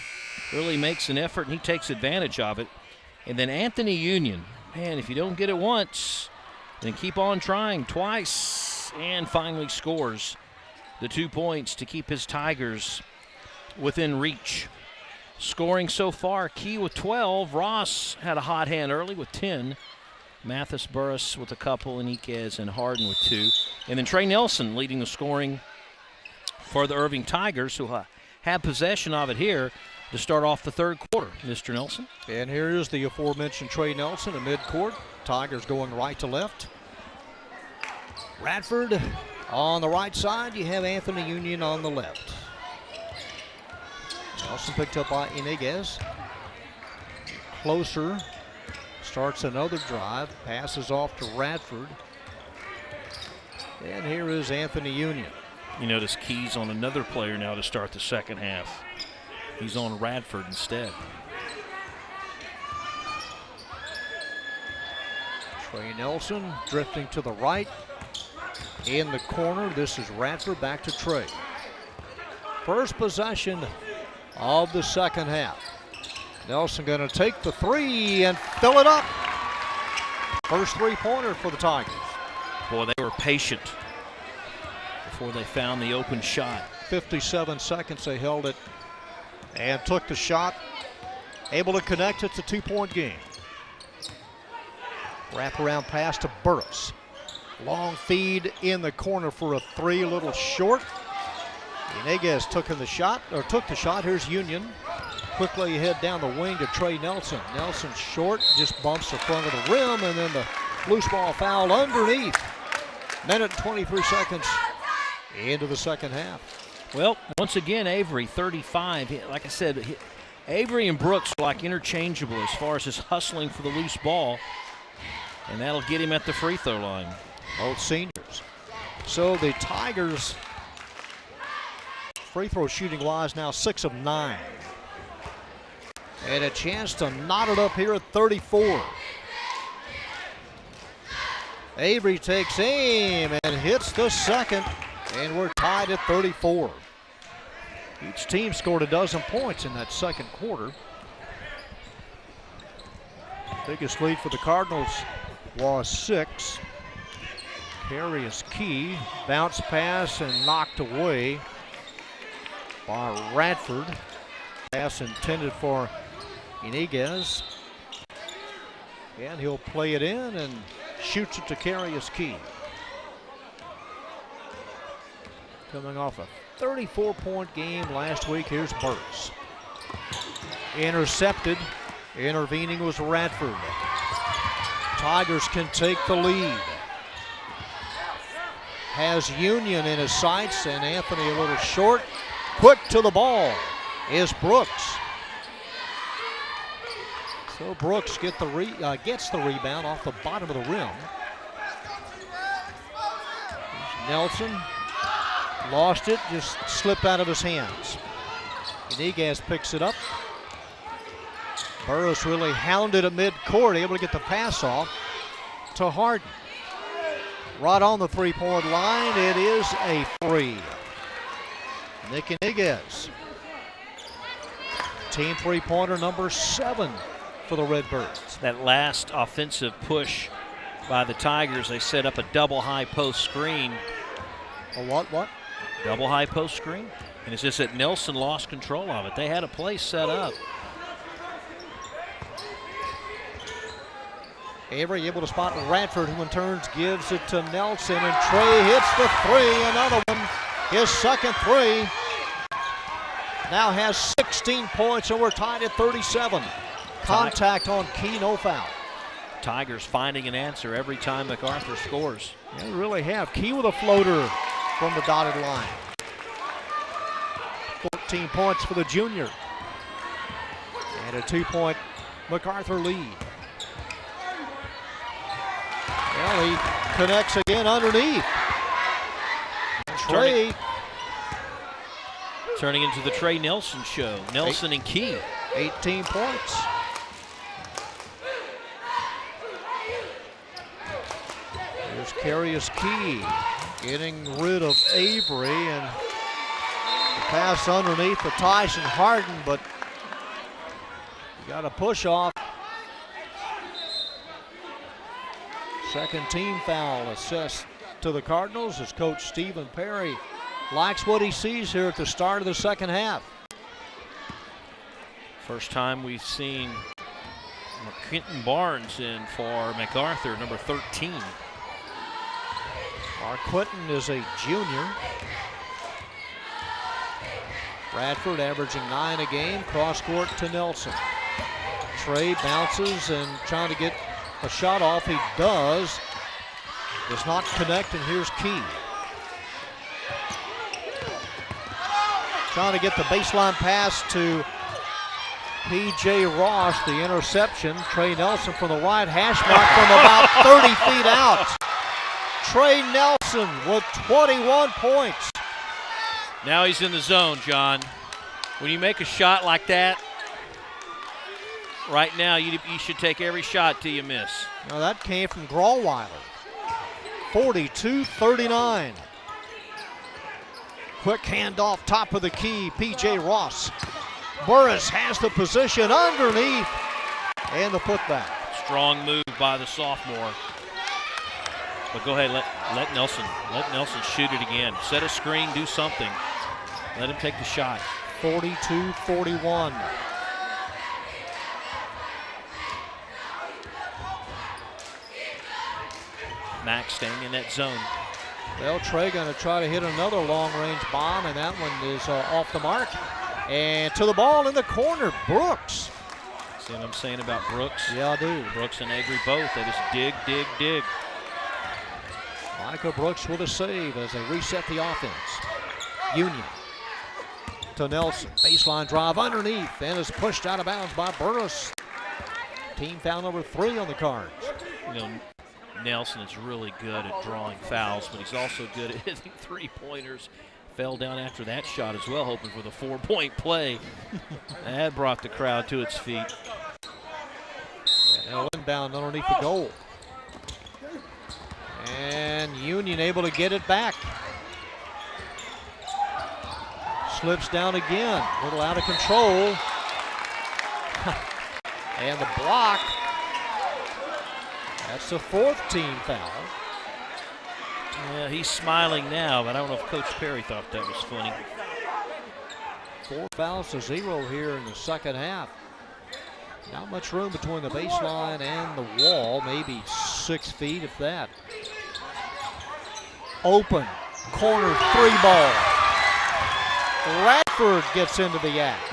really makes an effort, and he takes advantage of it. And then Anthony Union. Man, if you don't get it once, then keep on trying twice. And finally scores the 2 points to keep his Tigers within reach. Scoring so far, Key with 12. Ross had a hot hand early with 10. Mathis Burris with a couple, and Inquez and Harden with 2. And then Trey Nelson leading the scoring for the Irving Tigers, who have possession of it here to start off the third quarter. Mr. Nelson. And here is the aforementioned Trey Nelson in midcourt. Tigers going right to left. Radford on the right side. You have Anthony Union on the left. Nelson picked up by Inquez. Closer. Starts another drive, passes off to Radford. And here is Anthony Union. You notice Key's on another player now to start the second half. He's on Radford instead. Trey Nelson drifting to the right. In the corner, this is Radford, back to Trey. First possession of the second half. Nelson going to take the three and fill it up. First three-pointer for the Tigers. Boy, they were patient before they found the open shot. 57 seconds they held it and took the shot. Able to connect. It's a 2-point game. Wraparound pass to Burris. Long feed in the corner for a three, a little short. Inquez took the shot. Here's Union. Quickly head down the wing to Trey Nelson. Nelson short, just bumps the front of the rim, and then the loose ball foul underneath. Minute and 23 seconds into the second half. Well, once again, Avery, 35. Like I said, Avery and Brooks are like interchangeable as far as his hustling for the loose ball, and that'll get him at the free throw line. Both seniors. So the Tigers, free throw shooting wise, now 6 of 9. And a chance to knot it up here at 34. Avery takes aim and hits the second, and we're tied at 34. Each team scored a dozen points in that second quarter. Biggest lead for the Cardinals was 6. Carius Key, bounce pass and knocked away by Radford. Pass intended for Inquez. And he'll play it in and shoots it to Carius Key. Coming off a 34-point game last week, here's Burris. Intercepted. Intervening was Radford. Tigers can take the lead. Has Union in his sights, and Anthony a little short. Quick to the ball is Brooks. So Brooks gets the rebound off the bottom of the rim. There's Nelson lost it, just slipped out of his hands. Inquez picks it up. Burris really hounded at midcourt, able to get the pass off to Harden. Right on the three-point line, it is a free. Nick Inquez. Team three-pointer number 7 for the Redbirds. That last offensive push by the Tigers, they set up a double high post screen. A what? Double high post screen. And it's just that Nelson lost control of it. They had a play set up. Avery able to spot Radford, who in turn gives it to Nelson, and Trey hits the three. Another one his second three. Now has 16 points, and we're tied at 37. Contact on Key, no foul. Tigers finding an answer every time MacArthur scores. Yeah, they really have. Key with a floater from the dotted line. 14 points for the junior. And a 2-point MacArthur lead. Well, he connects again underneath. Trey. Turning into the Trey Nelson show. Nelson and Key. 18 points. Here's Carius Key getting rid of Avery, and the pass underneath to Tyson Harden, but you got a push off. Second team foul assessed to the Cardinals as Coach Stephen Perry likes what he sees here at the start of the second half. First time we've seen Quentin Barnes in for MacArthur, number 13. Quentin is a junior. Bradford averaging 9 a game. Cross court to Nelson. Trey bounces and trying to get a shot off. He does. Does not connect, and here's Key. Trying to get the baseline pass to P.J. Ross, the interception. Trey Nelson from the right hash mark from about 30 feet out. Trey Nelson with 21 points. Now he's in the zone, John. When you make a shot like that, right now you should take every shot till you miss. Now that came from Grallweiler. 42-39. Quick handoff, top of the key, P.J. Ross. Burris has the position underneath, and the putback. Strong move by the sophomore. But go ahead, let Nelson shoot it again. Set a screen, do something. Let him take the shot. 42-41. Max staying in that zone. Well, Trey going to try to hit another long-range bomb, and that one is off the mark. And to the ball in the corner, Brooks. See what I'm saying about Brooks? Yeah, I do. Brooks and Avery both. They just dig, dig, dig. Michael Brooks with a save as they reset the offense. Union to Nelson. Baseline drive underneath and is pushed out of bounds by Burris. Team foul number 3 on the Cards. You know, Nelson is really good at drawing fouls, but he's also good at hitting three-pointers. Fell down after that shot as well, hoping for the 4-point play. That brought the crowd to its feet. Now inbound underneath the goal. And Union able to get it back. Slips down again, a little out of control. And the block. That's the 4th team foul. Yeah, he's smiling now, but I don't know if Coach Perry thought that was funny. 4 fouls to 0 here in the second half. Not much room between the baseline and the wall, maybe 6 feet if that. Open, corner 3 ball. Radford gets into the act.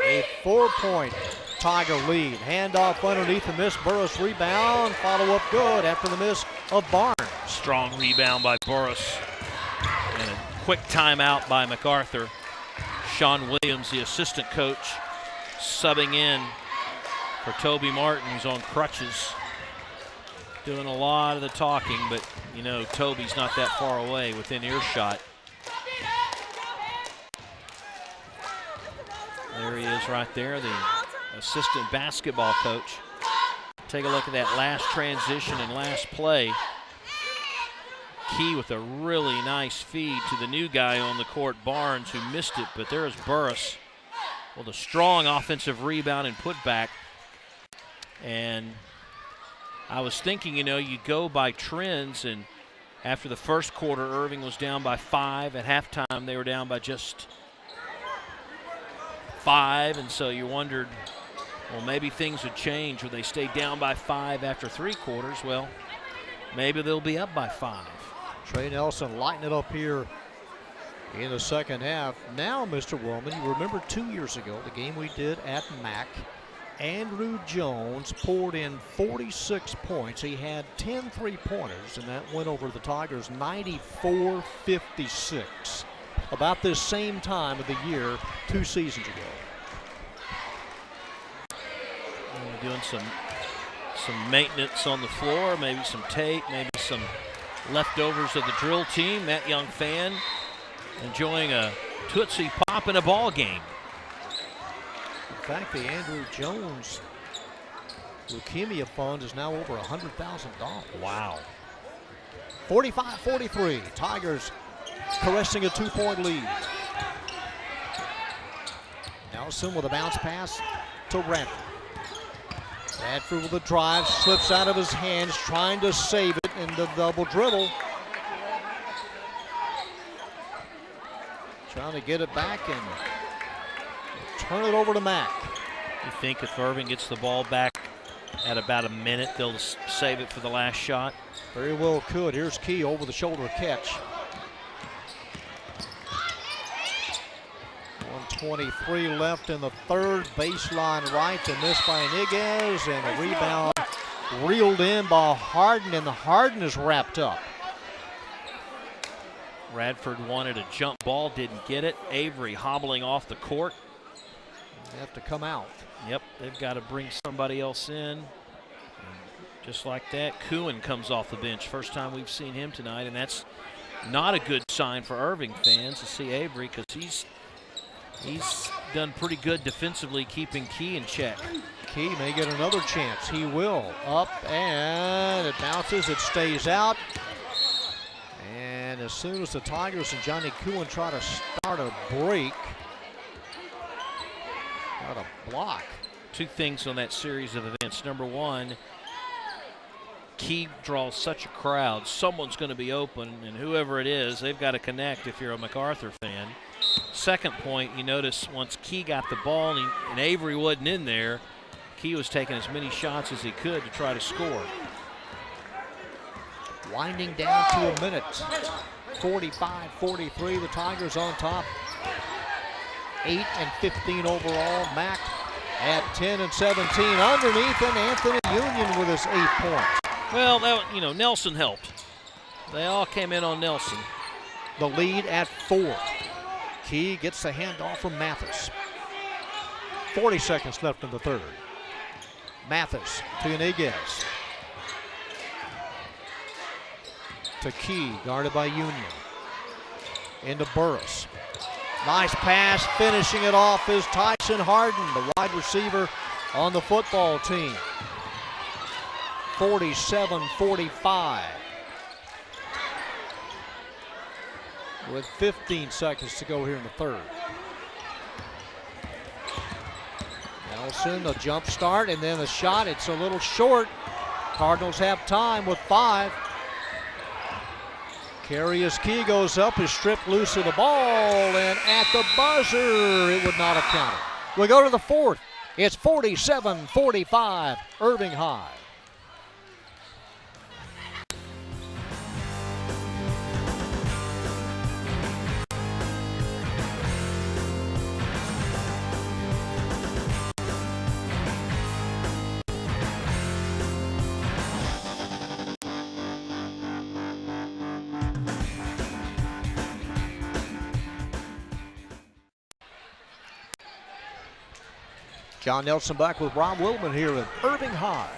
A 4-point Tiger lead. Handoff underneath the miss. Burris rebound. Follow up good after the miss of Barnes. Strong rebound by Burris. And a quick timeout by MacArthur. Sean Williams, the assistant coach, subbing in for Toby Martin, who's on crutches. Doing a lot of the talking, but you know, Toby's not that far away within earshot. There he is right there, the assistant basketball coach. Take a look at that last transition and last play. Key with a really nice feed to the new guy on the court, Barnes, who missed it, but there's Burris with a strong offensive rebound and putback. And I was thinking, you know, you go by trends, and after the first quarter, Irving was down by 5. At halftime, they were down by just 5, and so you wondered, well, maybe things would change or they stay down by 5 after 3 quarters. Well, maybe they'll be up by 5. Trey Nelson lighting it up here in the second half. Now, Mr. Willman, you remember 2 years ago, the game we did at Mac, Andrew Jones poured in 46 points. He had 10 three-pointers, and that went over the Tigers 94-56. About this same time of the year 2 seasons ago. Doing some maintenance on the floor, maybe some tape, maybe some leftovers of the drill team. That young fan enjoying a Tootsie Pop in a ball game. In fact, the Andrew Jones Leukemia Fund is now over $100,000. Wow. 45-43. Tigers caressing a 2-point lead. Nelson with a bounce pass to Radford. Radford with a drive, slips out of his hands, trying to save it in the double dribble. Trying to get it back and turn it over to Mack. You think if Irving gets the ball back at about a minute, they'll save it for the last shot? Very well could. Here's Key over the shoulder catch. 1:23 left in the third. Baseline right to miss by Iniguez, and a rebound reeled in by Harden, and the Harden is wrapped up. Radford wanted a jump ball, didn't get it. Avery hobbling off the court. They have to come out. Yep, they've got to bring somebody else in. And just like that, Kuhn comes off the bench. First time we've seen him tonight, and that's not a good sign for Irving fans to see Avery, because he's done pretty good defensively keeping Key in check. Key may get another chance. He will. Up, and it bounces. It stays out. And as soon as the Tigers and Johnny Kuhn try to start a break, got a block. 2 things on that series of events. Number 1, Key draws such a crowd. Someone's going to be open, and whoever it is, they've got to connect if you're a MacArthur fan. Second point, you notice once Key got the ball and Avery wasn't in there, Key was taking as many shots as he could to try to score. Winding down to a minute. 45-43, the Tigers on top. 8 and 15 overall. Mack at 10 and 17 underneath, and Anthony Union with his 8 points. Well, Nelson helped. They all came in on Nelson. The lead at 4. Key gets the handoff from Mathis. 40 seconds left in the third. Mathis to Iniguez. To Key, guarded by Union. Into Burris. Nice pass, finishing it off is Tyson Harden, the wide receiver on the football team. 47-45. With 15 seconds to go here in the third. Nelson, a jump start, and then a shot. It's a little short. Cardinals have time with 5. Carius Key goes up, is stripped loose of the ball, and at the buzzer, it would not have counted. We go to the fourth. It's 47-45, Irving High. John Nelson back with Rob Willman here at Irving High.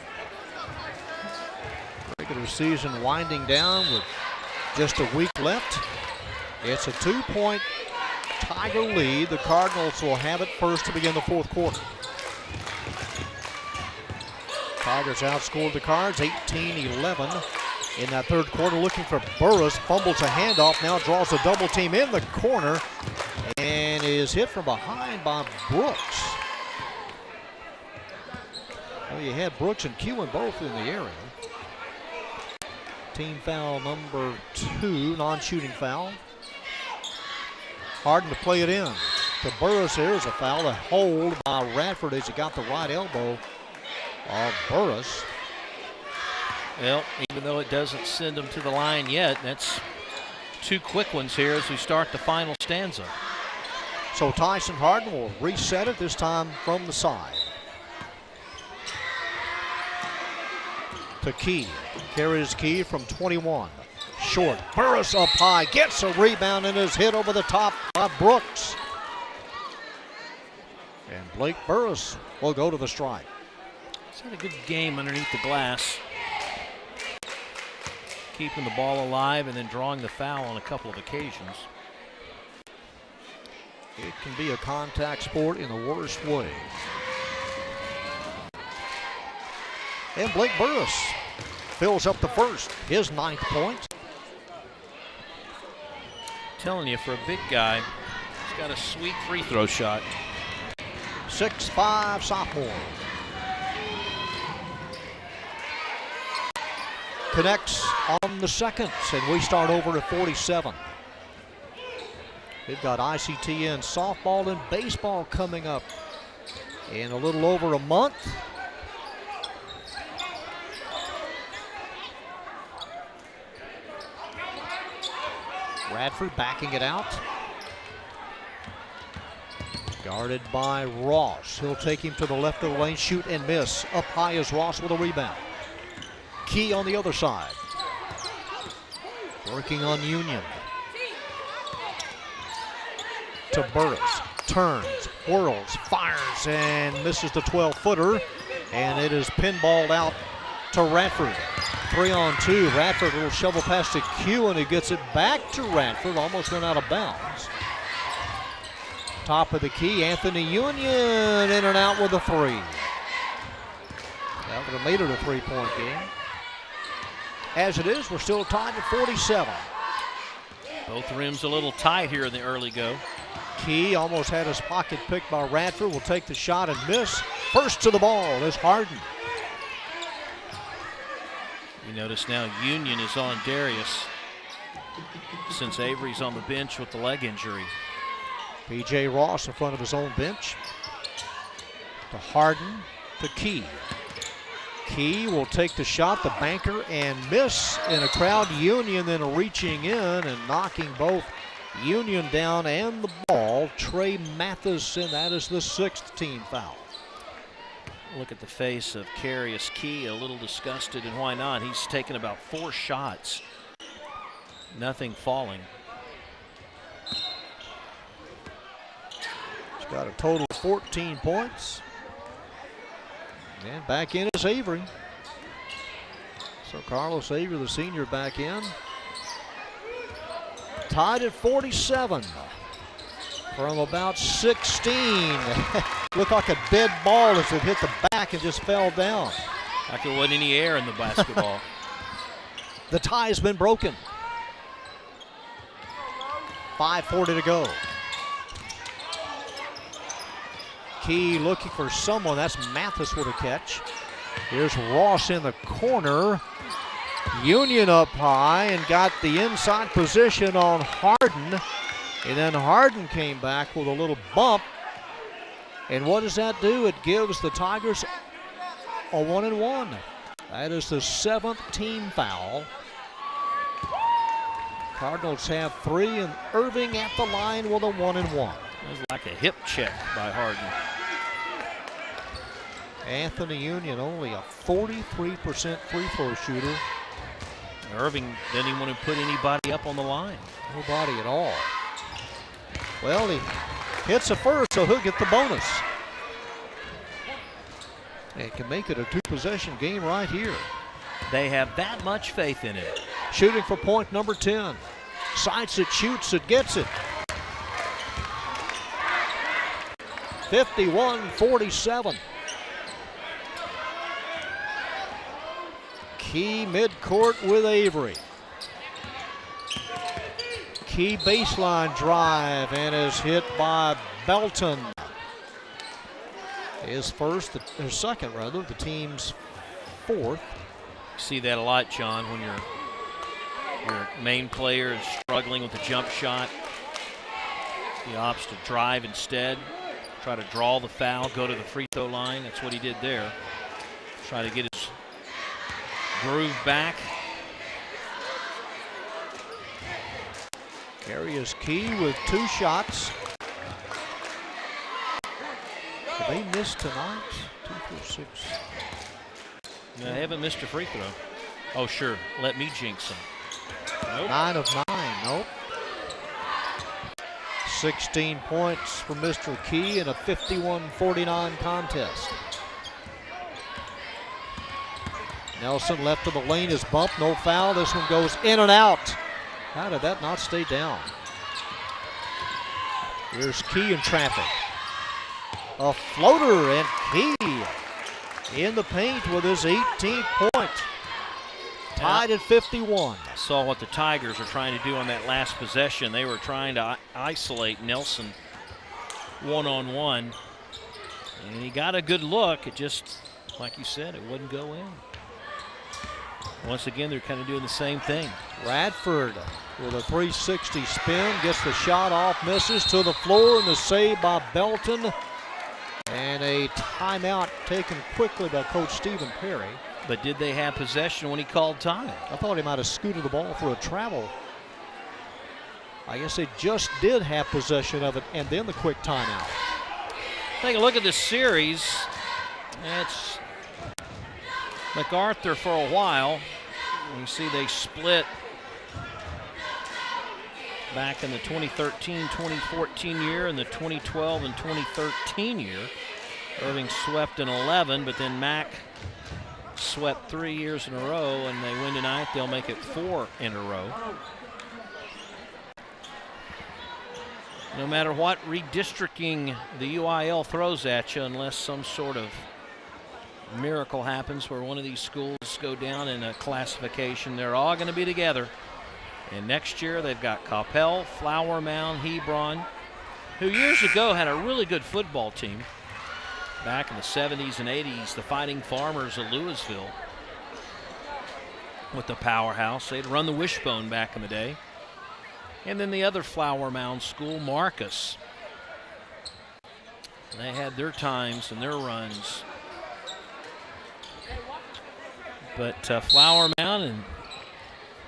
Regular season winding down with just a week left. It's a 2-point Tiger lead. The Cardinals will have it first to begin the fourth quarter. Tigers outscored the Cards 18-11 in that third quarter. Looking for Burris, fumbles a handoff, now draws a double team in the corner and is hit from behind by Brooks. Well, you had Brooks and Kuhn both in the area. Team foul number 2, non-shooting foul. Harden to play it in. to Burris. There's a foul, a hold by Radford as he got the right elbow of Burris. Well, even though it doesn't send him to the line yet, that's 2 quick ones here as we start the final stanza. So Tyson Harden will reset it, this time from the side. To Key. Carries Key from 21. Short. Burris up high. Gets a rebound and is hit over the top by Brooks. And Blake Burris will go to the strike. He's had a good game underneath the glass. Keeping the ball alive and then drawing the foul on a couple of occasions. It can be a contact sport in the worst way. And Blake Burris fills up the first, his 9th point. Telling you, for a big guy, he's got a sweet free throw shot. 6'5" sophomore. Connects on the seconds, and we start over at 47. We've got ICTN softball and baseball coming up in a little over a month. Radford backing it out. Guarded by Ross. He'll take him to the left of the lane, shoot and miss. Up high is Ross with a rebound. Key on the other side. Working on Union. To Burris. Turns, whirls, fires, and misses the 12-footer. And it is pinballed out to Radford. 3-on-2. Radford, a little shovel pass to Q, and he gets it back to Radford. Almost went out of bounds. Top of the key, Anthony Union in and out with a 3. That would have made it a 3-point game. As it is, we're still tied at 47. Both rims a little tight here in the early go. Key almost had his pocket picked by Radford. Will take the shot and miss. First to the ball is Harden. You notice now Union is on Darius since Avery's on the bench with the leg injury. P.J. Ross in front of his own bench. To Harden, to Key. Key will take the shot, the banker, and miss in a crowd. Union then reaching in and knocking both Union down and the ball. Trey Matheson, that is the 6th team foul. Look at the face of Carius Key, a little disgusted, and why not? He's taken about 4 shots. Nothing falling. He's got a total of 14 points. And back in is Avery. So Carlos Avery, the senior, back in. Tied at 47 from about 16. Looked like a dead ball as it hit the back and just fell down. Like there wasn't any air in the basketball. The tie has been broken. 5:40 to go. Key looking for someone. That's Mathis with a catch. Here's Ross in the corner. Union up high and got the inside position on Harden. And then Harden came back with a little bump. And what does that do? It gives the Tigers a 1-and-1. That is the 7th team foul. Cardinals have 3, and Irving at the line with a 1-and-1. It was like a hip check by Harden. Anthony Union only a 43% free throw shooter. Irving didn't even want to put anybody up on the line. Nobody at all. Well, he hits a first, so he'll get the bonus. And can make it a 2-possession game right here. They have that much faith in it. Shooting for point number 10. Sights it, shoots it, gets it. 51-47. Key midcourt with Avery. Key baseline drive and is hit by Belton. His second rather, the team's 4th. See that a lot, John, when your main player is struggling with the jump shot He opts to drive instead, try to draw the foul, go to the free throw line. That's what he did there. Try to get his groove back. Carey is Key with 2 shots. Did they miss tonight? 2, 4, 6. No, they haven't missed a free throw. Oh, sure. Let me jinx him. Nope. 9 of 9. Nope. 16 points for Mr. Key in a 51-49 contest. Nelson left of the lane is bumped. No foul. This one goes in and out. How did that not stay down? Here's Key in traffic. A floater, and Key in the paint with his 18th point. Tied at 51. I saw what the Tigers are trying to do on that last possession. They were trying to isolate Nelson one-on-one. And he got a good look. It just, like you said, it wouldn't go in. Once again, they're kind of doing the same thing. Radford with a 360 spin, gets the shot off, misses to the floor, and the save by Belton. And a timeout taken quickly by Coach Stephen Perry. But did they have possession when he called time? I thought he might have scooted the ball for a travel. I guess they just did have possession of it, and then the quick timeout. Take a look at this series. It's MacArthur for a while. You see they split back in the 2013-2014 year and the 2012 and 2013 year. Irving swept in 11, but then Mac swept 3 years in a row, and they win tonight. They'll make it 4 in a row. No matter what redistricting the UIL throws at you, unless some sort of miracle happens where one of these schools go down in a classification, they're all going to be together. And next year they've got Coppell, Flower Mound, Hebron, who years ago had a really good football team. Back in the 70s and 80s, the Fighting Farmers of Louisville with the powerhouse. They'd run the wishbone back in the day. And then the other Flower Mound school, Marcus. They had their times and their runs. But Flower Mound and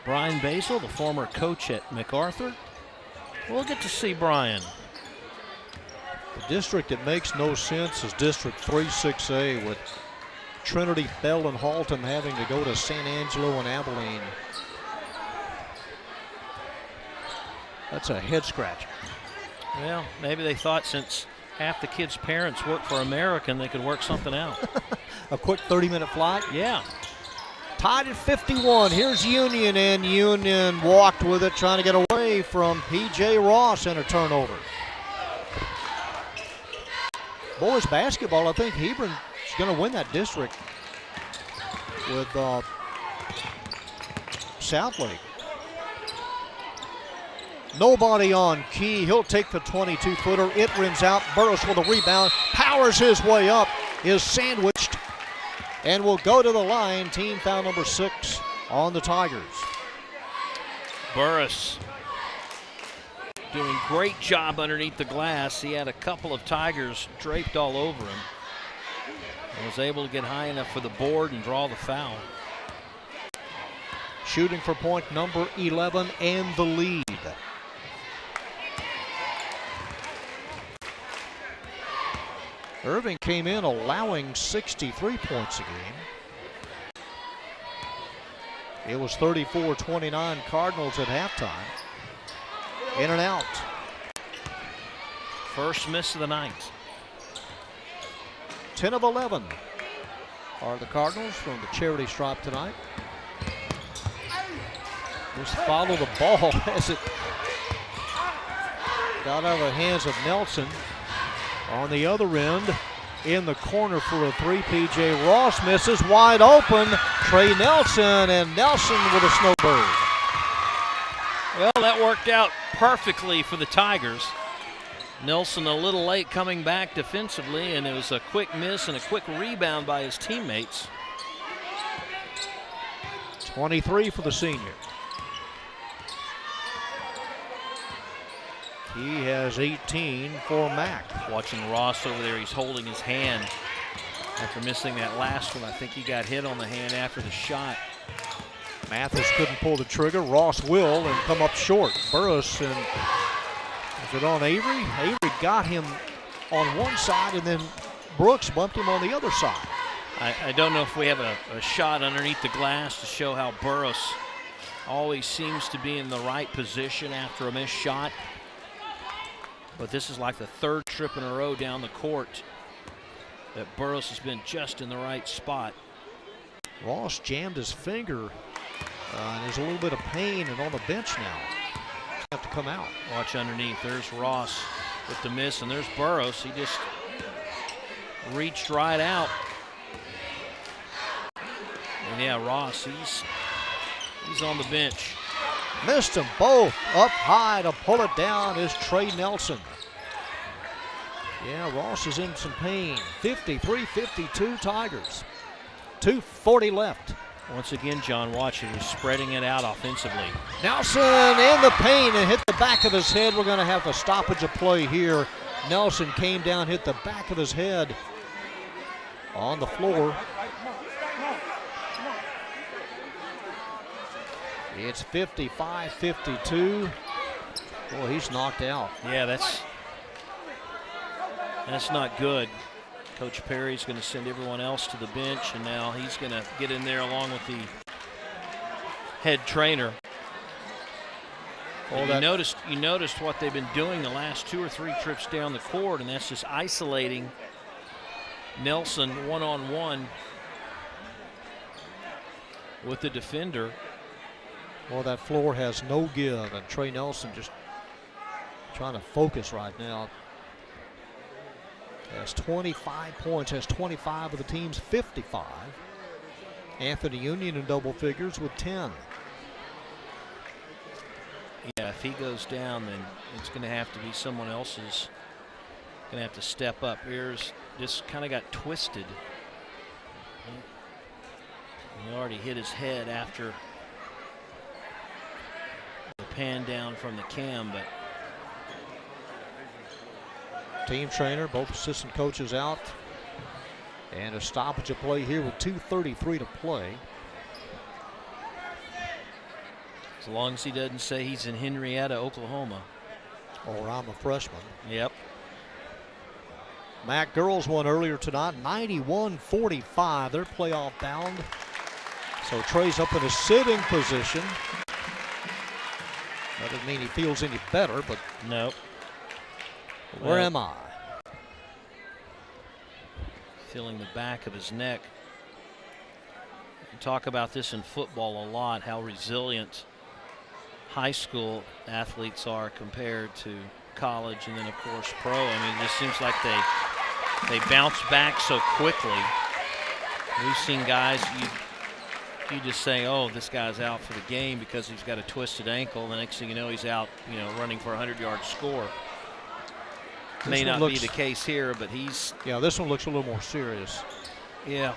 Brian Basil, the former coach at MacArthur, we'll get to see Brian. The district that makes no sense is District 3-6A, with Trinity, Bell, and Halton having to go to San Angelo and Abilene. That's a head scratcher. Well, maybe they thought since half the kids' parents work for American, they could work something out. A quick 30-minute flight? Yeah. Tied at 51. Here's Union, and Union walked with it, trying to get away from P.J. Ross, and a turnover. Boys basketball, I think Hebron's going to win that district with Southlake. Nobody on Key. He'll take the 22-footer. It rims out. Burris with a rebound. Powers his way up. Is sandwiched and will go to the line. Team foul number 6 on the Tigers. Burris doing great job underneath the glass. He had a couple of Tigers draped all over him and was able to get high enough for the board and draw the foul. Shooting for point number 11 and the lead. Irving came in allowing 63 points a game. It was 34-29 Cardinals at halftime. In and out. First miss of the night. 10 of 11 are the Cardinals from the charity stripe tonight. Just follow the ball as it got out of the hands of Nelson. On the other end, in the corner for a 3, P.J. Ross misses, wide open. Trey Nelson, and Nelson with a snowbird. Well, that worked out perfectly for the Tigers. Nelson a little late coming back defensively, and it was a quick miss and a quick rebound by his teammates. 23 for the senior. He has 18 for Mac. Watching Ross over there, he's holding his hand after missing that last one. I think he got hit on the hand after the shot. Mathis couldn't pull the trigger. Ross will and come up short. Burris, and is it on Avery? Avery got him on one side, and then Brooks bumped him on the other side. I don't know if we have a shot underneath the glass to show how Burris always seems to be in the right position after a missed shot. But this is like the third trip in a row down the court that Burris has been just in the right spot. Ross jammed his finger, and there's a little bit of pain, and on the bench now. Have to come out. Watch underneath. There's Ross with the miss, and there's Burris. He just reached right out. And yeah, Ross, he's on the bench. Missed them both. Up high to pull it down is Trey Nelson. Yeah, Ross is in some pain. 53-52 Tigers. 2:40 left. Once again, John, watch, he was spreading it out offensively. Nelson in the paint and hit the back of his head. We're going to have a stoppage of play here. Nelson came down, hit the back of his head on the floor. It's 55-52. Boy, he's knocked out. Yeah, that's not good. Coach Perry's going to send everyone else to the bench, and now he's going to get in there along with the head trainer. Well, you noticed what they've been doing the last 2 or 3 trips down the court, and that's just isolating Nelson one-on-one with the defender. Well, that floor has no give, and Trey Nelson just trying to focus right now. Has 25 points, has 25 of the team's 55. Anthony Union in double figures with 10. Yeah, if he goes down, then it's going to have to be someone else's. Going to have to step up. Here's just kind of got twisted. He already hit his head after the pan down from the cam, but team trainer, both assistant coaches out. And a stoppage of play here with 2:33 to play. As long as he doesn't say he's in Henrietta, Oklahoma. Or I'm a freshman. Yep. Mac girls won earlier tonight, 91-45. They're playoff bound. So Trey's up in a sitting position. That doesn't mean he feels any better, but nope. Where am I? Feeling the back of his neck. We talk about this in football a lot, how resilient high school athletes are compared to college and then, of course, pro. I mean, it just seems like they bounce back so quickly. We've seen guys, you just say, oh, this guy's out for the game because he's got a twisted ankle. The next thing you know, he's out, running for a 100-yard score. May not be the case here, but he's... Yeah, this one looks a little more serious. Yeah.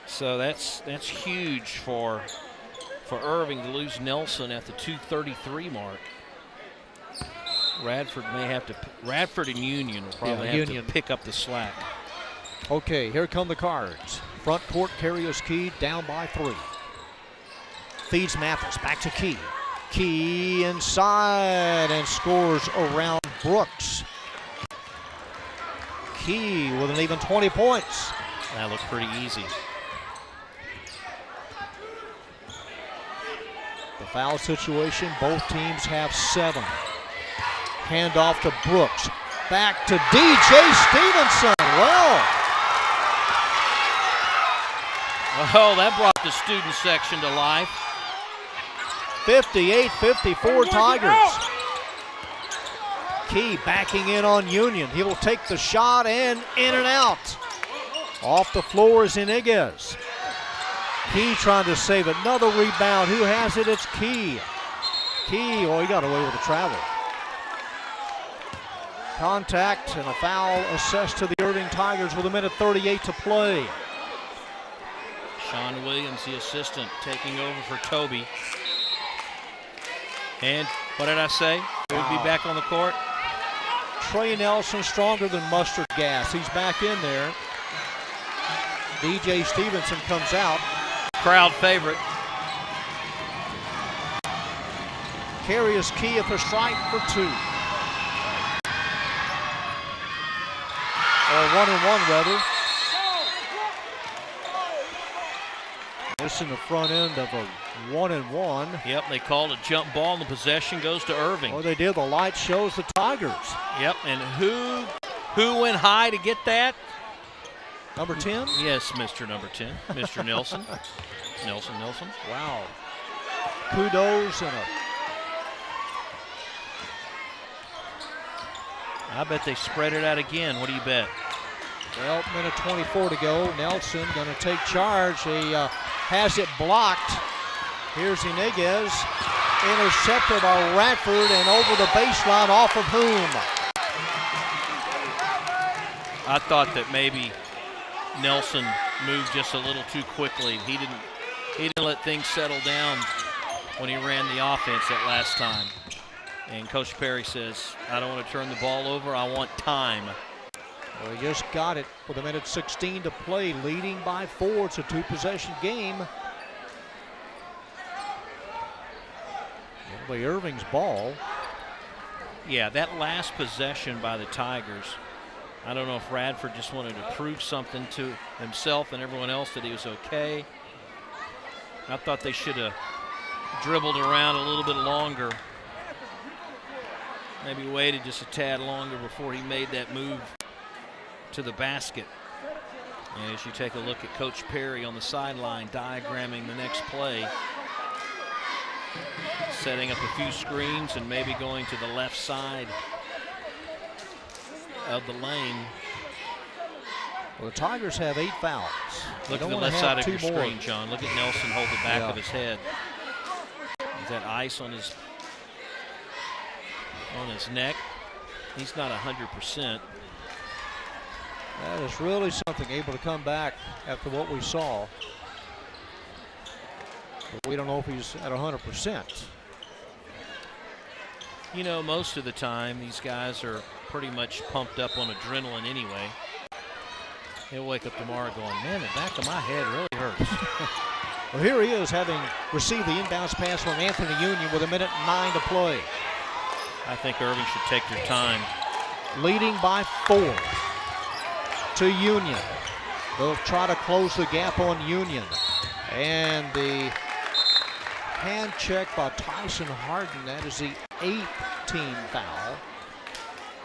So that's huge for Irving to lose Nelson at the 2:33 mark. Radford and Union will probably have to pick up the slack. Okay, here come the Cards. Front court, Karius Key down by 3. Feeds Mathis, back to Key. Key inside and scores around Brooks. Key with an even 20 points. That looks pretty easy. The foul situation, both teams have 7. Handoff to Brooks. Back to DJ Stevenson. Well, that brought the student section to life. 58-54 Tigers. Key backing in on Union. He will take the shot and in and out. Off the floor is Iniguez. Key trying to save another rebound. Who has it? It's Key. Key, he got away with the travel. Contact and a foul assessed to the Irving Tigers with 1:38 to play. Sean Williams, the assistant, taking over for Toby. And what did I say? He'll be back on the court. Trey Nelson stronger than mustard gas. He's back in there. DJ Stevenson comes out. Crowd favorite. Carius Key at the strike for 2. Or 1-and-1 rather. This in the front end of a 1-and-1. Yep, they called a jump ball and the possession goes to Irving. Oh, they did. The light shows the Tigers. Yep, and who went high to get that? Number 10? Yes, Mr. Number 10, Mr. Nelson. Nelson. Wow. Kudos and I bet they spread it out again. What do you bet? well, minute 24 to go. Nelson going to take charge. He has it blocked. Here's Iniguez. Intercepted by Radford and over the baseline off of whom? I thought that maybe Nelson moved just a little too quickly. He didn't let things settle down when he ran the offense that last time. And Coach Perry says, I don't want to turn the ball over. I want time. Well, he just got it with a minute 16 to play, leading by 4. It's a 2-possession game. It'll be Irving's ball. Yeah, that last possession by the Tigers, I don't know if Radford just wanted to prove something to himself and everyone else that he was okay. I thought they should have dribbled around a little bit longer. Maybe waited just a tad longer before he made that move to the basket. And as you take a look at Coach Perry on the sideline diagramming the next play, setting up a few screens and maybe going to the left side of the lane. Well, the Tigers have 8 fouls. Look at the left side of your screen, John. Look at Nelson hold the back of his head. Is that ice on his neck? He's not 100%. That is really something, able to come back after what we saw. But we don't know if he's at 100%. You know, most of the time, these guys are pretty much pumped up on adrenaline anyway. He'll wake up tomorrow going, man, the back of my head really hurts. Well, here he is, having received the inbounds pass from Anthony Union with a minute 9 to play. I think Irving should take their time. Leading by 4 to Union. They'll try to close the gap on Union. And the hand check by Tyson Harden. That is the 8th foul.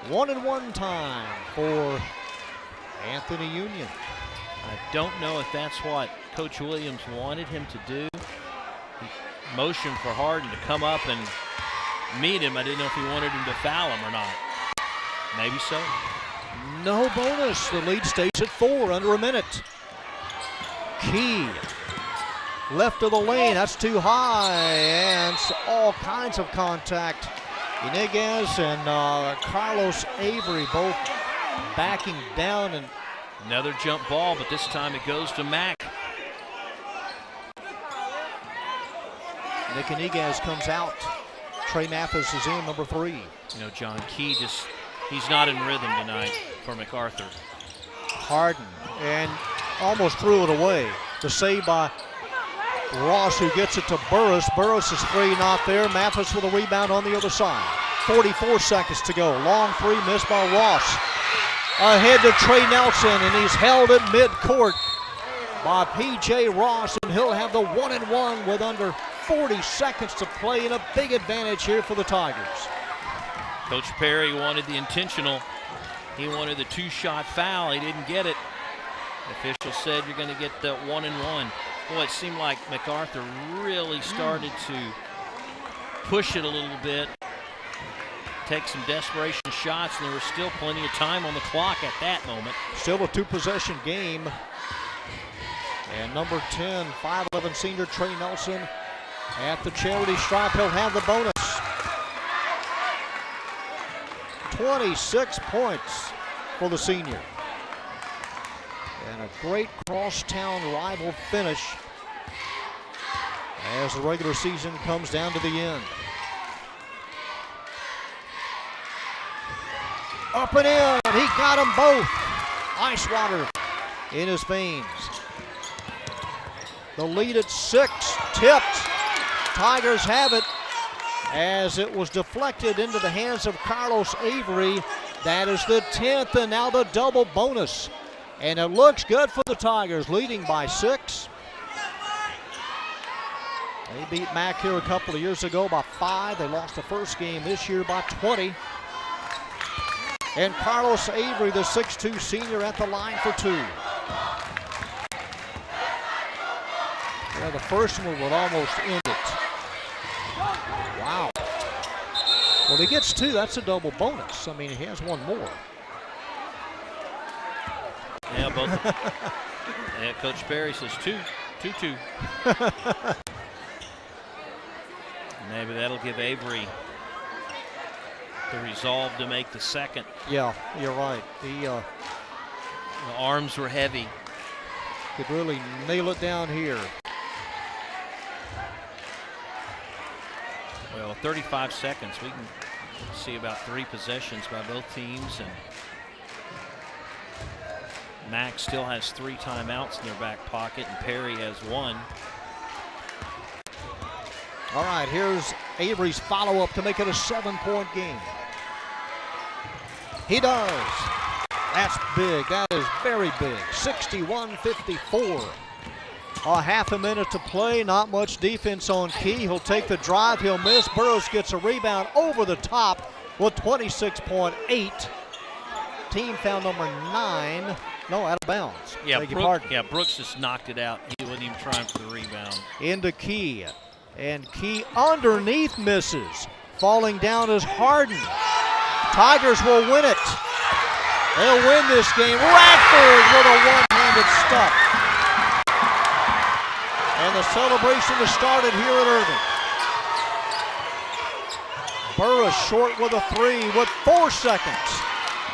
1-and-1 time for Anthony Union. I don't know if that's what Coach Williams wanted him to do. He motioned for Harden to come up and meet him. I didn't know if he wanted him to foul him or not. Maybe so. No bonus. The lead stays at 4, under a minute. Key. Left of the lane. That's too high. And all kinds of contact. Iniguez and Carlos Avery both backing down. And another jump ball, but this time it goes to Mac. Nick Iniguez comes out. Trey Mathis is in, number 3. You know, John Key he's not in rhythm tonight for MacArthur. Harden, and almost threw it away. The save by Ross, who gets it to Burris. Burris is free, not there. Mathis with a rebound on the other side. 44 seconds to go. Long 3 missed by Ross. Ahead to Trey Nelson, and he's held at midcourt by P.J. Ross, and he'll have the 1-and-1 with under 40 seconds to play, and a big advantage here for the Tigers. Coach Perry wanted the intentional. He wanted the 2-shot foul. He didn't get it. The official said you're going to get the 1-and-1. Boy, it seemed like MacArthur really started to push it a little bit, take some desperation shots, and there was still plenty of time on the clock at that moment. Still a 2-possession game. And number 10, 5'11" senior Trey Nelson at the charity stripe. He'll have the bonus. 26 points for the senior. And a great crosstown rival finish as the regular season comes down to the end. Up and in. He got them both. Ice water in his veins. The lead at 6. Tipped. Tigers have it as it was deflected into the hands of Carlos Avery. That is the 10th, and now the double bonus. And it looks good for the Tigers, leading by 6. They beat Mac here a couple of years ago by 5. They lost the first game this year by 20. And Carlos Avery, the 6'2 senior, at the line for 2. Yeah, the first one would almost end it. Wow. Well, he gets 2. That's a double bonus. I mean, he has one more. Yeah, both. Yeah, Coach Perry says 2. Maybe that'll give Avery the resolve to make the second. Yeah, you're right. He the arms were heavy. Could really nail it down here. Well, 35 seconds. We can see about 3 possessions by both teams, and Mac still has 3 timeouts in their back pocket, and Perry has 1. All right, here's Avery's follow-up to make it a 7-point game. He does. That's big. That is very big. 61-54. A half a minute to play. Not much defense on Key. He'll take the drive. He'll miss. Burroughs gets a rebound over the top with 26.8. Team foul number 9. No, out of bounds. Yeah, Brooks just knocked it out. He wasn't even trying for the rebound. Into Key. And Key underneath misses. Falling down is Harden. Tigers will win it. They'll win this game. Radford with a one-handed stuff. And the celebration has started here at Irving. Burris short with a 3 with 4 seconds.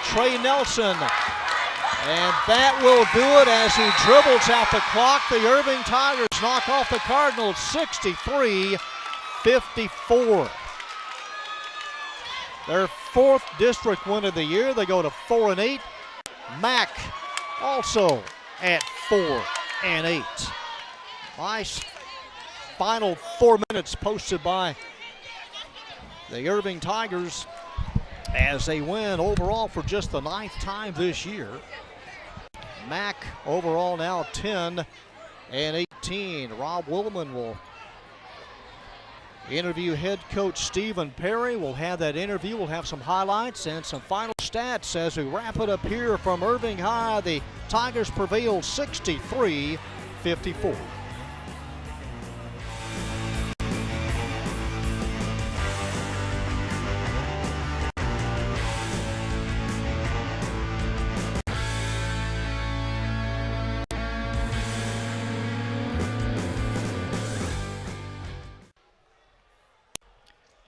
Trey Nelson. And that will do it as he dribbles out the clock. The Irving Tigers knock off the Cardinals 63-54. Their 4th district win of the year. They go to 4-8. Mac also at 4-8. Nice final 4 minutes posted by the Irving Tigers as they win overall for just the 9th time this year. Mac overall now 10-18. Rob Willman will interview head coach Stephen Perry. We'll have that interview. We'll have some highlights and some final stats as we wrap it up here from Irving High. The Tigers prevail 63-54.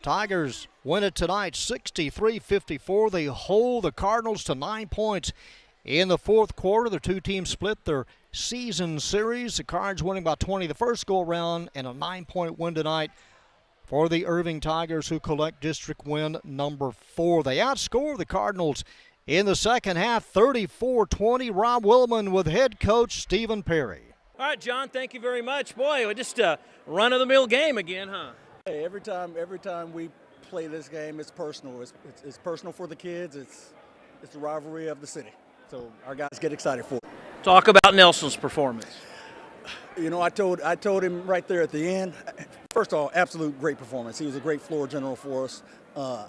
Tigers win it tonight 63-54. They hold the Cardinals to 9 points in the 4th quarter. The 2 teams split their season series. The Cards winning by 20 the first go-around and a 9-point win tonight for the Irving Tigers, who collect district win number 4. They outscore the Cardinals in the second half 34-20. Rob Willman with head coach Stephen Perry. All right, John, thank you very much. Boy, just a run-of-the-mill game again, huh? Hey, every time we play this game, it's personal. It's personal for the kids. It's the rivalry of the city. So our guys get excited for it. Talk about Nelson's performance. You know, I told him right there at the end. First of all, absolute great performance. He was a great floor general for us.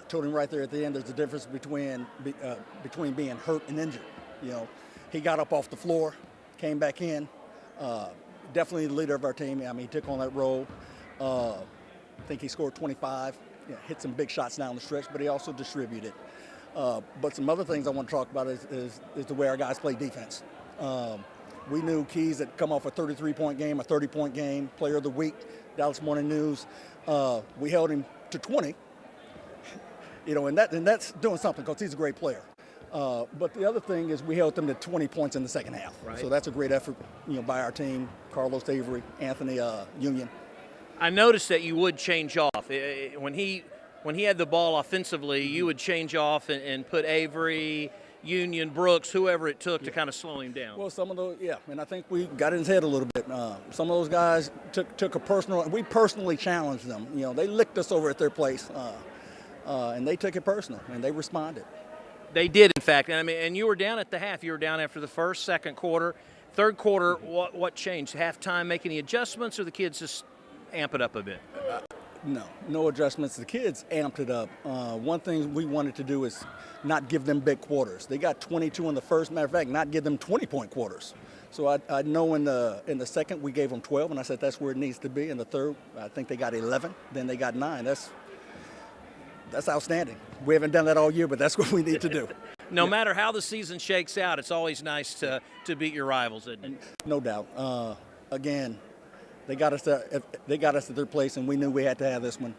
Told him right there at the end, there's a difference between being hurt and injured. You know, he got up off the floor, came back in. Definitely the leader of our team. I mean, he took on that role. I think he scored 25, hit some big shots down the stretch, but he also distributed. But some other things I want to talk about is the way our guys play defense. We knew Keys had come off a 33-point game, a 30-point game, player of the week, Dallas Morning News. We held him to 20, and that's doing something because he's a great player. But the other thing is we held them to 20 points in the second half. Right. So that's a great effort, by our team, Carlos Avery, Anthony Union. I noticed that you would change off. When he when he had the ball offensively, you would change off and put Avery, Union, Brooks, whoever it took to kind of slow him down. Well, some of those, and I think we got in his head a little bit. Some of those guys took a personal. We personally challenged them. They licked us over at their place, and they took it personal, and they responded. They did, in fact. And you were down at the half. You were down after the first, second quarter. Third quarter, what changed? Halftime, make any adjustments, or the kids just amp it up a bit? No adjustments. The kids amped it up. One thing we wanted to do is not give them big quarters. They got 22 in the first. Matter of fact, not give them 20-point quarters. So I know in the second we gave them 12, and I said that's where it needs to be. In the third, I think they got 11. Then they got 9. That's outstanding. We haven't done that all year, but that's what we need to do. No matter how the season shakes out, it's always nice to beat your rivals, isn't it? No doubt. Again, they got us to their place, and we knew we had to have this one.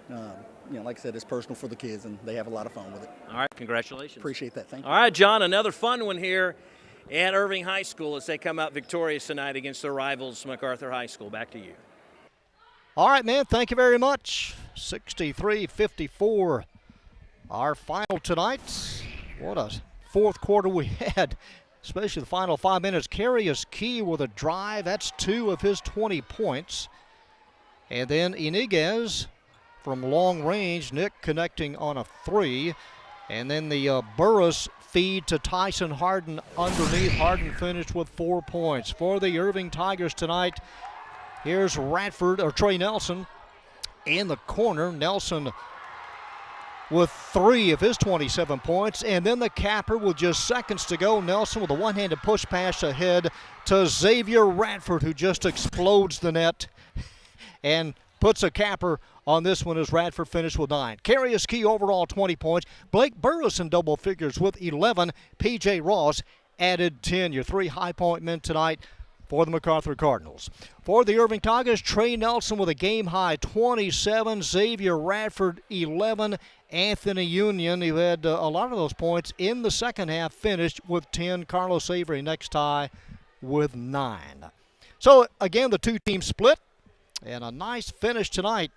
Like I said, it's personal for the kids, and they have a lot of fun with it. All right, congratulations. Appreciate that. Thank you. All right, John, another fun one here at Irving High School as they come out victorious tonight against their rivals, MacArthur High School. Back to you. All right, man, thank you very much. 63-54, our final tonight. What a fourth quarter we had, especially the final 5 minutes. Carius Key with a drive. That's 2 of his 20 points. And then Iniguez from long range, Nick connecting on a 3. And then the Burris feed to Tyson Harden underneath. Harden finished with 4 points. For the Irving Tigers tonight, here's Trey Nelson in the corner. Nelson with 3 of his 27 points. And then the capper with just seconds to go. Nelson with a one-handed push pass ahead to Xavier Radford, who just explodes the net and puts a capper on this one as Radford finished with 9. Carius Key overall 20 points. Blake Burris in double figures with 11. P.J. Ross added 10. Your 3 high-point men tonight for the MacArthur Cardinals. For the Irving Tigers, Trey Nelson with a game-high 27. Xavier Radford 11. Anthony Union, who had a lot of those points in the second half, finished with 10. Carlos Avery next tie with 9. So, again, the two teams split. And a nice finish tonight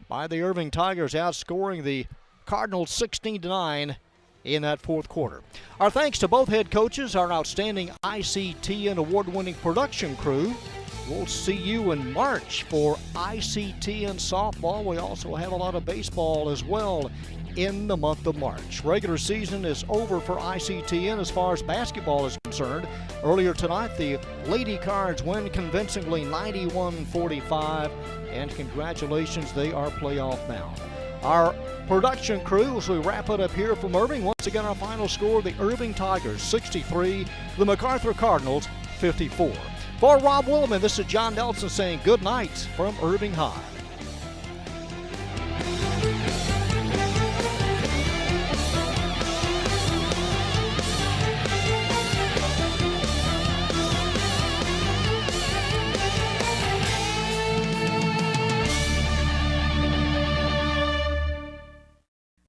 by the Irving Tigers, outscoring the Cardinals 16-9 in that fourth quarter. Our thanks to both head coaches, our outstanding ICT and award-winning production crew. We'll see you in March for ICT and softball. We also have a lot of baseball as well in the month of March. Regular season is over for ICTN as far as basketball is concerned. Earlier tonight, the Lady Cards win convincingly 91-45, and congratulations, they are playoff bound. Our production crew, as we wrap it up here from Irving, once again our final score, the Irving Tigers 63, the MacArthur Cardinals 54. For Rob Williman, this is John Nelson saying good night from Irving High.